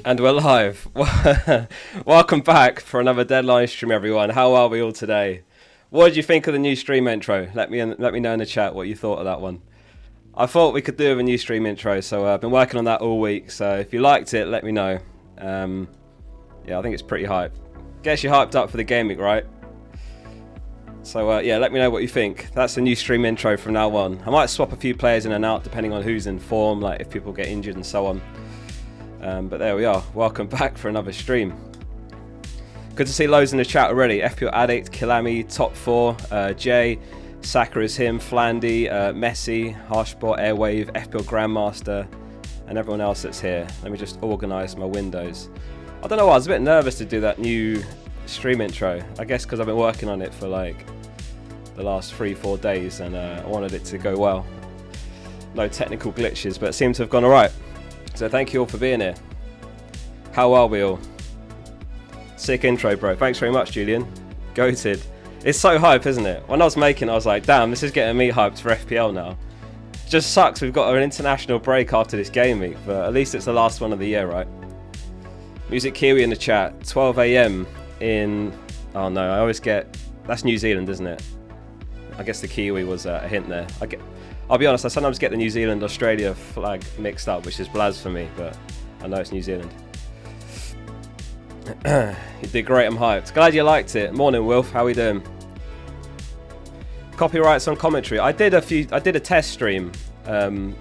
And we're live. Welcome back for another Deadline stream, everyone. How are we all today? What did you think of the new stream intro? Let me know in the chat what you thought of that one. I thought we could do with a new stream intro, so I've been working on that all week. So if you liked it, let me know. Yeah, I think it's pretty hype. Gets you hyped up for the Gameweek, right? So yeah, let me know what you think. That's the new stream intro from now on. I might swap a few players in and out depending on who's in form, like if people get injured and so on. But there we are. Welcome back for another stream. Good to see loads in the chat already. FPL Addict, Kilami, Top 4, Jay, Saka is him, Flandy, Messi, Harshbot, Airwave, FPL Grandmaster, and everyone else that's here. Let me just organise my windows. I don't know why, I was a bit nervous to do that new stream intro. I guess because I've been working on it for like the last 3-4 days and I wanted it to go well. No technical glitches, but it seems to have gone alright. So thank you all for being here. How are we all? Sick intro, bro. Thanks very much, Julian. Goated. It's so hype, isn't it? When I was making it, I was like, damn, this is getting me hyped for FPL now. Just sucks we've got an international break after this game week, but at least it's the last one of the year, right? Music Kiwi in the chat. 12 AM in... Oh no, I always get... That's New Zealand, isn't it? I guess the Kiwi was a hint there. I'll be honest, I sometimes get the New Zealand-Australia flag mixed up, which is blasphemy, but I know it's New Zealand. You did great, I'm hyped. Glad you liked it. Morning, Wilf, how we doing? Copyrights on commentary. I did a test stream. When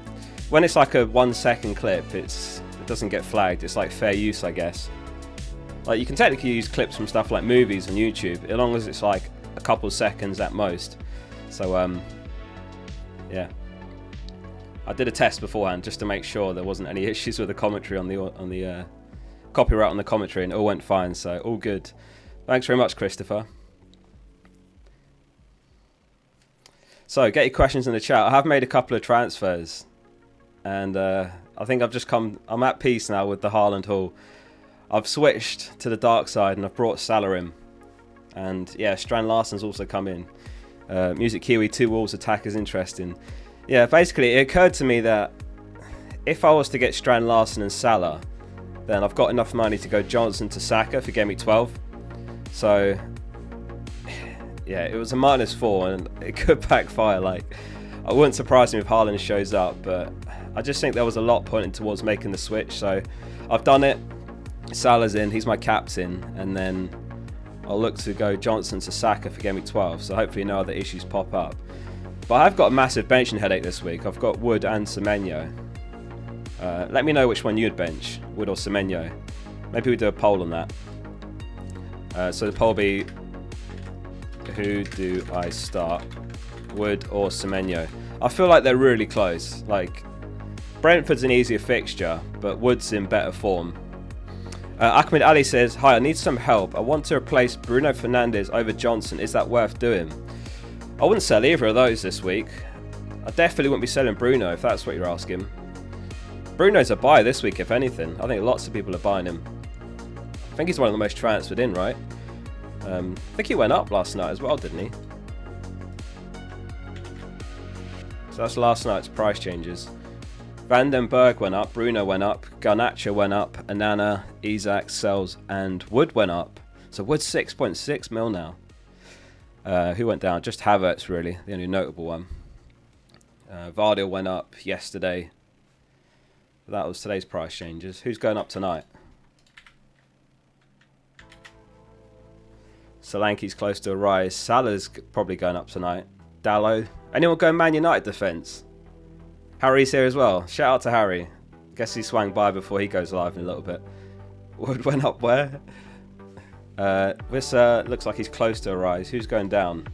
it's like a 1-second clip, it doesn't get flagged. It's like fair use, I guess. Like you can technically use clips from stuff like movies on YouTube, as long as it's like a couple seconds at most. So yeah, I did a test beforehand just to make sure there wasn't any issues with the commentary on the copyright on the commentary, and it all went fine, so all good. Thanks very much, Christopher. So get your questions in the chat. I have made a couple of transfers, and I think I'm at peace now with the Haaland haul. I've switched to the dark side and I've brought Salah in, and yeah, Strand Larsen's also come in. Music Kiwi 2 Wolves attack is interesting. Yeah, basically it occurred to me that if I was to get Strand Larsen and Salah, then I've got enough money to go Johnson to Saka for Gameweek 12. So yeah, it was a -4 and it could backfire. Like, I wouldn't surprise me if Haaland shows up, but I just think there was a lot pointing towards making the switch. So I've done it. Salah's in, he's my captain, and then I'll look to go Johnson to Saka for Gameweek 12, so hopefully no other issues pop up. But I've got a massive benching headache this week. I've got Wood and Semenyo. Let me know which one you'd bench, Wood or Semenyo. Maybe we do a poll on that. So the poll will be, who do I start, Wood or Semenyo? I feel like they're really close. Like, Brentford's an easier fixture, but Wood's in better form. Ahmed Ali says, hi, I need some help. I want to replace Bruno Fernandes over Johnson. Is that worth doing? I wouldn't sell either of those this week. I definitely wouldn't be selling Bruno if that's what you're asking. Bruno's a buy this week, if anything. I think lots of people are buying him. I think he's one of the most transferred in, right? I think he went up last night as well, didn't he? So that's last night's price changes. Vandenberg went up, Bruno went up, Garnacho went up, Anana, Isak, Sells, and Wood went up. So Wood's 6.6 mil now. Who went down? Just Havertz, really, the only notable one. Vardyl went up yesterday. That was today's price changes. Who's going up tonight? Solanke's close to a rise. Salah's probably going up tonight. Dallo. Anyone going Man United defence? Harry's here as well. Shout out to Harry. Guess he swang by before he goes live in a little bit. Wood went up where? This looks like he's close to a rise. Who's going down?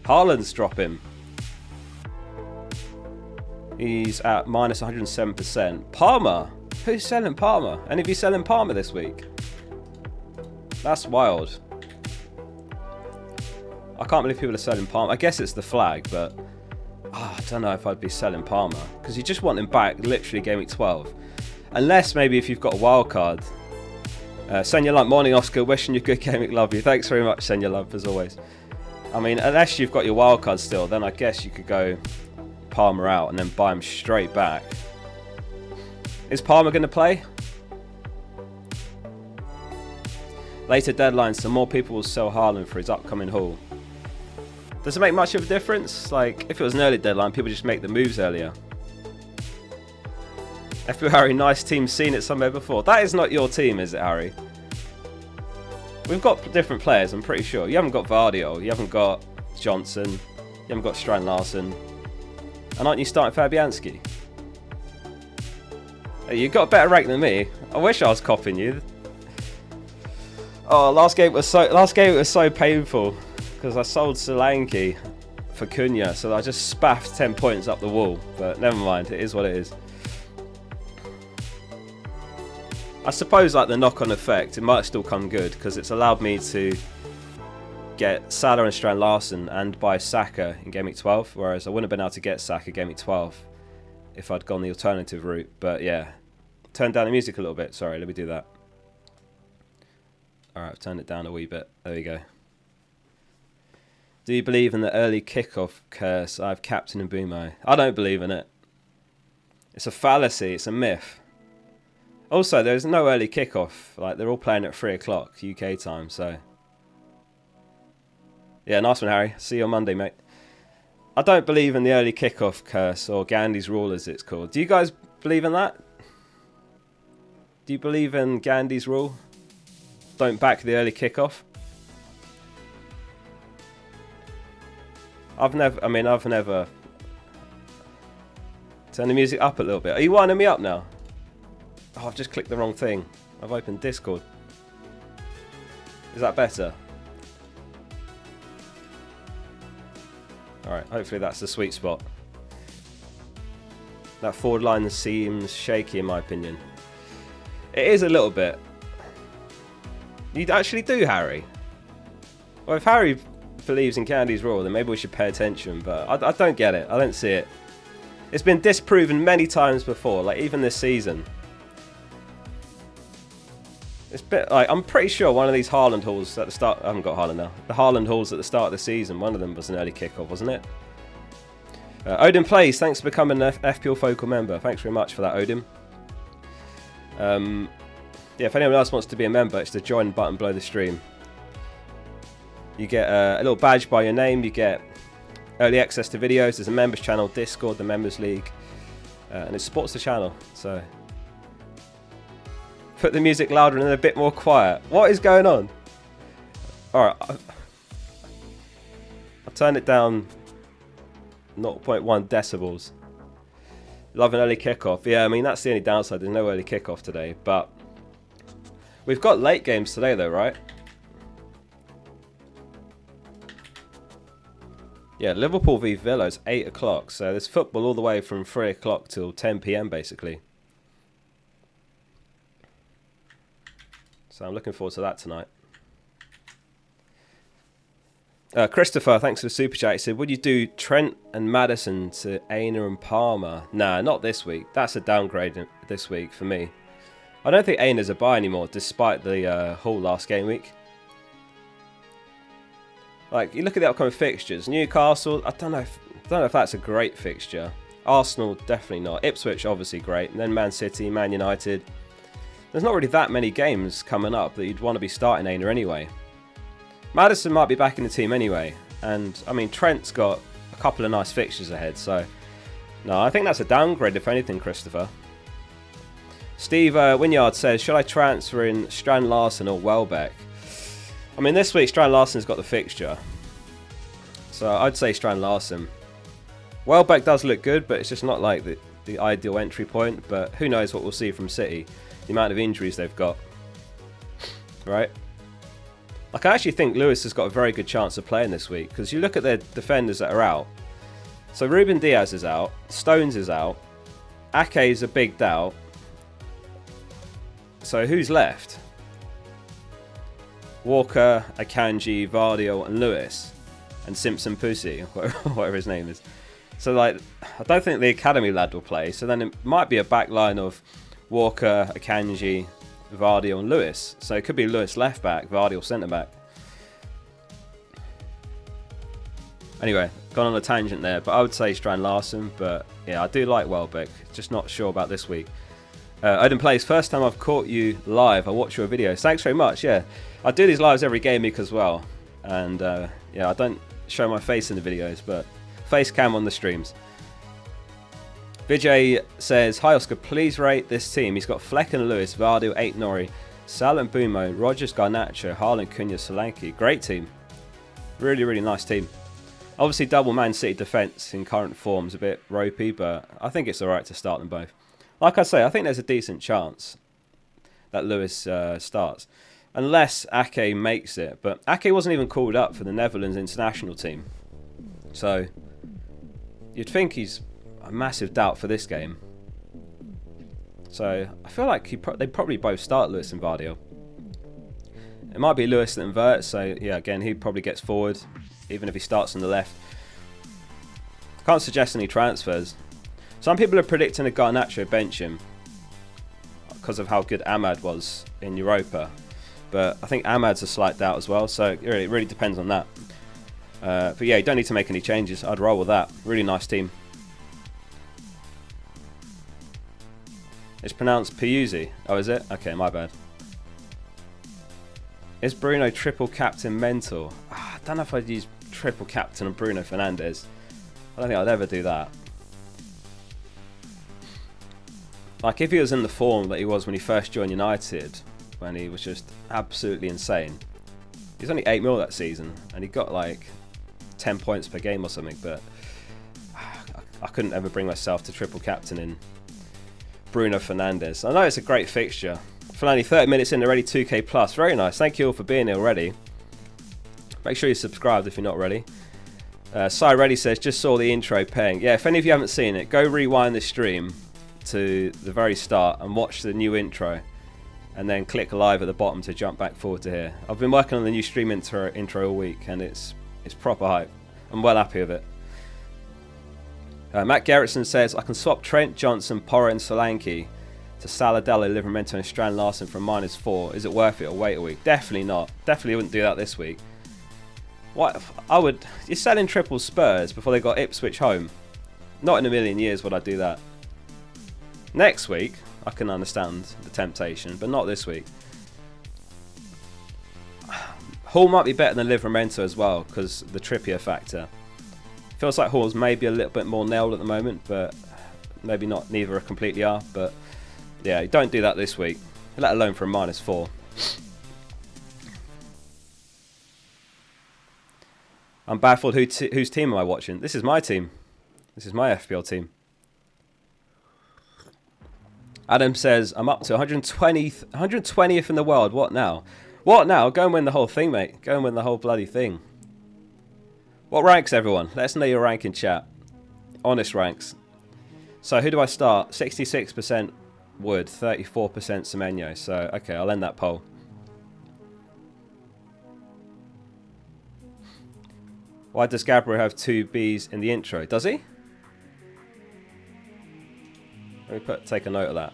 Haaland's dropping. He's at minus 107%. Palmer. Who's selling Palmer? Any of you selling Palmer this week? That's wild. I can't believe people are selling Palmer. I guess it's the flag, but I don't know if I'd be selling Palmer, because you just want him back literally Gameweek 12. Unless maybe if you've got a wild card. Send your love. Morning, Oscar. Wishing you good Gameweek. Love you. Thanks very much, send your love, as always. I mean, unless you've got your wild card still, then I guess you could go Palmer out and then buy him straight back. Is Palmer going to play? Later deadlines, so more people will sell Haaland for his upcoming haul. Does it make much of a difference? Like, if it was an early deadline, people just make the moves earlier. FPL Harry, nice team, seen it somewhere before. That is not your team, is it, Harry? We've got different players, I'm pretty sure. You haven't got Vardio, you haven't got Johnson, you haven't got Strand Larsen. And aren't you starting Fabianski? Hey, you got a better rank than me. I wish I was copying you. Oh, last game was so painful because I sold Solanke for Cunha, so I just spaffed 10 points up the wall. But never mind, it is what it is. I suppose, like, the knock-on effect, it might still come good because it's allowed me to get Salah and Strand Larsen and buy Saka in Gameweek 12, whereas I wouldn't have been able to get Saka Gameweek 12 if I'd gone the alternative route. But yeah, turn down the music a little bit. Sorry, let me do that. Alright, I've turned it down a wee bit. There we go. Do you believe in the early kickoff curse? I have captain Mbumo. I don't believe in it. It's a fallacy. It's a myth. Also, there's no early kickoff. Like, they're all playing at 3 o'clock UK time, so... Yeah, nice one, Harry. See you on Monday, mate. I don't believe in the early kickoff curse, or Gandhi's rule as it's called. Do you guys believe in that? Do you believe in Gandhi's rule? Don't back the early kickoff? I've never... Turn the music up a little bit. Are you winding me up now? Oh, I've just clicked the wrong thing. I've opened Discord. Is that better? Alright, hopefully that's the sweet spot. That forward line seems shaky in my opinion. It is a little bit. You actually do, Harry? Well, if Harry believes in Candy's rule, then maybe we should pay attention, but I don't get it. I don't see it. It's been disproven many times before, like even this season. It's a bit like, I'm pretty sure one of these Haaland hauls at the start... I haven't got Haaland now. The Haaland hauls at the start of the season, one of them was an early kickoff, wasn't it? Odin Plays, thanks for becoming an FPL Focal member. Thanks very much for that, Odin. Yeah, if anyone else wants to be a member, it's the join button below the stream. You get a little badge by your name. You get early access to videos. There's a members channel, Discord, the members league, and it supports the channel. So put the music louder and a bit more quiet. What is going on? All right, I'll turn it down 0.1 decibels. Love an early kickoff. Yeah, I mean that's the only downside. There's no early kickoff today, but we've got late games today, though, right? Yeah, Liverpool v Villa is 8 o'clock, so there's football all the way from 3 o'clock till 10 PM, basically. So I'm looking forward to that tonight. Christopher, thanks for the super chat. He said, would you do Trent and Maddison to Aina and Palmer? Nah, not this week. That's a downgrade this week for me. I don't think Aina's a buy anymore, despite the haul last game week. Like, you look at the upcoming fixtures. Newcastle, I don't know if that's a great fixture. Arsenal, definitely not. Ipswich, obviously great. And then Man City, Man United. There's not really that many games coming up that you'd want to be starting Aina anyway. Maddison might be back in the team anyway. And, I mean, Trent's got a couple of nice fixtures ahead. So, no, I think that's a downgrade, if anything, Christopher. Steve Wynyard says, should I transfer in Strand Larsen or Welbeck? I mean, this week Strand Larsen's got the fixture. So I'd say Strand Larsen. Welbeck does look good, but it's just not like the ideal entry point. But who knows what we'll see from City. The amount of injuries they've got. Right? Like, I actually think Lewis has got a very good chance of playing this week. Because you look at their defenders that are out. So Ruben Diaz is out. Stones is out. Ake is a big doubt. So who's left? Walker, Akanji, Vardio and Lewis. And Simpson Pussy, whatever his name is. So, like, I don't think the academy lad will play. So then it might be a back line of Walker, Akanji, Vardio and Lewis. So it could be Lewis left back, Vardio centre back. Anyway, gone on a tangent there. But I would say Strand Larsen. But yeah, I do like Welbeck. Just not sure about this week. Odin Plays, first time I've caught you live. I watch your videos. Thanks very much. Yeah, I do these lives every game week as well. And yeah, I don't show my face in the videos, but face cam on the streams. Vijay says, hi Oscar, please rate this team. He's got Fleck and Lewis, Vardy, 8 Nori, Sal and Bumo, Rogers, Garnacho, Haaland, Cunha, Solanke. Great team. Really, really nice team. Obviously, double Man City defence in current form is a bit ropey, but I think it's alright to start them both. Like I say, I think there's a decent chance that Lewis starts. Unless Ake makes it. But Ake wasn't even called up for the Netherlands international team. So, you'd think he's a massive doubt for this game. So, I feel like they probably both start Lewis and Vardy. It might be Lewis that inverts, so yeah, again, he probably gets forward, even if he starts on the left. Can't suggest any transfers. Some people are predicting a Garnacho bench him because of how good Ahmad was in Europa. But I think Ahmad's a slight doubt as well, so it really depends on that. But yeah, you don't need to make any changes. I'd roll with that. Really nice team. It's pronounced Piuzzi. Oh, is it? Okay, my bad. Is Bruno triple captain mental? I don't know if I'd use triple captain on Bruno Fernandes. I don't think I'd ever do that. Like, if he was in the form that he was when he first joined United, when he was just absolutely insane. He's only 8 mil that season, and he got like 10 points per game or something, but I couldn't ever bring myself to triple captain in Bruno Fernandes. I know it's a great fixture. Finally, 30 minutes in, already 2k plus. Very nice. Thank you all for being here already. Make sure you're subscribed if you're not already. Cy Reddy says, just saw the intro paying. Yeah, if any of you haven't seen it, go rewind this stream to the very start and watch the new intro. And then click live at the bottom to jump back forward to here. I've been working on the new stream intro all week, and it's proper hype. I'm well happy with it. Matt Gerritsen says, I can swap Trent, Johnson, Porra and Solanke to Saladella, Livramento and Strand Larsen from -4. Is it worth it or wait a week? Definitely not. Definitely wouldn't do that this week. What you're selling triple Spurs before they got Ipswich home. Not in a million years would I do that. Next week, I can understand the temptation, but not this week. Hall might be better than Livramento as well, because the Trippier factor. Feels like Hall's maybe a little bit more nailed at the moment, but maybe not. Neither completely are, but yeah, don't do that this week, let alone for a -4. I'm baffled. Whose team am I watching? This is my team. This is my FPL team. Adam says, I'm up to 120th in the world. What now? What now? Go and win the whole thing, mate. Go and win the whole bloody thing. What ranks, everyone? Let us know your rank in chat. Honest ranks. So who do I start? 66% Wood, 34% Semenyo. So, okay, I'll end that poll. Why does Gabriel have 2 Bs in the intro? Does he? Let me take a note of that.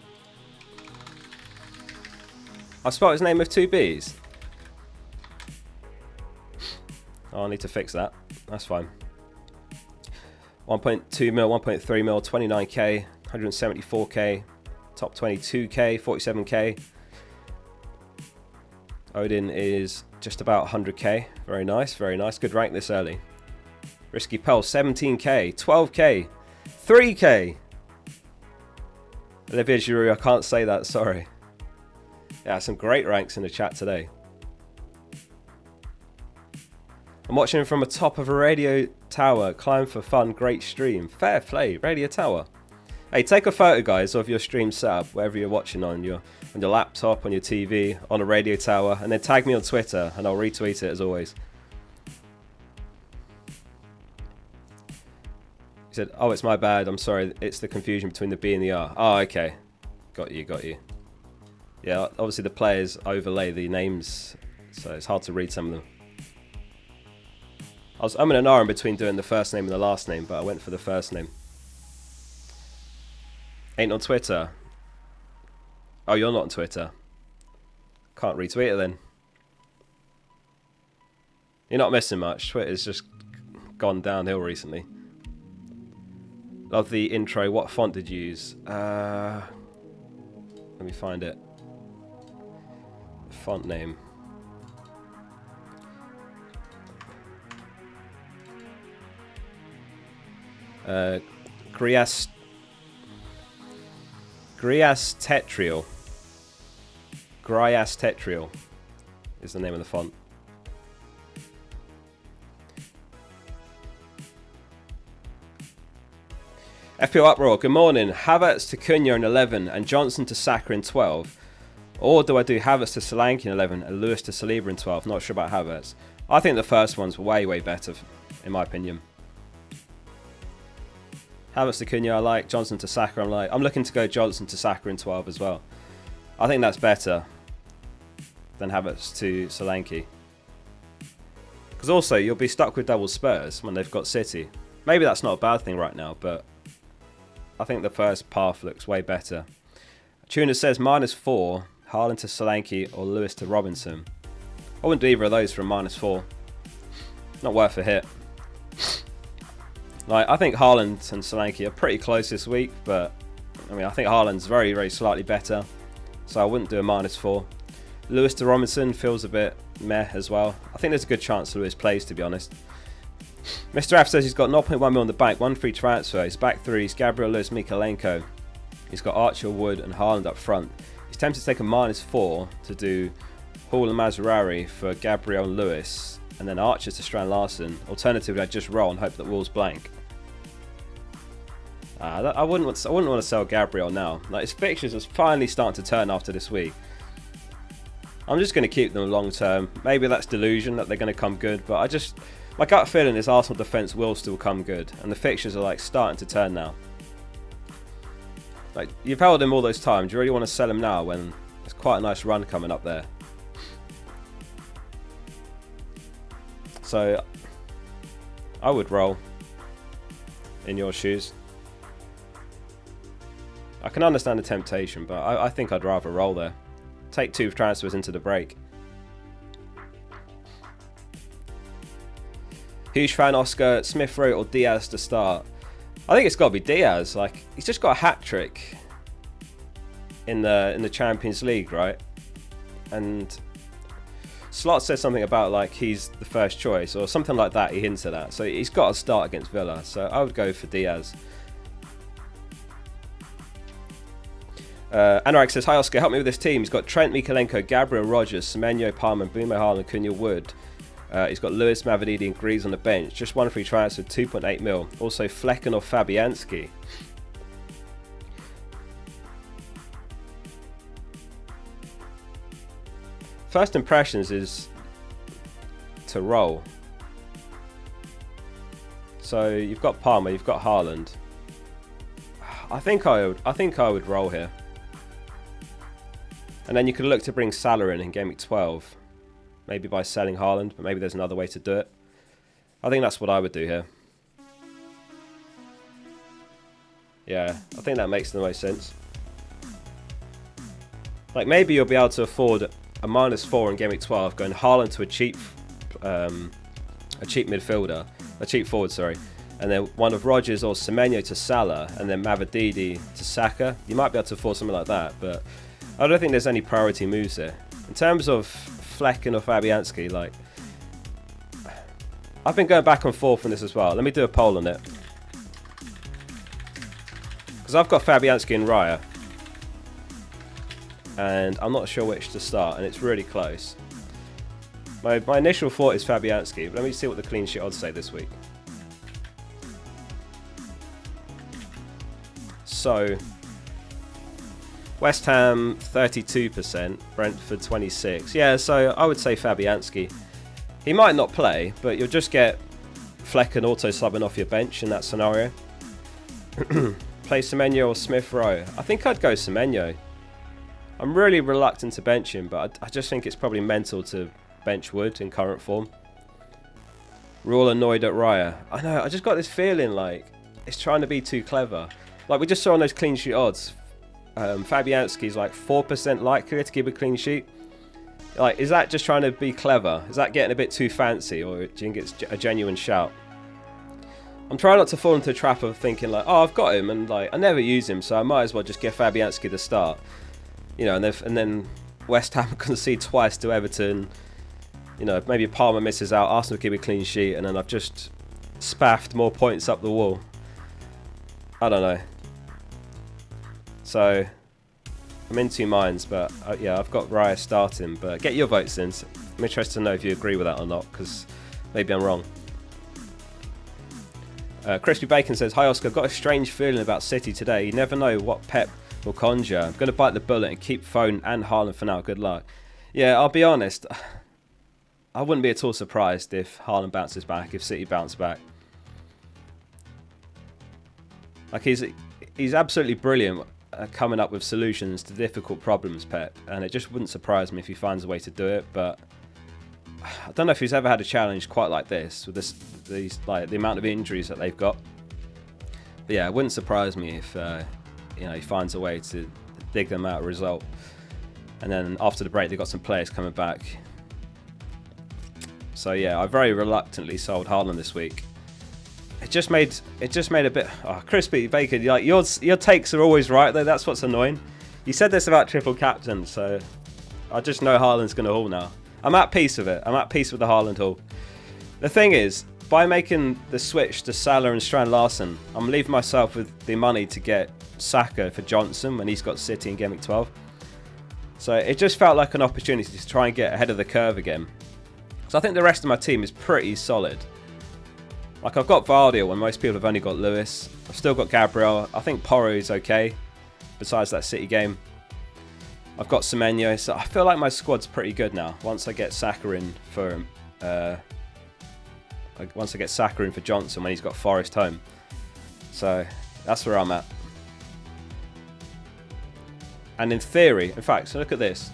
I spelled his name with 2 Bs. Oh, I need to fix that. That's fine. 1.2 mil, 1.3 mil, 29k, 174k, top 22k, 47k. Odin is just about 100k. Very nice, very nice. Good rank this early. Risky Pell, 17k, 12k, 3k. Olivia Giroux, I can't say that, sorry. Yeah, some great ranks in the chat today. I'm watching from the top of a radio tower. Climb for fun, great stream. Fair play, radio tower. Hey, take a photo, guys, of your stream setup, wherever you're watching on your laptop, on your TV, on a radio tower, and then tag me on Twitter, and I'll retweet it as always. He said, oh, it's my bad, I'm sorry, it's the confusion between the B and the R. Oh, okay. Got you, got you. Yeah, obviously the players overlay the names, so it's hard to read some of them. I'm in an R in between doing the first name and the last name, but I went for the first name. Ain't on Twitter. Oh, you're not on Twitter. Can't retweet it then. You're not missing much. Twitter's just gone downhill recently. Love the intro. What font did you use? Let me find it. Font name. Grias Tetrial. Grias Tetrial is the name of the font. FPL Uproar, good morning. Havertz to Cunha in 11 and Johnson to Saka in 12. Or do I do Havertz to Solanke in 11 and Lewis to Saliba in 12? Not sure about Havertz. I think the first one's way, way better, in my opinion. Havertz to Cunha I like, Johnson to Saka I'm like. I'm looking to go Johnson to Saka in 12 as well. I think that's better than Havertz to Solanke. Because also, you'll be stuck with double Spurs when they've got City. Maybe that's not a bad thing right now, but I think the first path looks way better. Tuna says -4, Haaland to Solanke or Lewis to Robinson. I wouldn't do either of those for a -4. Not worth a hit. Like, I think Haaland and Solanke are pretty close this week, but I mean, I think Haaland's very, very slightly better, so I wouldn't do a -4. Lewis to Robinson feels a bit meh as well. I think there's a good chance Lewis plays, to be honest. Mr. F says he's got 0.1 mil on the bank, 1 free transfer. His back three is Gabriel, Lewis, Mikalenko. He's got Archer, Wood and Haaland up front. He's tempted to take a -4 to do Hall and Mazraoui for Gabriel and Lewis, and then Archer to Strand Larsen. Alternatively, I'd just roll and hope that Will's blank. I wouldn't want to sell Gabriel now. Like, his fixtures are finally starting to turn after this week. I'm just going to keep them long term. Maybe that's delusion that they're going to come good, but my gut feeling is Arsenal defence will still come good, and the fixtures are like starting to turn now. Like, you've held him all those times. Do you really want to sell him now when there's quite a nice run coming up there? So I would roll in your shoes. I can understand the temptation, but I think I'd rather roll there. Take 2 transfers into the break. Huge fan Oscar, Smith Rowe or Diaz to start. I think it's got to be Diaz. Like, he's just got a hat trick in the Champions League, right? And Slot said something about like he's the first choice or something like that. He hinted at. So he's got to start against Villa. So I would go for Diaz. Anorak says, hi Oscar, help me with this team. He's got Trent, Mikalenko, Gabriel, Rogers, Semenyo, Palmer, Bumo, Haaland, Cunha, Wood. He's got Lewis, Mavididi and Greaves on the bench. Just 1 free transfer, 2.8 mil. Also Flecken or Fabianski. First impressions is to roll. So you've got Palmer, you've got Haaland. I think I would roll here. And then you could look to bring Salah in Gameweek 12. Maybe by selling Haaland, but maybe there's another way to do it. I think that's what I would do here. Yeah, I think that makes the most sense. Like, maybe you'll be able to afford a -4 in Gameweek 12, going Haaland to a cheap midfielder, a cheap forward, sorry. And then one of Rogers or Semenyo to Salah, and then Mavididi to Saka. You might be able to afford something like that, but I don't think there's any priority moves here. In terms of Flecken or Fabianski, like, I've been going back and forth on this as well. Let me do a poll on it. Because I've got Fabianski and Raya. And I'm not sure which to start, and it's really close. My initial thought is Fabianski, but let me see what the clean sheet odds say this week. So, West Ham 32%, Brentford 26%. Yeah, so I would say Fabianski. He might not play, but you'll just get Flecken auto subbing off your bench in that scenario. Play Semenyo or Smith Rowe. I think I'd go Semenyo. I'm really reluctant to bench him, but I just think it's probably mental to bench Wood in current form. We're all annoyed at Raya. I know, I just got this feeling like it's trying to be too clever. Like we just saw on those clean sheet odds, Fabianski's like 4% likely to keep a clean sheet. Like, is that just trying to be clever? Is that getting a bit too fancy, or do you think it's a genuine shout? I'm trying not to fall into the trap of thinking like, oh, I've got him and like I never use him, so I might as well just get Fabianski to start. you know, and then West Ham concede twice to Everton. You know, maybe Palmer misses out, Arsenal keep a clean sheet, and then I've just spaffed more points up the wall. I don't know. So I'm in two minds, but yeah, I've got Raya starting. But get your votes in. I'm interested to know if you agree with that or not, because maybe I'm wrong. Crispy Bacon says, "Hi Oscar, I've got a strange feeling about City today. You never know what Pep will conjure. I'm going to bite the bullet and keep Foden and Haaland for now. Good luck." Yeah, I'll be honest. I wouldn't be at all surprised if Haaland bounces back, if City bounce back. Like, he's absolutely brilliant at coming up with solutions to difficult problems, Pep. And it just wouldn't surprise me if he finds a way to do it. But I don't know if he's ever had a challenge quite like this, with these like the amount of injuries that they've got. But yeah, it wouldn't surprise me if you know, he finds a way to dig them out a result. And then after the break, they've got some players coming back. So yeah, I very reluctantly sold Haaland this week. It just made a bit. Oh, Crispy Bacon, like your takes are always right though. That's what's annoying. You said this about triple captain, so I just know Haaland's going to haul now. I'm at peace with it. I'm at peace with the Haaland haul. The thing is, by making the switch to Salah and Strand Larsen, I'm leaving myself with the money to get Saka for Johnson when he's got City in Gameweek 12. So it just felt like an opportunity to try and get ahead of the curve again. So I think the rest of my team is pretty solid. Like, I've got Vardy when most people have only got Lewis. I've still got Gabriel. I think Porro is okay, besides that City game. I've got Semenyo, so I feel like my squad's pretty good now. Once I get Saka in for Johnson when he's got Forest home. So that's where I'm at. And in theory, in fact, so look at this.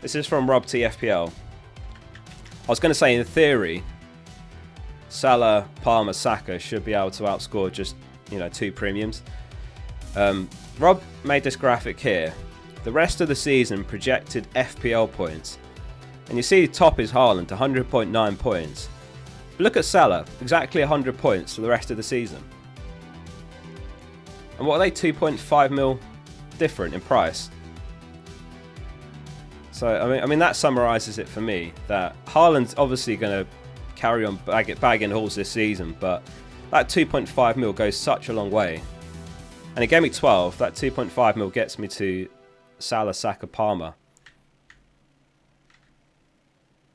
This is from Rob T FPL. I was going to say, in theory, Salah, Palmer, Saka should be able to outscore just, you know, 2 premiums. Rob made this graphic here. The rest of the season projected FPL points. And you see the top is Haaland, 100.9 points. Look at Salah, exactly 100 points for the rest of the season. And what are they, 2.5 mil different in price? So, I mean that summarises it for me, that Haaland's obviously going to carry on bagging hauls this season, but that 2.5 mil goes such a long way. And in Gameweek 12, that 2.5 mil gets me to Salah, Saka, Palmer,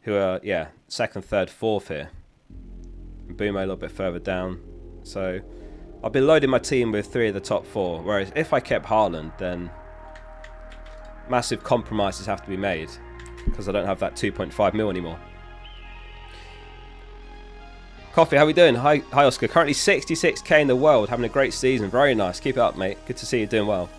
who are, yeah, 2nd, 3rd, 4th here. Bumo a little bit further down. So I'll be loading my team with 3 of the top 4, whereas if I kept Haaland, then massive compromises have to be made because I don't have that 2.5 mil anymore. Coffee, how we doing? Hi Oscar. Currently 66k in the world, having a great season. Very nice. Keep it up, mate. Good to see you doing well.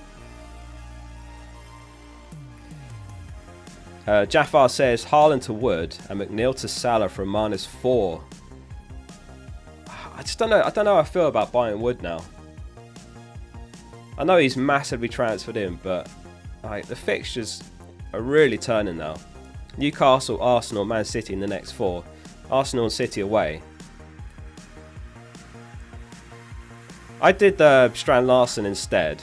Jafar says Haaland to Wood and McNeil to Salah for a -4. I just don't know. I don't know how I feel about buying Wood now. I know he's massively transferred in, but like, the fixtures are really turning now. Newcastle, Arsenal, Man City in the next 4. Arsenal and City away. I did Strand Larsen instead.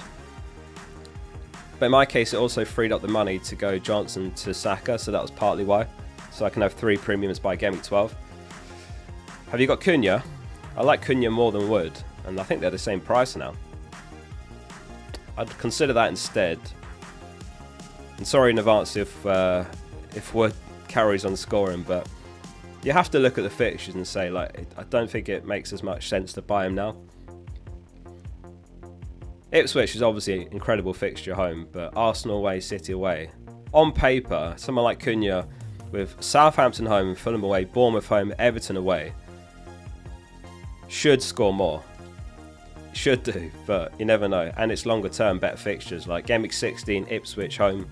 But in my case, it also freed up the money to go Johnson to Saka, so that was partly why. So I can have 3 premiums by Gameweek 12. Have you got Cunha? I like Cunha more than Wood, and I think they're the same price now. I'd consider that instead. And sorry in advance if Wood carries on scoring, but you have to look at the fixtures and say, like, I don't think it makes as much sense to buy him now. Ipswich is obviously an incredible fixture home, but Arsenal away, City away. On paper, someone like Cunha with Southampton home, Fulham away, Bournemouth home, Everton away should score more. Should do, but you never know. And it's longer term bet fixtures like Gameweek 16, Ipswich home,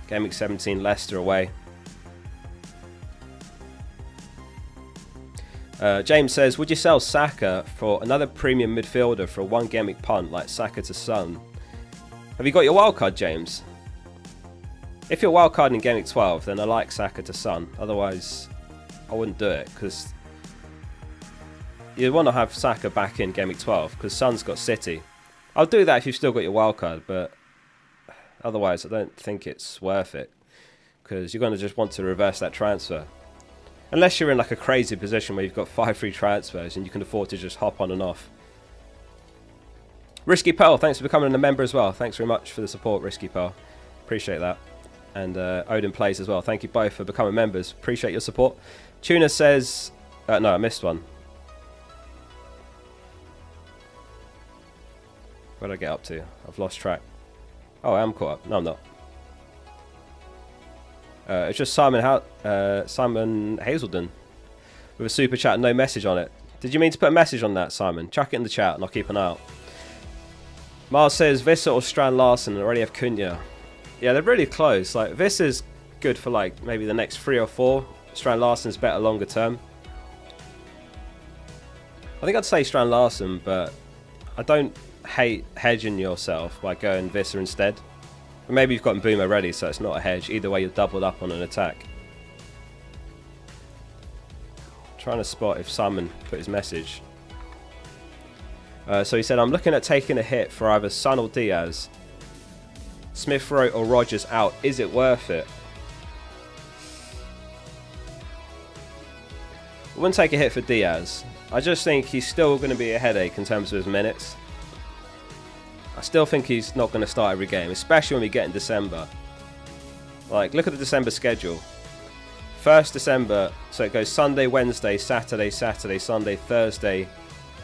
Gameweek 17, Leicester away. James says, would you sell Saka for another premium midfielder for a 1 Gameweek punt like Saka to Son? Have you got your wildcard, James? If you're wildcarding in Gameweek 12, then I like Saka to Son. Otherwise, I wouldn't do it, because you'd want to have Saka back in Gameweek 12, because Son's got City. I'll do that if you've still got your wildcard, but Otherwise, I don't think it's worth it, because you're going to just want to reverse that transfer. Unless you're in like a crazy position where you've got 5 free transfers and you can afford to just hop on and off. Risky Pearl, thanks for becoming a member as well. Thanks very much for the support, Risky Pearl. Appreciate that. And Odin Plays as well. Thank you both for becoming members. Appreciate your support. Tuna says... no, I missed one. Where did I get up to? I've lost track. Oh, I am caught up. No, I'm not. It's just Simon Hazelden with a super chat and no message on it. Did you mean to put a message on that, Simon? Chuck it in the chat and I'll keep an eye out. Miles says Visser or Strand Larsen and already have Cunha. Yeah, they're really close. Like Visser's good for like maybe the next 3 or 4. Strand Larsen's better longer term. I think I'd say Strand Larsen, but I don't hate hedging yourself by going Visser instead. But maybe you've got Mbeumo ready, so it's not a hedge. Either way, you're doubled up on an attack. Trying to spot if Simon put his message. So he said, I'm looking at taking a hit for either Son or Diaz. Smith Rowe or Rodgers out. Is it worth it? I wouldn't take a hit for Diaz. I just think he's still going to be a headache in terms of his minutes. I still think he's not going to start every game, especially when we get in December. Like, look at the December schedule. 1st December, so it goes Sunday, Wednesday, Saturday, Saturday, Sunday, Thursday,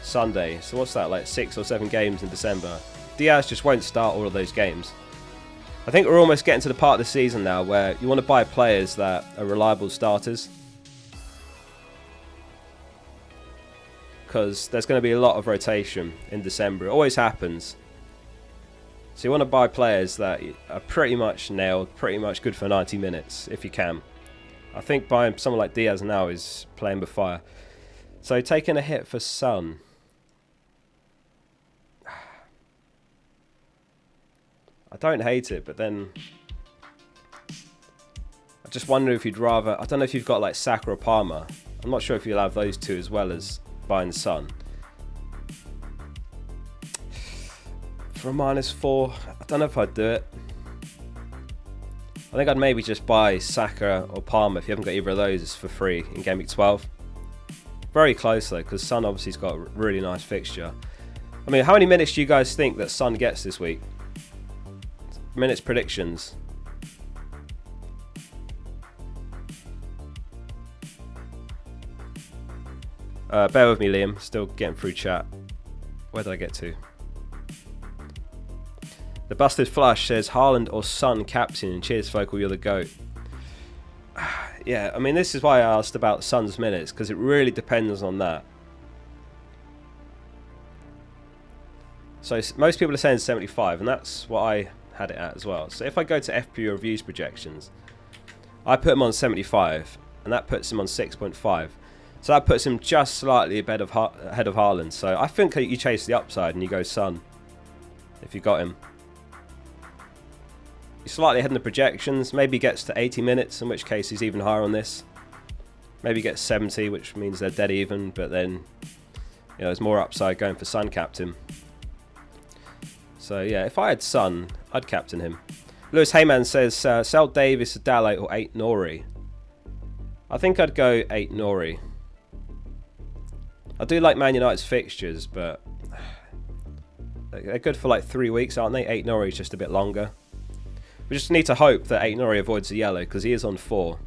Sunday. So what's that, like 6 or 7 games in December? Diaz just won't start all of those games. I think we're almost getting to the part of the season now where you want to buy players that are reliable starters. Because there's going to be a lot of rotation in December. It always happens. So you want to buy players that are pretty much nailed, pretty much good for 90 minutes, if you can. I think buying someone like Diaz now is playing with fire. So taking a hit for Son. I don't hate it, but then... I just wonder if you'd rather... I don't know if you've got like Saka or Palmer. I'm not sure if you'll have those two as well as buying Son. For a -4, I don't know if I'd do it. I think I'd maybe just buy Saka or Palmer if you haven't got either of those for free in Gameweek 12. Very close though, because Son obviously's got a really nice fixture. I mean, how many minutes do you guys think that Son gets this week? Minutes predictions. Bear with me, Liam. Still getting through chat. Where did I get to? The Busted Flush says Haaland or Son captain. Cheers, Focal, you're the GOAT. Yeah, I mean, this is why I asked about Son's minutes, because it really depends on that. So most people are saying 75, and that's what I had it at as well. So if I go to FPL Reviews projections, I put him on 75, and that puts him on 6.5. So that puts him just slightly ahead of Haaland. So I think you chase the upside and you go Son, if you got him. He's slightly ahead in the projections. Maybe gets to 80 minutes, in which case he's even higher on this. Maybe gets 70, which means they're dead even. But then, you know, there's more upside going for Son captain. So yeah, if I had Son, I'd captain him. Lewis Heyman says, sell Davis, Dalo or 8 Nori. I think I'd go 8 Nori. I do like Man United's fixtures, but they're good for like 3 weeks, aren't they? 8 Nori is just a bit longer. We just need to hope that 8 Nori avoids the yellow, because he is on 4.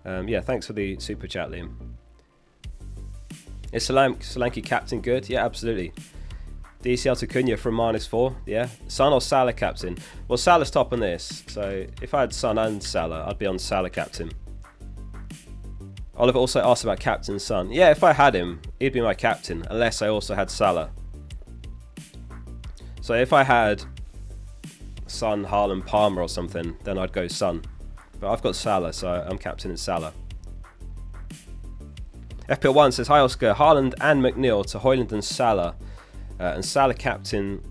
Yeah, thanks for the super chat, Liam. Is Solanke captain good? Yeah, absolutely. DCL to Cunha from -4. Yeah. Son or Salah captain? Well, Salah's top on this. So if I had Son and Salah, I'd be on Salah captain. Oliver also asked about captain Son. Yeah, if I had him, he'd be my captain, unless I also had Salah. So if I had Son, Haaland, Palmer or something, then I'd go Son. But I've got Salah, so I'm captaining Salah. FPL1 says, hi Oscar, Haaland and McNeil to Højlund and Salah. And Salah captain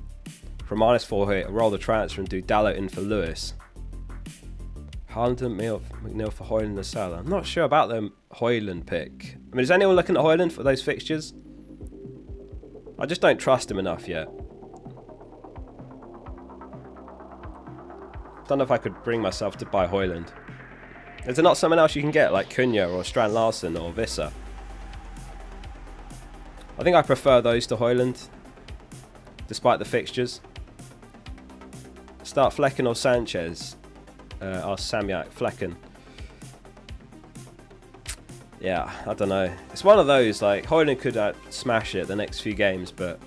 from -4 here, roll the transfer and do Dalot in for Lewis. Haaland and McNeil for Højlund and Salah. I'm not sure about the Højlund pick. I mean, is anyone looking at Højlund for those fixtures? I just don't trust him enough yet. don't know if I could bring myself to buy Højlund. Is there not someone else you can get, like Cunha or Strand Larsen or Visser? I think I prefer those to Højlund, despite the fixtures. Start Flecken or Sanchez. Samyak, Flecken. Yeah, I don't know. It's one of those, like, Højlund could smash it the next few games, but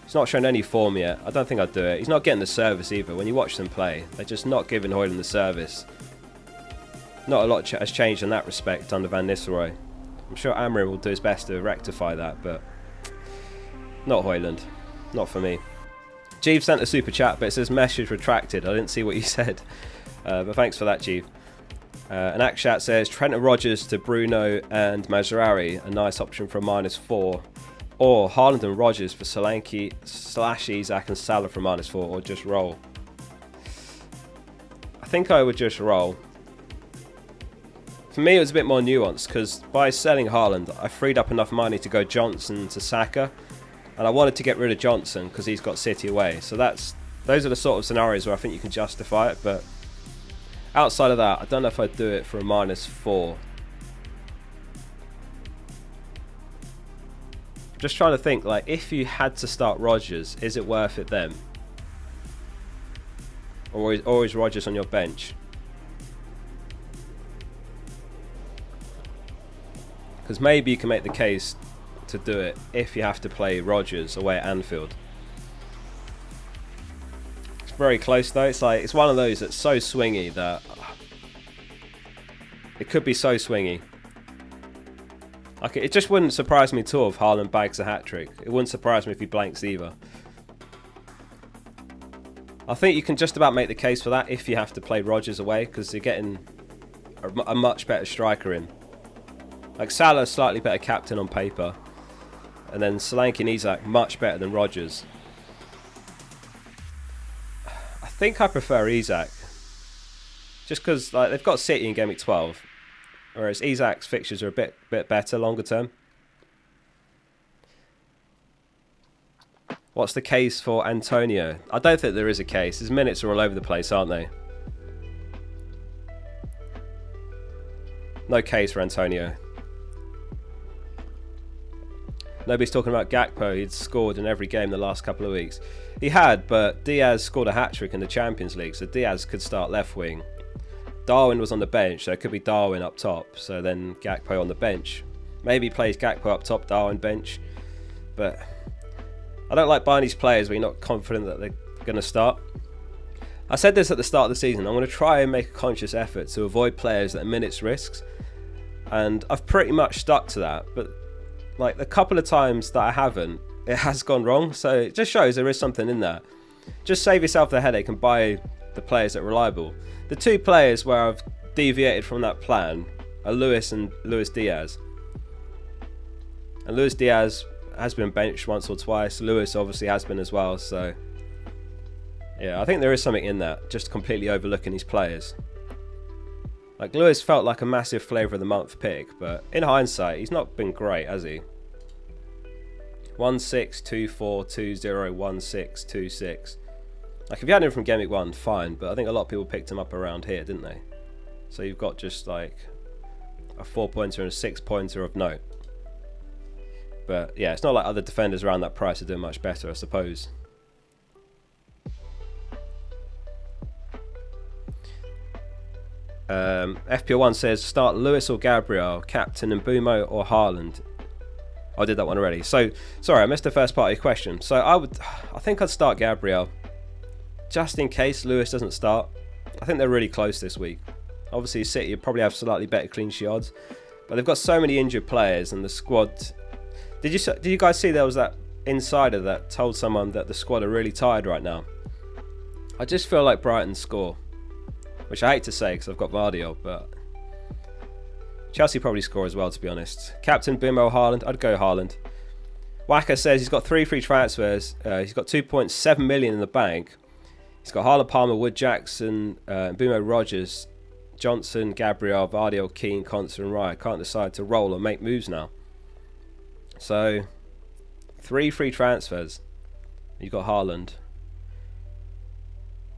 he's not shown any form yet. I don't think I'd do it. He's not getting the service either. When you watch them play, they're just not giving Højlund the service. Not a lot has changed in that respect under Van Nistelrooy. I'm sure Amrin will do his best to rectify that, but not Højlund. Not for me. Jeeves sent a super chat, but it says message retracted. I didn't see what you said, but thanks for that, Jeeves. And Akshat says Trent and Rodgers to Bruno and Mazraoui, a nice option for a -4. Or Haaland and Rodgers for Solanke / Isak and Salah for -4, or just roll. I think I would just roll. For me, it was a bit more nuanced because by selling Haaland, I freed up enough money to go Johnson to Saka, and I wanted to get rid of Johnson because he's got City away. So those are the sort of scenarios where I think you can justify it. But outside of that, I don't know if I'd do it for a -4. Just trying to think, like, if you had to start Rodgers, is it worth it then? Or is Rodgers on your bench? Because maybe you can make the case to do it if you have to play Rodgers away at Anfield. It's very close though. It's one of those that's so swingy that it could be so swingy. Like, it just wouldn't surprise me at all if Haaland bags a hat-trick. It wouldn't surprise me if he blanks either. I think you can just about make the case for that if you have to play Rodgers away, because you're getting a much better striker in. Like, Salah's slightly better captain on paper, and then Solanke and Isak much better than Rodgers. I think I prefer Isak, just because, like, they've got City in Gameweek 12, whereas Isak's fixtures are a bit better longer term. What's the case for Antonio? I don't think there is a case. His minutes are all over the place, aren't they? No case for Antonio. Nobody's talking about Gakpo. He'd scored in every game the last couple of weeks. He had, but Diaz scored a hat-trick in the Champions League, so Diaz could start left wing. Darwin was on the bench, so it could be Darwin up top, so then Gakpo on the bench. Maybe he plays Gakpo up top, Darwin bench. But I don't like buying these players where you're not confident that they're going to start. I said this at the start of the season. I'm going to try and make a conscious effort to avoid players that are minutes risks. And I've pretty much stuck to that. But like the couple of times that I haven't, it has gone wrong. So it just shows there is something in there. Just save yourself the headache and buy the players that are reliable. The two players where I've deviated from that plan are Luis and Luis Diaz. And Luis Diaz has been benched once or twice. Luis obviously has been as well. So yeah, I think there is something in that. Just completely overlooking these players. Like, Luis felt like a massive flavour of the month pick, but in hindsight, he's not been great, has he? 1-6, 2-4, 2-0, 1-6, 2-6. Like, if you had him from Gameweek 1, fine, but I think a lot of people picked him up around here, didn't they? So you've got just like a 4-pointer and a 6-pointer of note. But yeah, it's not like other defenders around that price are doing much better, I suppose. FPL1 says start Lewis or Gabriel, captain Mbumo or Haaland. I did that one already. So sorry, I missed the first part of your question. So I think I'd start Gabriel, just in case Lewis doesn't start. I think they're really close this week. Obviously, City probably have slightly better clean sheet odds, but they've got so many injured players, and the squad. Did you guys see there was that insider that told someone that the squad are really tired right now? I just feel like Brighton score, which I hate to say because I've got Vardy, but Chelsea probably score as well, to be honest. Captain Bimo Haaland, I'd go Haaland. Waka says he's got 3 free transfers. He's got 2.7 million in the bank. He's got Haaland, Palmer, Wood, Jackson, Bimo, Rodgers, Johnson, Gabriel, Vardy, Keane, Conser and Raya. Can't decide to roll or make moves now. So 3 free transfers. You've got Haaland.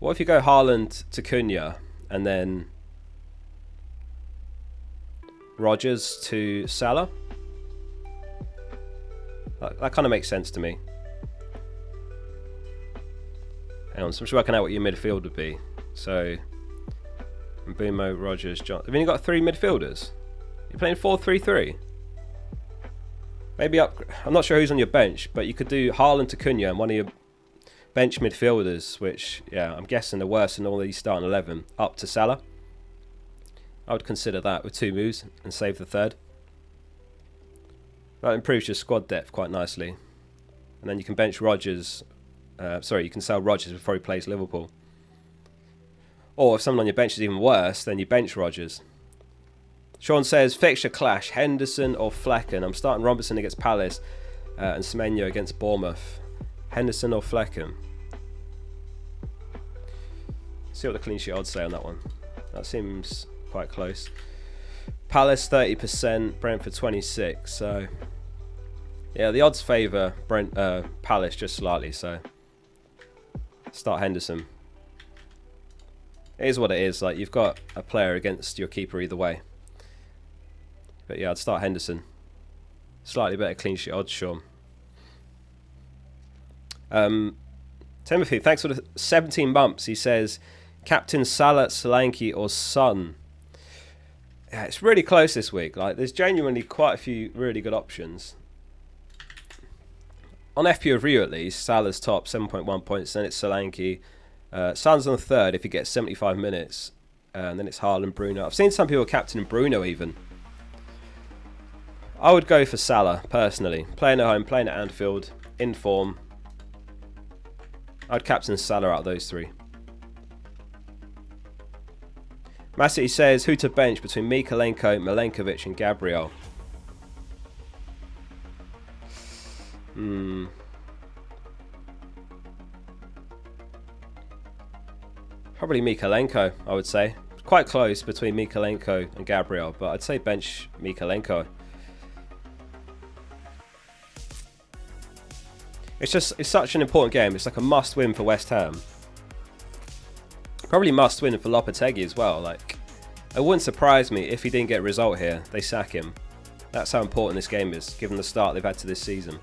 What if you go Haaland to Cunha and then Rodgers to Salah? That kind of makes sense to me. Hang on, so I'm just working out what your midfield would be. So, Mbeumo, Rodgers, John. Have you only got 3 midfielders? You're playing 4-3-3. Maybe up. I'm not sure who's on your bench, but you could do Haaland to Cunha and one of your bench midfielders, which, yeah, I'm guessing the worst in all these starting 11, up to Salah. I would consider that with 2 moves and save the third. That improves your squad depth quite nicely. And then you can bench Rodgers. You can sell Rodgers before he plays Liverpool. Or if someone on your bench is even worse, then you bench Rodgers. Sean says, fixture clash, Henderson or Flecken. I'm starting Robertson against Palace and Semenyo against Bournemouth. Henderson or Flecken. See what the clean sheet odds say on that one. That seems quite close. Palace 30%, Brentford 26%. So, yeah, the odds favour Palace just slightly. So, start Henderson. It is what it is. Like, you've got a player against your keeper either way. But yeah, I'd start Henderson. Slightly better clean sheet odds, Sean. Timothy, thanks for the 17 bumps. He says, Captain Salah, Solanke or Son. Yeah, it's really close this week. Like, there's genuinely quite a few really good options. On FPL Review at least, Salah's top, 7.1 points. Then it's Solanke. Son's on the third if he gets 75 minutes. And then it's Haaland, Bruno. I've seen some people captaining Bruno even. I would go for Salah, personally. Playing at home, playing at Anfield, in form. I'd captain Salah out of those 3. Massey says, who to bench between Mikalenko, Milenkovic and Gabriel? Probably Mikalenko, I would say. Quite close between Mikalenko and Gabriel, but I'd say bench Mikalenko. It's such an important game. It's like a must-win for West Ham. Probably must-win for Lopetegui as well. Like, it wouldn't surprise me if he didn't get a result here. They sack him. That's how important this game is, given the start they've had to this season.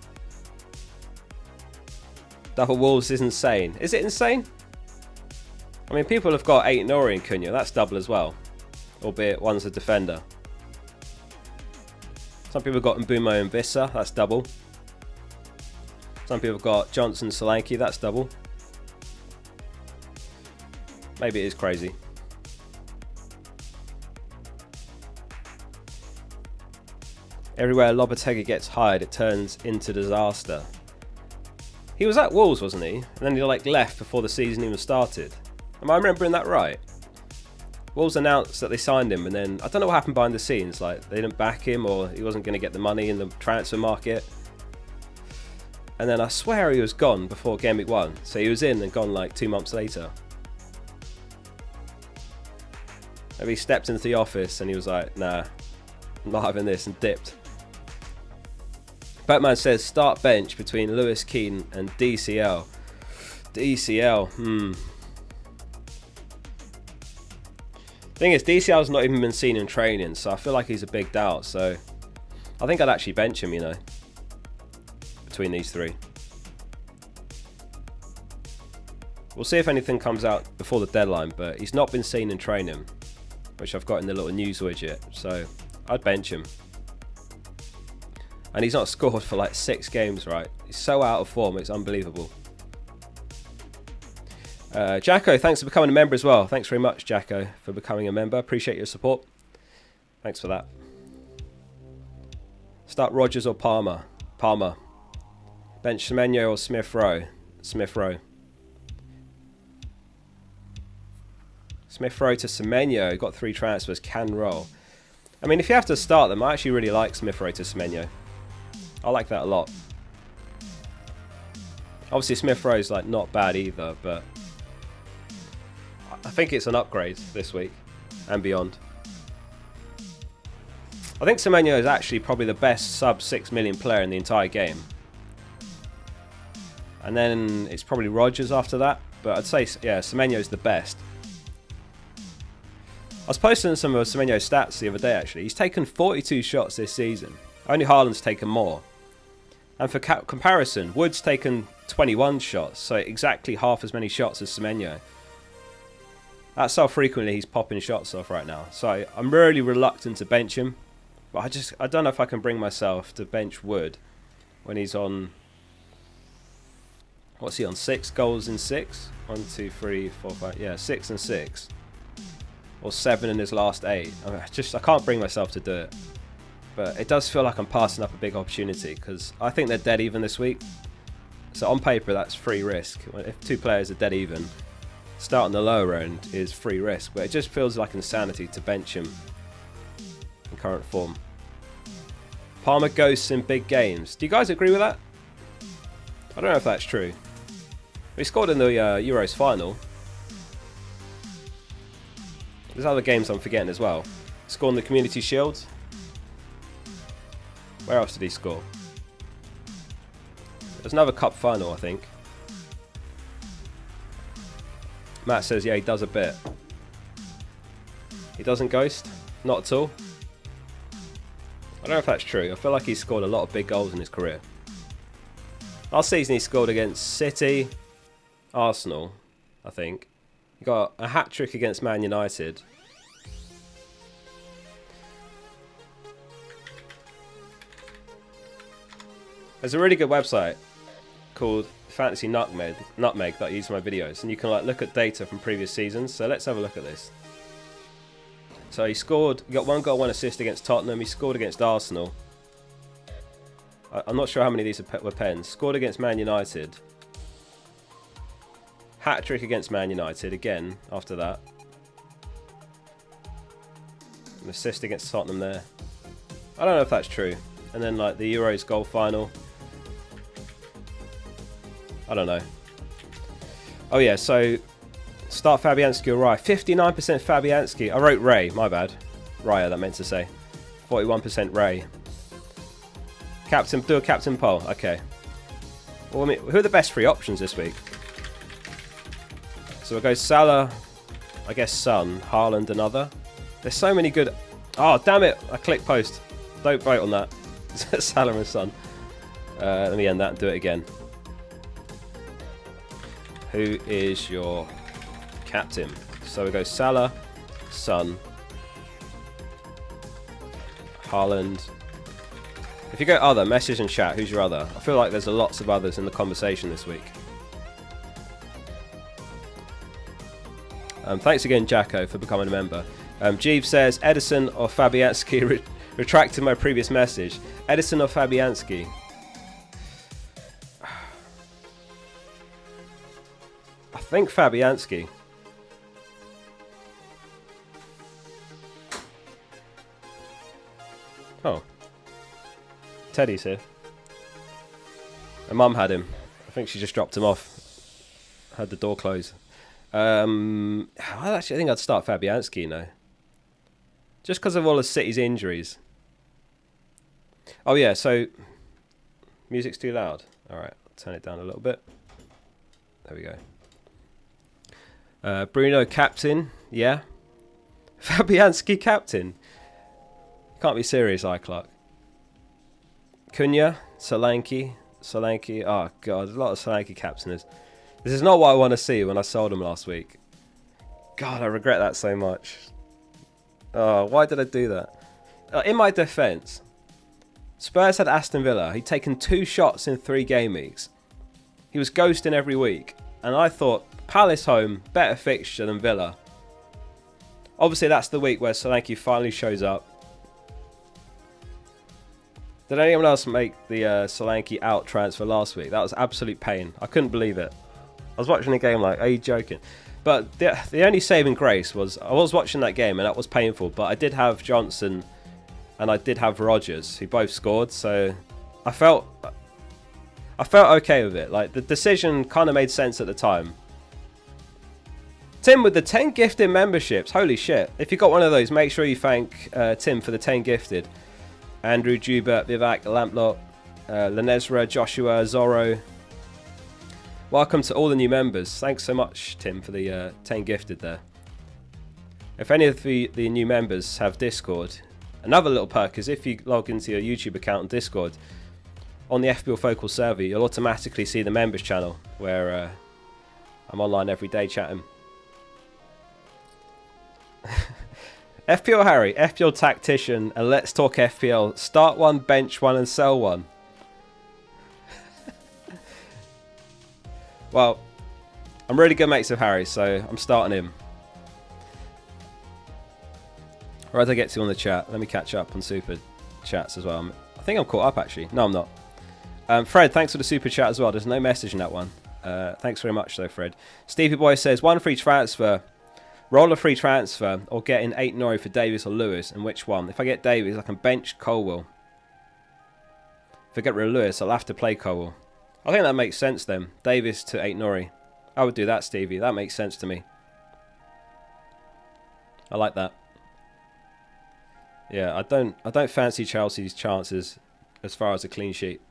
Double Wolves is insane. Is it insane? I mean, people have got 8 Nori and Cunha. That's double as well. Albeit one's a defender. Some people have got Mbeumo and Vissa. That's double. Some people have got Johnson, Solanke, that's double. Maybe it is crazy. Everywhere Lopetegui gets hired, it turns into disaster. He was at Wolves, wasn't he? And then he left before the season even started. Am I remembering that right? Wolves announced that they signed him, and then I don't know what happened behind the scenes. Like, they didn't back him, or he wasn't going to get the money in the transfer market. And then I swear he was gone before Gameweek 1. So he was in and gone like 2 months later. Maybe he stepped into the office and he was like, nah, I'm not having this, and dipped. Batman says, start bench between Lewis Keane and DCL. DCL, Thing is, DCL's not even been seen in training, so I feel like he's a big doubt. So I think I'd actually bench him, you know. Between these 3. We'll see if anything comes out before the deadline, but he's not been seen in training, which I've got in the little news widget, so I'd bench him. And he's not scored for like 6 games, right? He's so out of form, it's unbelievable. Jacko, thanks for becoming a member as well. Thanks very much, Jacko, for becoming a member. Appreciate your support. Thanks for that. Start Rodgers or Palmer? Palmer. Bench Semenyo or Smith Rowe? Smith Rowe. Smith Rowe to Semenyo. Got 3 transfers. Can roll. I mean, if you have to start them, I actually really like Smith Rowe to Semenyo. I like that a lot. Obviously, Smith Rowe's like not bad either, but I think it's an upgrade this week and beyond. I think Semenyo is actually probably the best sub 6 million player in the entire game. And then it's probably Rodgers after that. but I'd say, yeah, Semenyo's the best. I was posting some of Semenyo's stats the other day, actually. He's taken 42 shots this season. Only Haaland's taken more. And for comparison, Wood's taken 21 shots, so exactly half as many shots as Semenyo. That's how frequently he's popping shots off right now. So I'm really reluctant to bench him. But I don't know if I can bring myself to bench Wood when he's on... What's he on? 6 goals in 6? 1, 2, 3, 4, 5... Yeah, 6 and 6. Or 7 in his last 8. I can't bring myself to do it. But it does feel like I'm passing up a big opportunity, because I think they're dead even this week. So on paper, that's free risk. If 2 players are dead even, start on the lower end is free risk. But it just feels like insanity to bench him in current form. Palmer ghosts in big games. Do you guys agree with that? I don't know if that's true. He scored in the Euros final. There's other games I'm forgetting as well. Scored in the Community Shield. Where else did he score? There's another cup final, I think. Matt says, yeah, he does a bit. He doesn't ghost? Not at all. I don't know if that's true. I feel like he's scored a lot of big goals in his career. Last season he scored against City, Arsenal, I think. He got a hat-trick against Man United. There's a really good website called Fantasy Nutmeg that I use for my videos, and you can like look at data from previous seasons. So let's have a look at this. So he got 1 goal, 1 assist against Tottenham. He scored against Arsenal. I'm not sure how many of these were pens. Scored against Man United. Hat-trick against Man United again after that. An assist against Tottenham there. I don't know if that's true. And then like the Euros goal final. I don't know. Oh yeah, so start Fabianski or Raya. 59% Fabianski. I wrote Ray, my bad. Raya, that meant to say. 41% Ray. Captain, do a captain poll. Okay. Well, I mean, who are the best 3 options this week? So we'll go Salah, I guess Son, Haaland, another. There's so many good... Oh, damn it. I clicked post. Don't vote on that. Salah and Son. Let me end that and do it again. Who is your captain? So we go Salah, Son, Haaland. If you go other, message and chat, who's your other? I feel like there's lots of others in the conversation this week. Thanks again, Jacko, for becoming a member. Jeeves says, Edison or Fabianski? Retracting my previous message. Edison or Fabianski? I think Fabianski. Oh. Teddy's here. My mum had him. I think she just dropped him off. Had the door closed. I think I'd start Fabianski, you know. Just because of all of City's injuries. Oh yeah, so... Music's too loud. Alright, I'll turn it down a little bit. There we go. Bruno captain, yeah. Fabianski captain. Can't be serious, iClark. Cunha, Solanke. Oh god, there's a lot of Solanke captainers. This is not what I want to see when I sold him last week. God, I regret that so much. Oh, why did I do that? In my defence, Spurs had Aston Villa. He'd taken 2 shots in 3 game weeks. He was ghosting every week. And I thought, Palace home, better fixture than Villa. Obviously, that's the week where Solanke finally shows up. Did anyone else make the Solanke out transfer last week? That was absolute pain. I couldn't believe it. I was watching the game like, are you joking? But the only saving grace was I was watching that game and that was painful. But I did have Johnson and I did have Rodgers who both scored. So I felt okay with it. Like the decision kind of made sense at the time. Tim with the 10 gifted memberships. Holy shit. If you got one of those, make sure you thank Tim for the 10 gifted. Andrew, Jubert, Vivek, Lamplot, Lanesra, Joshua, Zorro, Welcome to all the new members. Thanks so much, Tim, for the 10 gifted there. If any of the new members have Discord, another little perk is if you log into your YouTube account on Discord, on the FPL Focal server, you'll automatically see the members channel where I'm online every day chatting. FPL Harry, FPL Tactician, and Let's Talk FPL. Start one, bench one, and sell one. Well, I'm really good mates with Harry, so I'm starting him. Where did I get to on the chat? Let me catch up on super chats as well. I think I'm caught up actually. No, I'm not. Fred, thanks for the super chat as well. There's no message in that one. Thanks very much though, Fred. Stevie Boy says, one free transfer. Roll a free transfer or get in 8 Norrie for Davies or Lewis, and which one? If I get Davies, I can bench Colwell. If I get rid of Lewis, I'll have to play Colwell. I think that makes sense then. Davies to 8 Norrie. I would do that, Stevie. That makes sense to me. I like that. Yeah, I don't fancy Chelsea's chances as far as a clean sheet.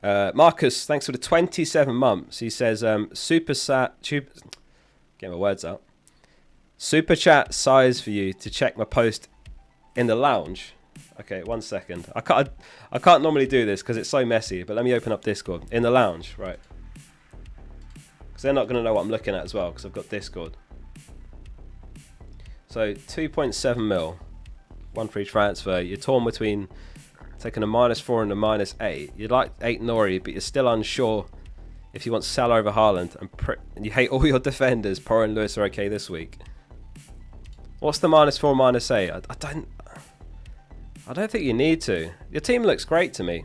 Marcus, thanks for the 27 months. He says, get my words out. Super chat size for you to check my post in the lounge. Okay, 1 second. I can't normally do this because it's so messy, but let me open up Discord. In the lounge, right. Because they're not going to know what I'm looking at as well because I've got Discord. So 2.7 mil, one free transfer. You're torn between taking a -4 and a -8. You'd like 8 Norrie, but you're still unsure if you want Salah over Haaland, and you hate all your defenders. Porro and Lewis are okay this week. What's the -4, -8? I don't think you need to. Your team looks great to me.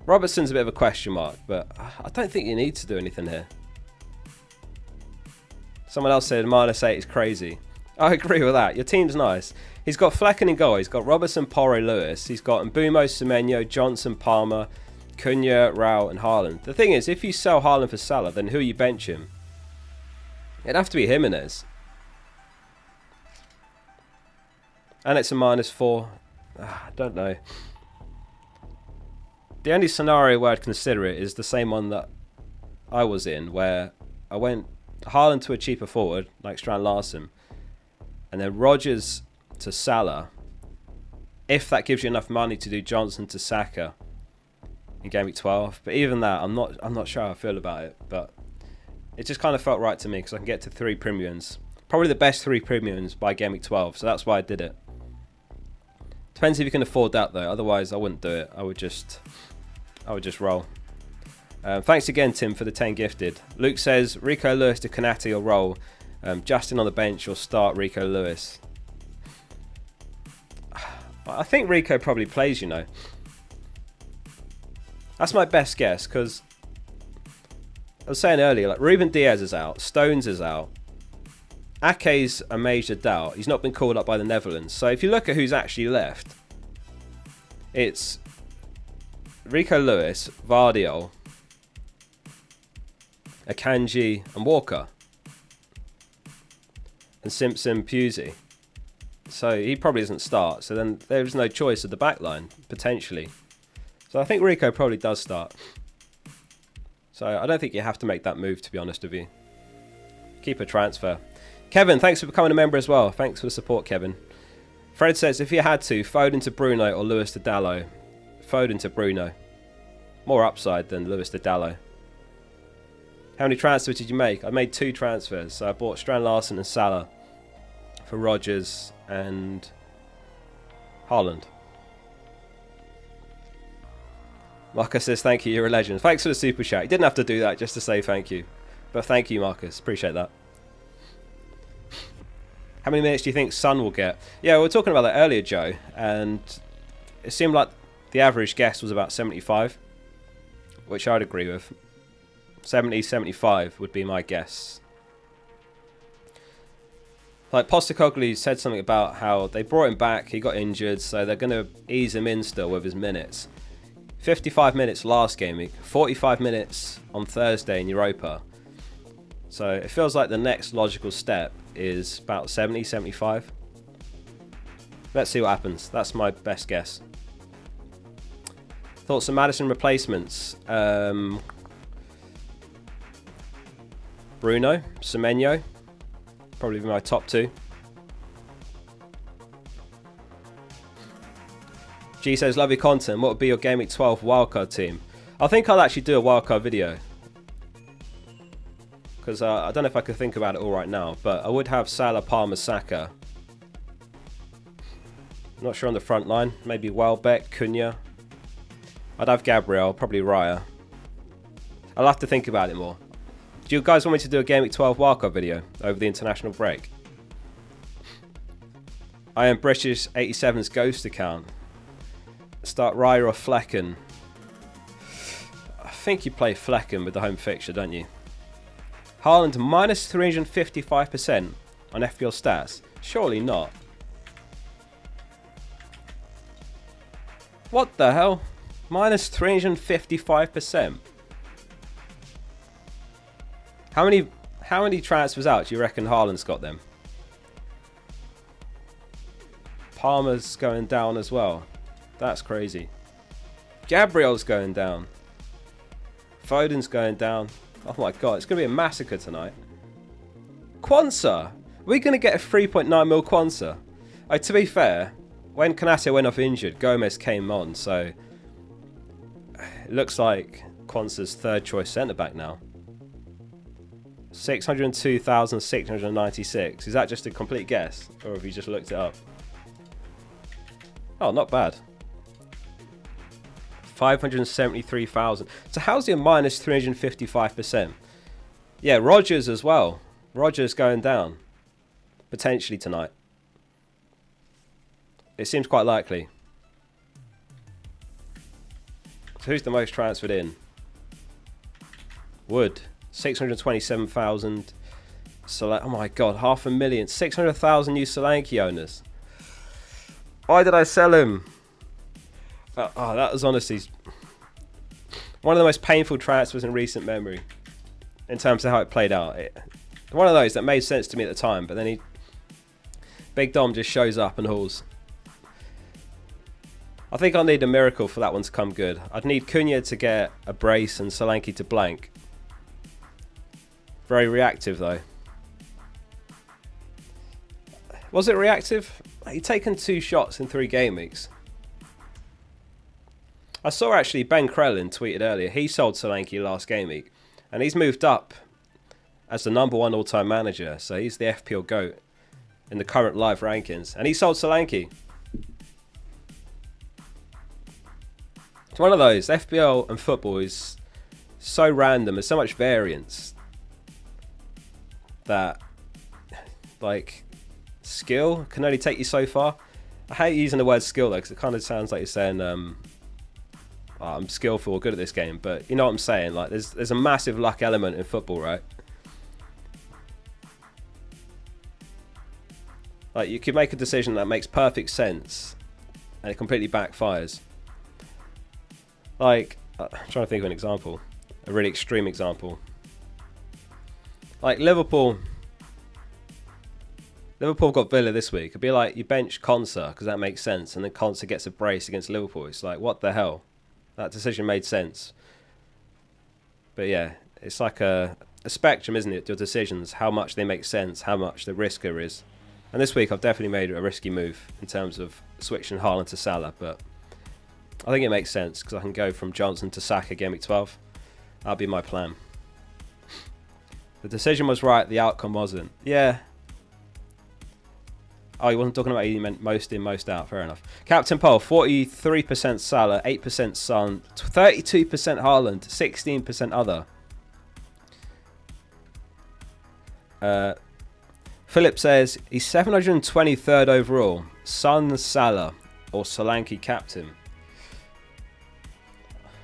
Robertson's a bit of a question mark, but I don't think you need to do anything here. Someone else said -8 is crazy. I agree with that. Your team's nice. He's got Flecken in goal. He's got Robertson, Porro, Lewis. He's got Mbumo, Semenyo, Johnson, Palmer, Cunha, Rao, and Haaland. The thing is, if you sell Haaland for Salah, then who you bench him? It'd have to be Jimenez. And it's a -4. I don't know. The only scenario where I'd consider it is the same one that I was in, where I went Haaland to a cheaper forward, like Strand Larsen, and then Rodgers to Salah, if that gives you enough money to do Johnson to Saka in Gameweek 12. But even that, I'm not sure how I feel about it. But it just kind of felt right to me because I can get to 3 premiums. Probably the best 3 premiums by Gameweek 12, so that's why I did it. Depends if you can afford that though. Otherwise, I wouldn't do it. I would just roll. Thanks again, Tim, for the 10 gifted. Luke says Rico Lewis to Kanate or roll. Justin on the bench or start Rico Lewis. I think Rico probably plays, you know. That's my best guess because I was saying earlier, like Ruben Diaz is out, Stones is out, Ake's a major doubt. He's not been called up by the Netherlands. So if you look at who's actually left, it's Rico Lewis, Vardiol, Akanji, and Walker, and Simpson, Pusey. So he probably doesn't start. So then there's no choice of the back line, potentially. So I think Rico probably does start. So I don't think you have to make that move, to be honest with you. Keep a transfer. Kevin, thanks for becoming a member as well. Thanks for the support, Kevin. Fred says, if you had to, Foden to Bruno or Lewis to Dalot. Foden to Bruno. More upside than Lewis to Dalot. How many transfers did you make? I made 2 transfers. So I bought Strand Larsen and Salah for Rodgers and Haaland. Marcus says, thank you, you're a legend. Thanks for the super chat. You didn't have to do that just to say thank you. But thank you, Marcus. Appreciate that. How many minutes do you think Son will get? Yeah, we were talking about that earlier, Joe. And it seemed like the average guess was about 75. Which I'd agree with. 70, 75 would be my guess. Like Postecoglou said something about how they brought him back, he got injured, so they're going to ease him in still with his minutes. 55 minutes last game week, 45 minutes on Thursday in Europa. So it feels like the next logical step is about 70, 75. Let's see what happens. That's my best guess. Thoughts on Maddison replacements? Bruno, Semenyo, probably my top two. G says, love your content. What would be your Gameweek 12 wildcard team? I think I'll actually do a wildcard video. Because I don't know if I can think about it all right now. But I would have Salah, Palmer, Saka. Not sure on the front line. Maybe Welbeck, Cunha. I'd have Gabriel, probably Raya. I'll have to think about it more. Do you guys want me to do a Gameweek 12 wildcard video over the international break? I am British 87's ghost account. Start Raya or Flecken. I think you play Flecken with the home fixture, don't you? Haaland minus 355% on FPL stats. Surely not. What the hell? Minus 355%. How many transfers out do you reckon Haaland's got them? Palmer's going down as well. That's crazy. Gabriel's going down. Foden's going down. Oh my god, it's going to be a massacre tonight. Quansah. We're going to get a 3.9 mil Quansah. To be fair, when Canate went off injured, Gomez came on, so it looks like Quansah's third choice centre back now. 602,696. Is that just a complete guess, or have you just looked it up? Oh, not bad. 573,000. So how's he a minus 355%? Yeah, Rodgers as well. Rodgers going down. Potentially tonight. It seems quite likely. So who's the most transferred in? Wood. 627,000. Oh my god, 500,000. 600,000 new Solanke owners. Why did I sell him? Oh, that was honestly one of the most painful transfers in recent memory in terms of how it played out. One of those that made sense to me at the time, but then Big Dom just shows up and hauls. I think I'll need a miracle for that one to come good. I'd need Cunha to get a brace and Solanke to blank. Very reactive though. Was it reactive? He'd taken 2 shots in 3 game weeks. I saw actually Ben Krellin tweeted earlier. He sold Solanke last game week. And he's moved up as the #1 all-time manager. So he's the FPL GOAT in the current live rankings. And he sold Solanke. It's one of those. FPL and football is so random. There's so much variance that, like, skill can only take you so far. I hate using the word skill though, because it kind of sounds like you're saying I'm skillful or good at this game, but you know what I'm saying. Like, there's a massive luck element in football, right? Like, you could make a decision that makes perfect sense and it completely backfires. Like, I'm trying to think of an example, a really extreme example. Like Liverpool got Villa this week. It'd be like you bench Konsa because that makes sense, and then Konsa gets a brace against Liverpool. It's like, what the hell? That decision made sense. But yeah, it's like a spectrum, isn't it? Your decisions, how much they make sense, how much the risker is. And this week I've definitely made a risky move in terms of switching Haaland to Salah, but I think it makes sense because I can go from Johnson to Saka game week 12. That'll be my plan. The decision was right, the outcome wasn't. Yeah. Oh, he wasn't talking about he meant most in, most out. Fair enough. Captain Poll, 43% Salah, 8% Son, 32% Haaland, 16% other. Philip says he's 723rd overall. Son, Salah, or Solanke captain.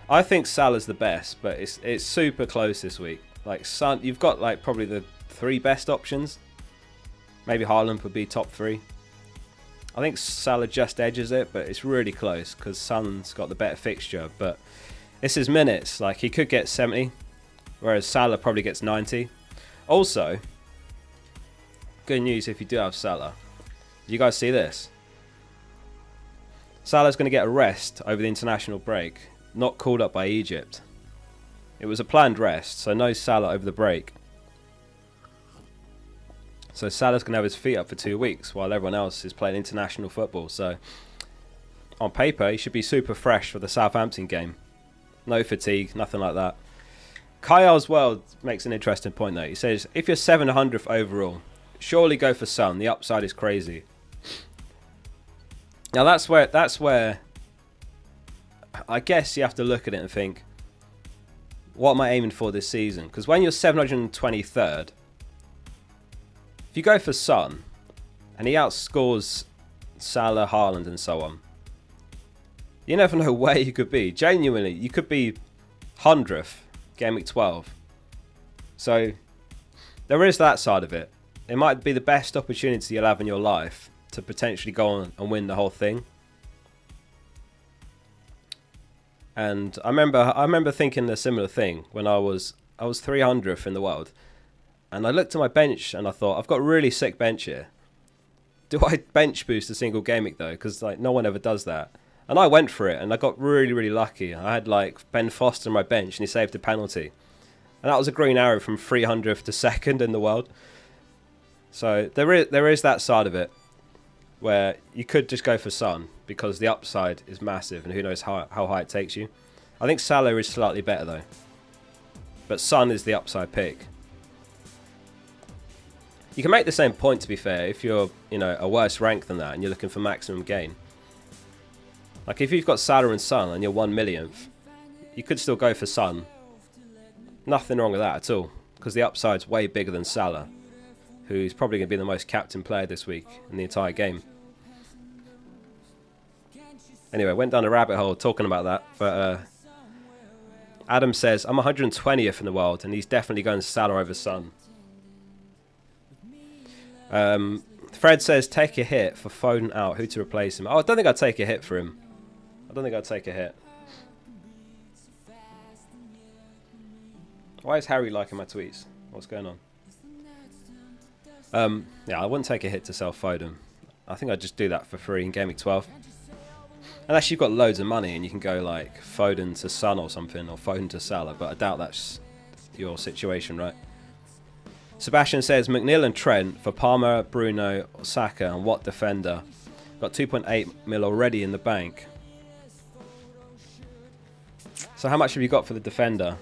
I think Salah's the best, but it's super close this week. Like Son, you've got like probably the 3 best options. Maybe Haaland would be top 3. I think Salah just edges it, but it's really close because Son's got the better fixture. But it's his minutes. Like, he could get 70, whereas Salah probably gets 90. Also, good news if you do have Salah. Did you guys see this? Salah's going to get a rest over the international break. not called up by Egypt. It was a planned rest, so no Salah over the break. So Salah's going to have his feet up for 2 weeks while everyone else is playing international football. So on paper, he should be super fresh for the Southampton game. No fatigue, nothing like that. Kyle's World makes an interesting point though. He says, if you're 700th overall, surely go for Son. The upside is crazy. Now that's where I guess you have to look at it and think, what am I aiming for this season? Because when you're 723rd, if you go for Son and he outscores Salah, Haaland and so on, you never know where you could be. Genuinely, you could be 100th, Gameweek 12. So there is that side of it. It might be the best opportunity you'll have in your life to potentially go on and win the whole thing. And I remember thinking a similar thing when I was 300th in the world, and I looked at my bench and I thought, I've got a really sick bench here. Do I bench boost a single game week though? Because like no one ever does that. And I went for it, and I got really, really lucky. I had like Ben Foster on my bench, and he saved a penalty, and that was a green arrow from 300th to 2nd in the world. So there is that side of it, where you could just go for Son because the upside is massive, and who knows how high it takes you. I think Salah is slightly better though, but Son is the upside pick. You can make the same point, to be fair, if you're a worse rank than that and you're looking for maximum gain. Like if you've got Salah and Son and you're 1 millionth, you could still go for Son. Nothing wrong with that at all, because the upside's way bigger than Salah, who's probably going to be the most captain player this week in the entire game. Anyway, went down a rabbit hole talking about that, but Adam says, I'm 120th in the world, and he's definitely going Salah over Son. Fred says, take a hit for Foden out, who to replace him? Oh, I don't think I'd take a hit for him. I don't think I'd take a hit. Why is Harry liking my tweets? What's going on? Yeah, I wouldn't take a hit to sell Foden. I think I'd just do that for free in Gameweek 12. Unless you've got loads of money and you can go like Foden to Son or something, or Foden to Salah, but I doubt that's your situation, right? Sebastian says, McNeil and Trent for Palmer, Bruno, Saka, and what defender? Got 2.8 mil already in the bank. So how much have you got for the defender?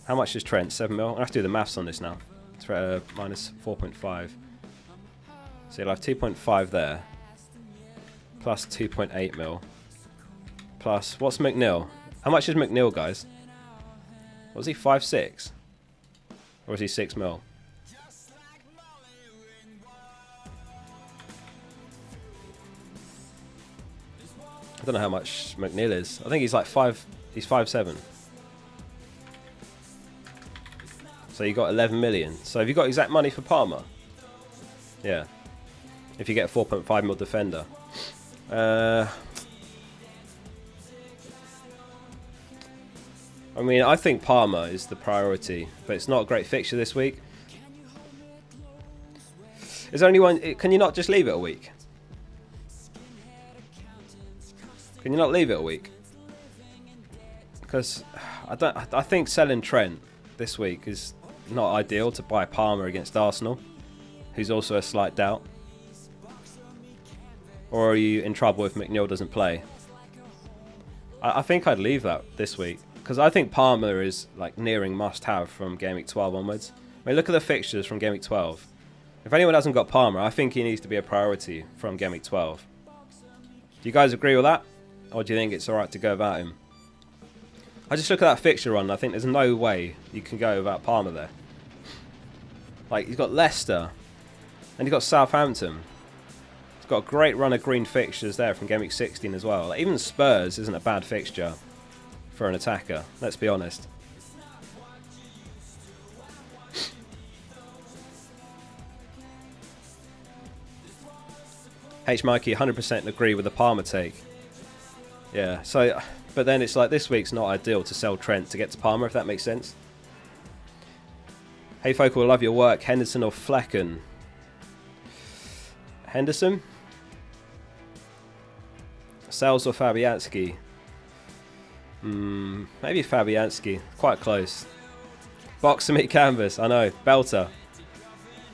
How much is Trent? 7 mil? I have to do the maths on this now. It's minus 4.5. So you'll have 2.5 there. Plus 2.8 mil. Plus, what's McNeil? How much is McNeil, guys? Was he 5'6"? Or was he 6 mil? I don't know how much McNeil is. I think he's like 5'7". So you got 11 million. So have you got exact money for Palmer? Yeah. If you get a 4.5 mil defender. I mean, I think Palmer is the priority, but it's not a great fixture this week. Is there anyone? Can you not just leave it a week? Can you not leave it a week? Because I think selling Trent this week is not ideal to buy Palmer against Arsenal, who's also a slight doubt. Or are you in trouble if McNeil doesn't play? I think I'd leave that this week, because I think Palmer is like nearing must-have from Gameweek 12 onwards. I mean, look at the fixtures from Gameweek 12. If anyone hasn't got Palmer, I think he needs to be a priority from Gameweek 12. Do you guys agree with that? Or do you think it's alright to go without him? I just look at that fixture run and I think there's no way you can go without Palmer there. Like, he's got Leicester and he's got Southampton. He's got a great run of green fixtures there from Gameweek 16 as well. Like, even Spurs isn't a bad fixture for an attacker, let's be honest. H Mikey 100% agree with the Palmer take. Yeah, so, but then it's like this week's not ideal to sell Trent to get to Palmer, if that makes sense. Hey Focal, love your work. Henderson or Flecken? Henderson? Sales or Fabianski? Maybe Fabianski. Quite close. Box to meet canvas. I know. Belter.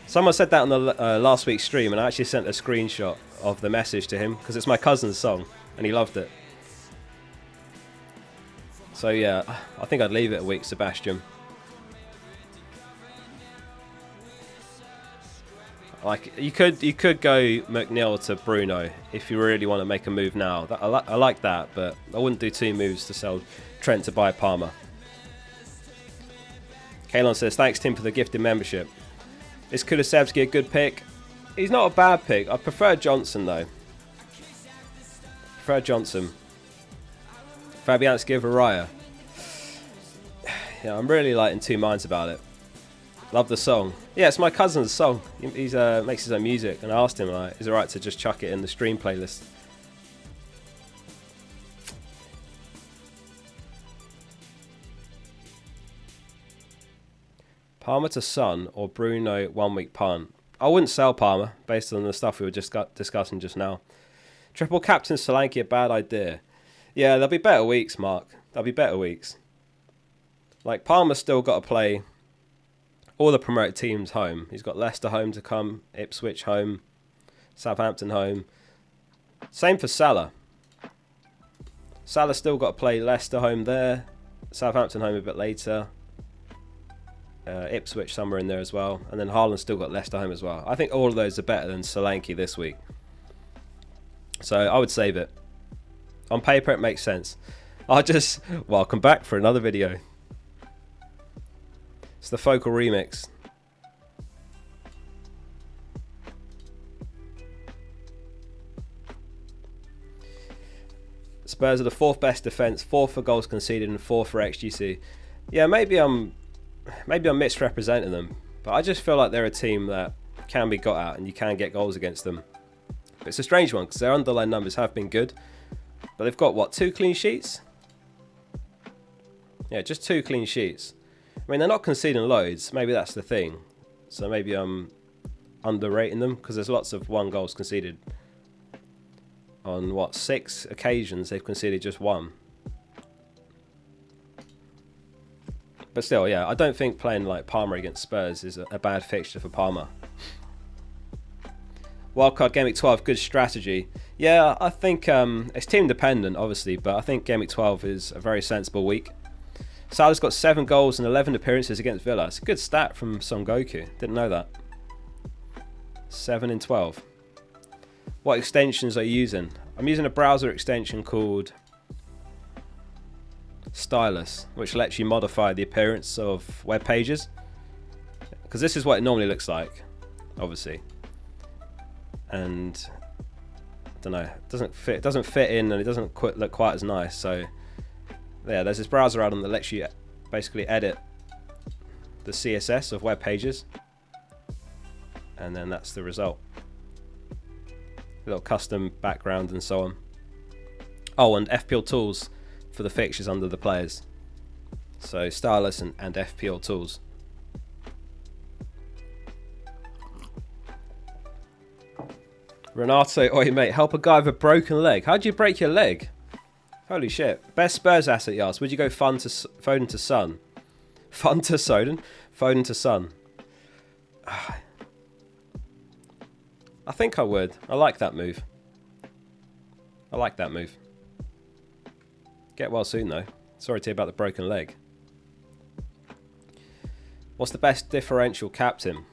Someone said that on the last week's stream, and I actually sent a screenshot of the message to him because it's my cousin's song and he loved it. So yeah, I think I'd leave it a week, Sebastian. Like you could go McNeil to Bruno if you really want to make a move now. I like that, but I wouldn't do 2 moves to sell Trent to buy Palmer. Kalon says, thanks Tim for the gifted membership. Is Kulusevski a good pick? He's not a bad pick. I prefer Johnson though. Fabianski over Raya. Yeah, I'm really like in 2 minds about it. Love the song. Yeah, it's my cousin's song. He makes his own music, and I asked him, like, is it right to just chuck it in the stream playlist? Palmer to Son or Bruno 1 week punt? I wouldn't sell Palmer based on the stuff we were just discussing just now. Triple captain Solanke, a bad idea. Yeah, there'll be better weeks, Mark. There'll be better weeks. Like, Palmer's still got to play all the promoted teams home. He's got Leicester home to come, Ipswich home, Southampton home. Same for Salah. Salah's still got to play Leicester home there, Southampton home a bit later, Ipswich somewhere in there as well, and then Haaland's still got Leicester home as well. I think all of those are better than Solanke this week. So I would save it. On paper it makes sense. I'll just welcome back for another video. It's the Focal remix. Spurs are the 4th best defence, 4th for goals conceded and 4th for XGC. Yeah, maybe I'm misrepresenting them, but I just feel like they're a team that can be got at and you can get goals against them. But it's a strange one because their underlying numbers have been good, but they've got what, 2 clean sheets? Yeah, just 2 clean sheets. I mean, they're not conceding loads. Maybe that's the thing. So maybe I'm underrating them because there's lots of 1 goals conceded. On what, 6 occasions they've conceded just 1. But still, yeah, I don't think playing like Palmer against Spurs is a bad fixture for Palmer. Wildcard Gameweek 12, good strategy. Yeah, I think it's team dependent, obviously, but I think Gameweek 12 is a very sensible week. Salah's got 7 goals and 11 appearances against Villa. It's a good stat from Son Goku. Didn't know that. 7 in 12. What extensions are you using? I'm using a browser extension called Stylus, which lets you modify the appearance of web pages. Because this is what it normally looks like, obviously. And I don't know, it doesn't fit in, and it doesn't look quite as nice. So yeah, there's this browser add-on that lets you basically edit the CSS of web pages, and then that's the result. A little custom background and so on. Oh, and FPL tools for the fixtures under the players. So Stylus and FPL tools. Renato, oi mate, help a guy with a broken leg. How'd you break your leg? Holy shit. Best Spurs asset, you asked. Would you go Foden to Son? Fun to Soden? Foden to Son. I think I would. I like that move. Get well soon though. Sorry to hear about the broken leg. What's the best differential captain?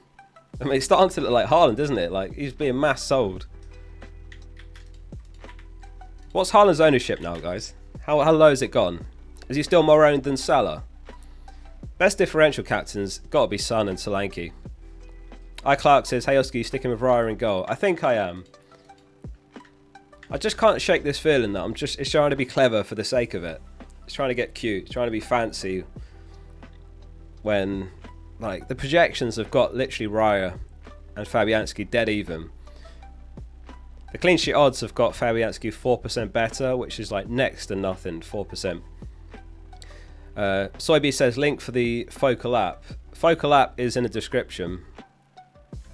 I mean, it's starting to look like Haaland, isn't it? Like, he's being mass sold. What's Haaland's ownership now, guys? How low has it gone? Is he still more owned than Salah? Best differential captains got to be Son and Solanke. Clark says, hey Oski, sticking with Raya in goal. I think I am. I just can't shake this feeling that it's trying to be clever for the sake of it. It's trying to get cute. It's trying to be fancy. When, like, the projections have got literally Raya and Fabianski dead even. The clean sheet odds have got Fabianski 4% better, which is like next to nothing, 4%. Soybe says, link for the Focal app. Focal app is in the description.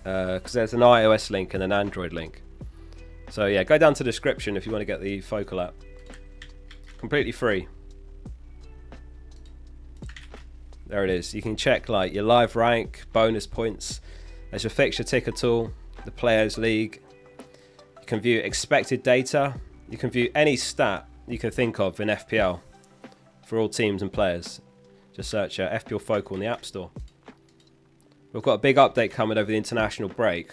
Because there's an iOS link and an Android link. So yeah, go down to the description if you want to get the Focal app. Completely free. There it is. You can check like your live rank, bonus points. There's your fixture ticker tool, the players league. You can view expected data. You can view any stat you can think of in FPL for all teams and players. Just search FPL Focal in the App Store. We've got a big update coming over the international break,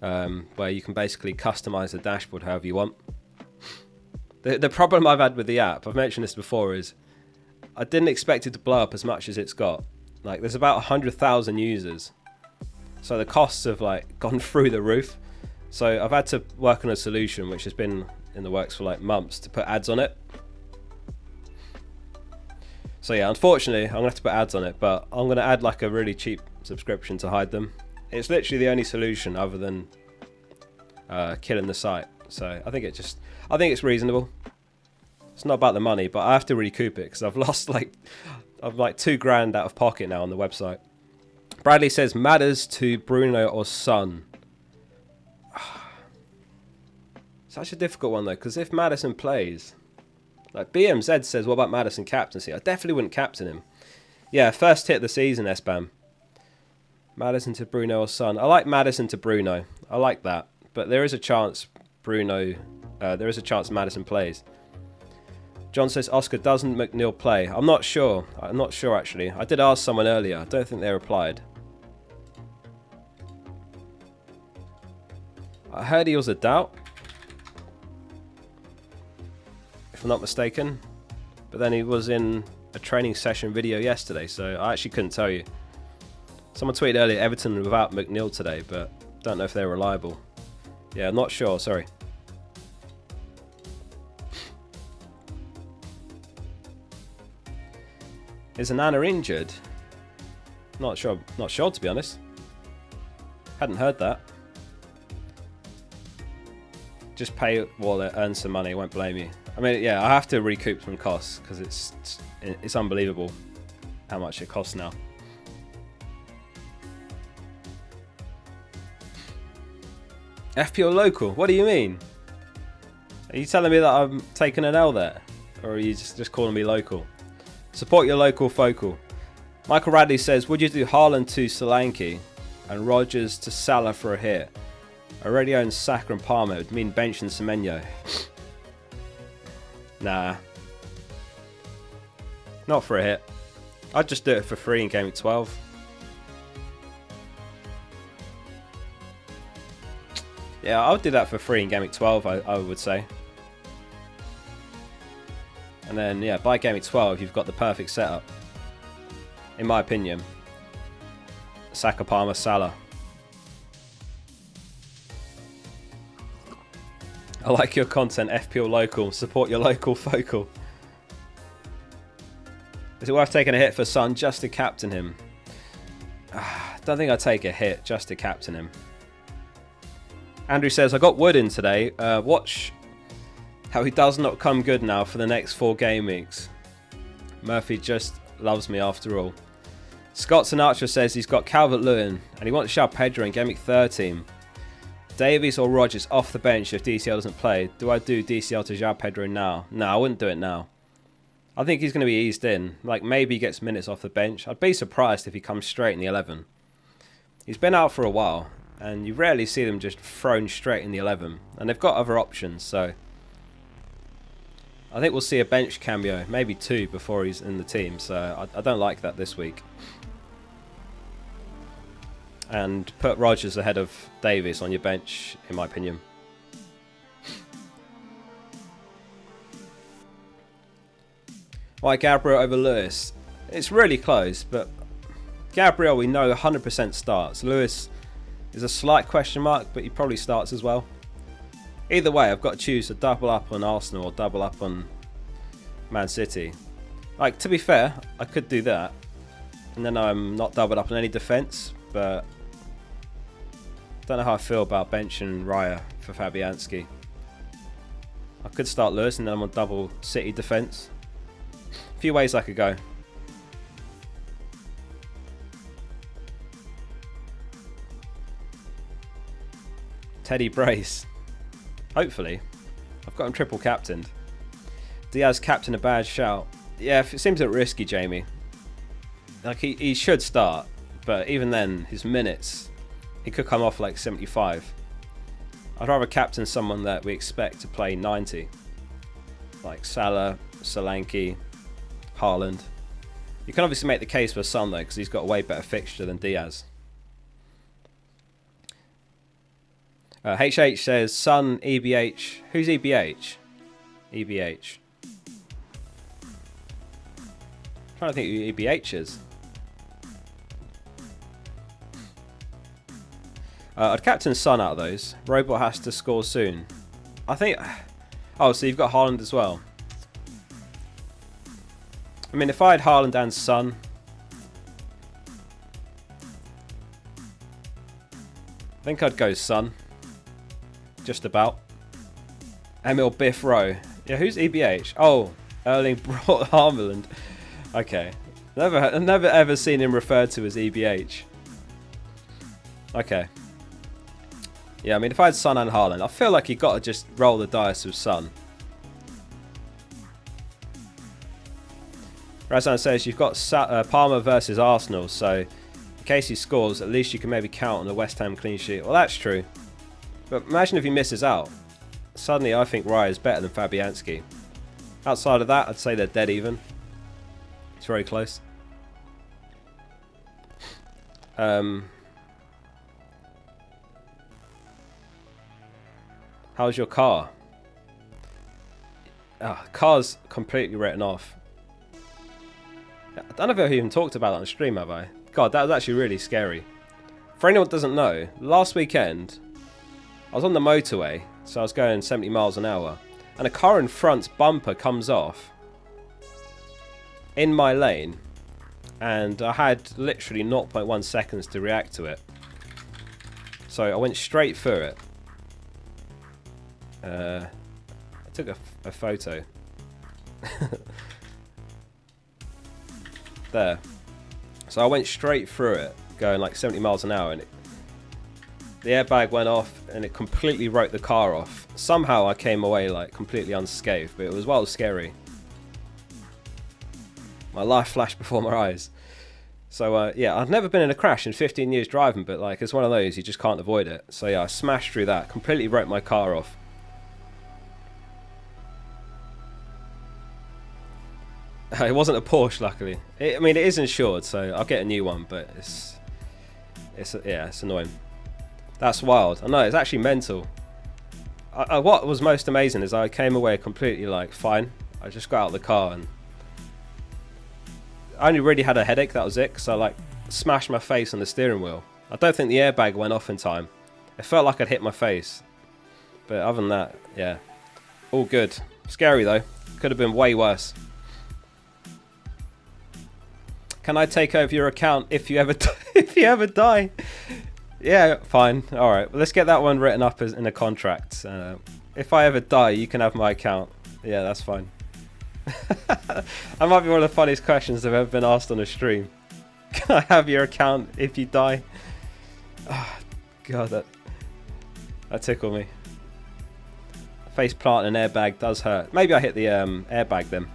where you can basically customize the dashboard however you want. The problem I've had with the app, I've mentioned this before, is I didn't expect it to blow up as much as it's got. Like, there's about 100,000 users, so the costs have like gone through the roof. So I've had to work on a solution which has been in the works for like months to put ads on it. So yeah, unfortunately I'm gonna have to put ads on it, but I'm gonna add like a really cheap subscription to hide them. It's literally the only solution other than killing the site. So I think it's reasonable. It's not about the money, but I have to recoup it because I've lost like $2,000 out of pocket now on the website. Bradley says matters to Bruno or Son. Such a difficult one though, because if Maddison plays, like BMZ says, what about Maddison captaincy? I definitely wouldn't captain him. Yeah, first hit of the season, S-Bam. Maddison to Bruno or Son. I like Maddison to Bruno. I like that, but there is a chance there is a chance Maddison plays. John says Oscar doesn't McNeil play. I'm not sure. I'm not sure actually. I did ask someone earlier. I don't think they replied. I heard he was a doubt, if I'm not mistaken, but then he was in a training session video yesterday, so I actually couldn't tell you. Someone tweeted earlier Everton without McNeil today, but don't know if they're reliable. Yeah, I'm not sure, sorry. Is Anana injured? Not sure to be honest. Hadn't heard that. Just pay Wallet, earn some money, won't blame you. I mean, yeah, I have to recoup some costs because it's unbelievable how much it costs now. FPL local? What do you mean? Are you telling me that I'm taking an L there? Or are you just calling me local? Support your local Focal. Michael Radley says, would you do Haaland to Solanke and Rodgers to Salah for a hit? I already own Saka and Palmer. It would mean bench and Semenyo. Nah. Not for a hit. I'd just do it for free in Gameweek 12. Yeah, I would do that for free in Gameweek 12, I would say. And then, yeah, by Gameweek 12, you've got the perfect setup. In my opinion. Saka, Palmer, Salah. I like your content, FPL local. Support your local Focal. Is it worth taking a hit for Son just to captain him? Don't think I'd take a hit just to captain him. Andrew says, I got Wood in today. Watch how he does not come good now for the next 4 game weeks. Murphy just loves me after all. Scott Sinatra says he's got Calvert-Lewin and he wants João Pedro in Gameweek 13. Davies or Rodgers off the bench if DCL doesn't play. Do I do DCL to João Pedro now? No, I wouldn't do it now. I think he's going to be eased in. Like, maybe he gets minutes off the bench. I'd be surprised if he comes straight in the 11. He's been out for a while, and you rarely see them just thrown straight in the 11. And they've got other options, so I think we'll see a bench cameo, maybe 2 before he's in the team. So I don't like that this week. And put Rodgers ahead of Davies on your bench, in my opinion. Right, Gabriel over Lewis. It's really close, but Gabriel we know 100% starts. Lewis is a slight question mark, but he probably starts as well. Either way, I've got to choose to double up on Arsenal or double up on Man City. Like, to be fair, I could do that. And then I'm not doubled up on any defence, but don't know how I feel about benching Raya for Fabianski. I could start Lewis and then I'm on double City defence. A few ways I could go. Teddy Brace. Hopefully. I've got him triple captained. Diaz captain a bad shout. Yeah, it seems a bit risky, Jamie. Like, he should start, but even then, his minutes, he could come off like 75. I'd rather captain someone that we expect to play 90. Like Salah, Solanke, Haaland. You can obviously make the case for Son though, because he's got a way better fixture than Diaz. HH says, Son, EBH. Who's EBH? EBH. I'm trying to think who EBH is. I'd captain Son out of those. Robot has to score soon. I think... Oh, so you've got Haaland as well. I mean, if I had Haaland and Son... I think I'd go Son. Just about. Emil Biff Rowe. Yeah, who's EBH? Oh, Erling Braut Haaland. Okay. Never ever seen him referred to as EBH. Okay. Yeah, I mean, if I had Son and Haaland, I feel like you got to just roll the dice with Son. Razan says you've got Palmer versus Arsenal, so in case he scores, at least you can maybe count on the West Ham clean sheet. Well, that's true. But imagine if he misses out. Suddenly, I think Raya is better than Fabianski. Outside of that, I'd say they're dead even. It's very close. How's your car? Car's completely written off. I don't know if I've even talked about that on stream, have I? God, that was actually really scary. For anyone that doesn't know, last weekend, I was on the motorway, so I was going 70 miles an hour, and a car in front's bumper comes off in my lane, and I had literally 0.1 seconds to react to it. So I went straight through it. I took a photo. There. So I went straight through it, going like 70 miles an hour, and the airbag went off and it completely wrote the car off. Somehow I came away like completely unscathed, but it was well scary. My life flashed before my eyes. So yeah, I've never been in a crash in 15 years driving, but like it's one of those, you just can't avoid it. So yeah, I smashed through that, completely wrote my car off. It wasn't a Porsche, luckily. I mean, it is insured, so I'll get a new one, but yeah, it's annoying. That's wild. I know, it's actually mental. What was most amazing is I came away completely like fine. I just got out of the car and I only really had a headache, that was it, because I like smashed my face on the steering wheel. I don't think the airbag went off in time. It felt like I'd hit my face. But other than that, yeah, all good. Scary though. Could have been way worse. Can I take over your account if you ever die? Yeah, fine. All right. Well, let's get that one written up as in a contract. If I ever die, you can have my account. Yeah, that's fine. That might be one of the funniest questions I've ever been asked on a stream. Can I have your account if you die? Oh, God, that tickled me. Face plant and airbag does hurt. Maybe I hit the airbag then.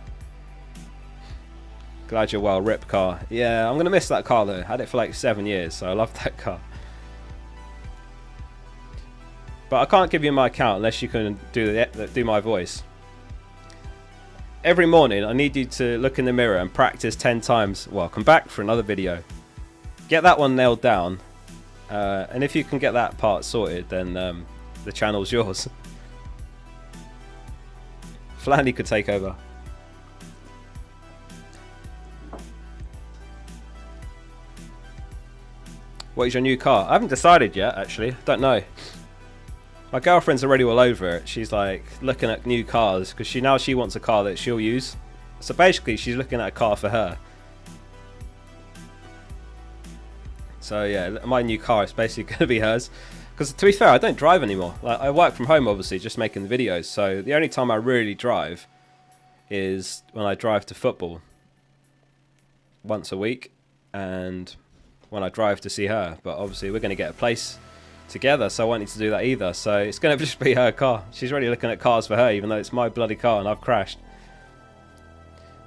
Glad you're well, rip car. Yeah, I'm going to miss that car though. Had it for like 7 years, so I love that car. But I can't give you my account unless you can do my voice. Every morning, I need you to look in the mirror and practice 10 times. Welcome back for another video. Get that one nailed down. And if you can get that part sorted, then the channel's yours. Flanny could take over. What is your new car? I haven't decided yet, actually. Don't know. My girlfriend's already all over it. She's like looking at new cars because she wants a car that she'll use. So basically, she's looking at a car for her. So yeah, my new car is basically going to be hers. Because to be fair, I don't drive anymore. Like, I work from home, obviously, just making the videos. So the only time I really drive is when I drive to football once a week, and when I drive to see her. But obviously, we're going to get a place together, so I won't need to do that either. So it's going to just be her car. She's already looking at cars for her, even though it's my bloody car and I've crashed.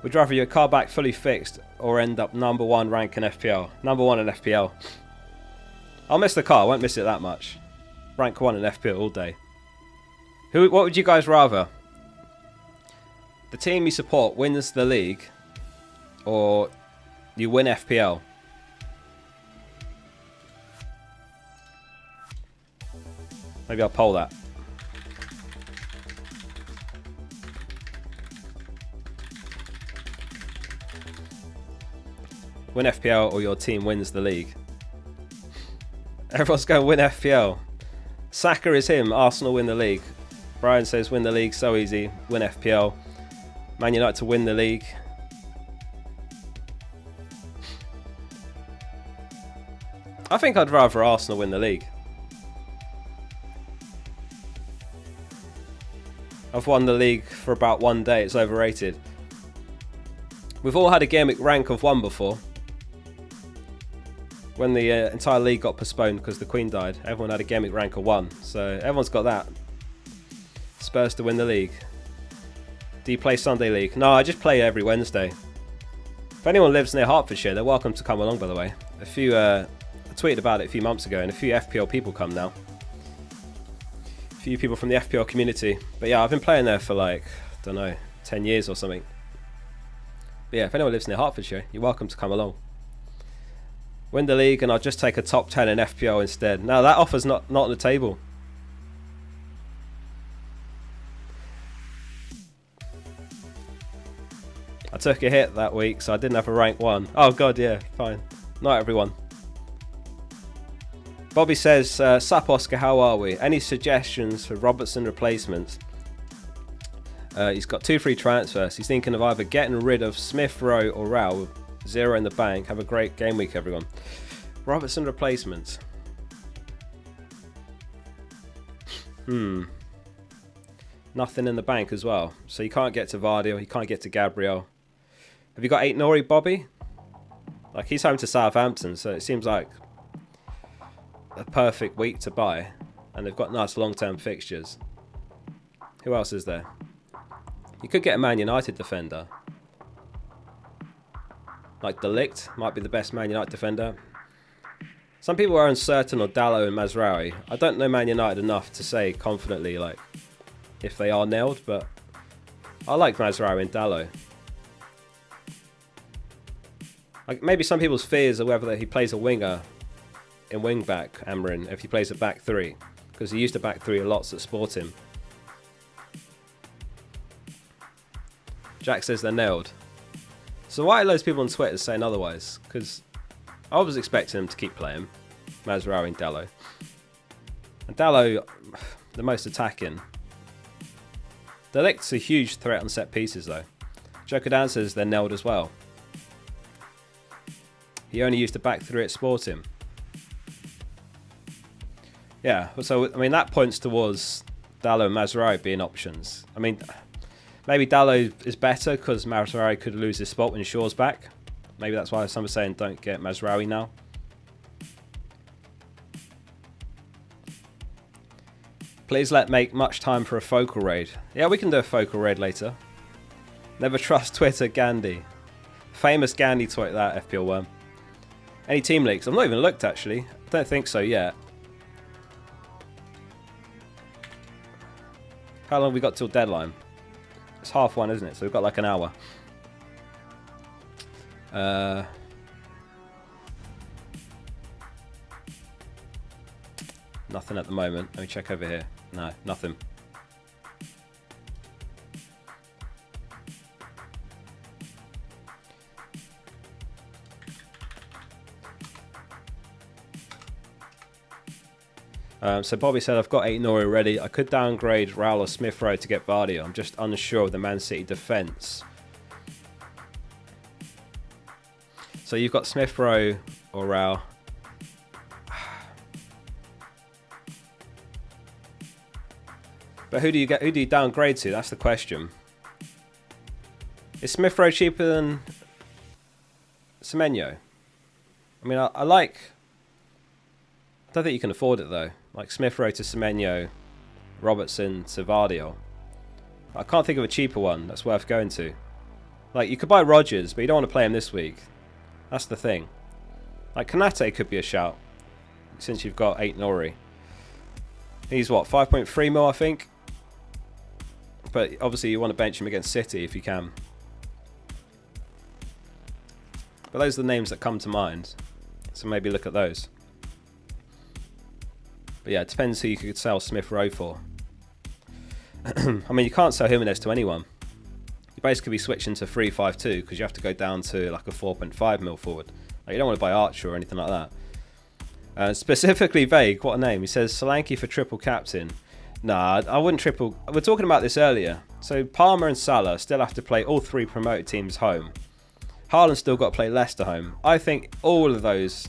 Would you rather your car back fully fixed or end up #1 rank in FPL? #1 in FPL. I'll miss the car, I won't miss it that much. Rank 1 in FPL all day. What would you guys rather? The team you support wins the league, or you win FPL? Maybe I'll poll that. Win FPL or your team wins the league. Everyone's going to win FPL. Saka is him. Arsenal win the league. Brian says win the league, so easy. Win FPL. Man United to win the league. I think I'd rather Arsenal win the league. I've won the league for about 1 day. It's overrated. We've all had a Gameweek rank of 1 before. When the entire league got postponed because the Queen died, everyone had a Gameweek rank of 1. So everyone's got that. Spurs to win the league. Do you play Sunday League? No, I just play every Wednesday. If anyone lives near Hertfordshire, they're welcome to come along, by the way. I tweeted about it a few months ago, and a few FPL people come now. A few people from the FPL community. But yeah, I've been playing there for like, I don't know, 10 years or something. But yeah, if anyone lives near Hertfordshire, you're welcome to come along. Win the league and I'll just take a top 10 in FPL instead. No, that offer's not on the table. I took a hit that week, so I didn't have a rank 1. Oh god, yeah, fine. Night everyone. Bobby says, sup Oscar, how are we? Any suggestions for Robertson replacements? He's got 2 free transfers. He's thinking of either getting rid of Smith Rowe or Rao with 0 in the bank. Have a great game week, everyone. Robertson replacements. Nothing in the bank as well. So you can't get to Vardy or you can't get to Gabriel. Have you got 8 Nori, Bobby? Like, he's home to Southampton, so it seems like a perfect week to buy. And they've got nice long-term fixtures. Who else is there? You could get a Man United defender. Like De Ligt might be the best Man United defender. Some people are uncertain on Dalot and Mazraoui. I don't know Man United enough to say confidently like if they are nailed, but I like Mazraoui and Dalot. Like, maybe some people's fears are whether he plays a winger in wing back, Amrin, if he plays a back 3, because he used a back 3 a lot at Sporting. Jack says they're nailed. So why are loads of people on Twitter saying otherwise? Because I was expecting him to keep playing. Mazraoui and Dalot. And Dalot, the most attacking. De Ligt's a huge threat on set pieces though. Joker Dan says they're nailed as well. He only used a back 3 at Sporting. Yeah, so I mean that points towards Dalot and Mazraoui being options. I mean, maybe Dalot is better because Mazraoui could lose his spot when Shaw's back. Maybe that's why some are saying don't get Mazraoui now. Please make much time for a focal raid. Yeah, we can do a focal raid later. Never trust Twitter, Gandhi. Famous Gandhi tweet that, FPL Worm. Any team leaks? I've not even looked actually. I don't think so yet. How long have we got till deadline? It's 1:30, isn't it? So we've got like an hour. Nothing at the moment. Let me check over here. No, nothing. So Bobby said, I've got 8 Nori ready. I could downgrade Raul or Smith Rowe to get Vardy. I'm just unsure of the Man City defence. So you've got Smith Rowe or Raul. But who do you downgrade to? That's the question. Is Smith Rowe cheaper than Semenyo? I mean, I don't think you can afford it though. Like Smith Rowe to Semenyo, Robertson to Vardiol. I can't think of a cheaper one that's worth going to. Like, you could buy Rodgers, but you don't want to play him this week. That's the thing. Like, Konate could be a shout, since you've got 8 Nori. He's what, 5.3 mil, I think? But obviously you want to bench him against City if you can. But those are the names that come to mind. So maybe look at those. But yeah, it depends who you could sell Smith Rowe for. I mean, you can't sell Jimenez to anyone. You basically be switching to 3-5-2 because you have to go down to like a 4.5 mil forward. Like, you don't want to buy Archer or anything like that. Specifically vague, what a name. He says Solanke for triple captain. Nah, I wouldn't triple. We're talking about this earlier. So Palmer and Salah still have to play all 3 promoted teams home. Haaland's still got to play Leicester home. I think all of those,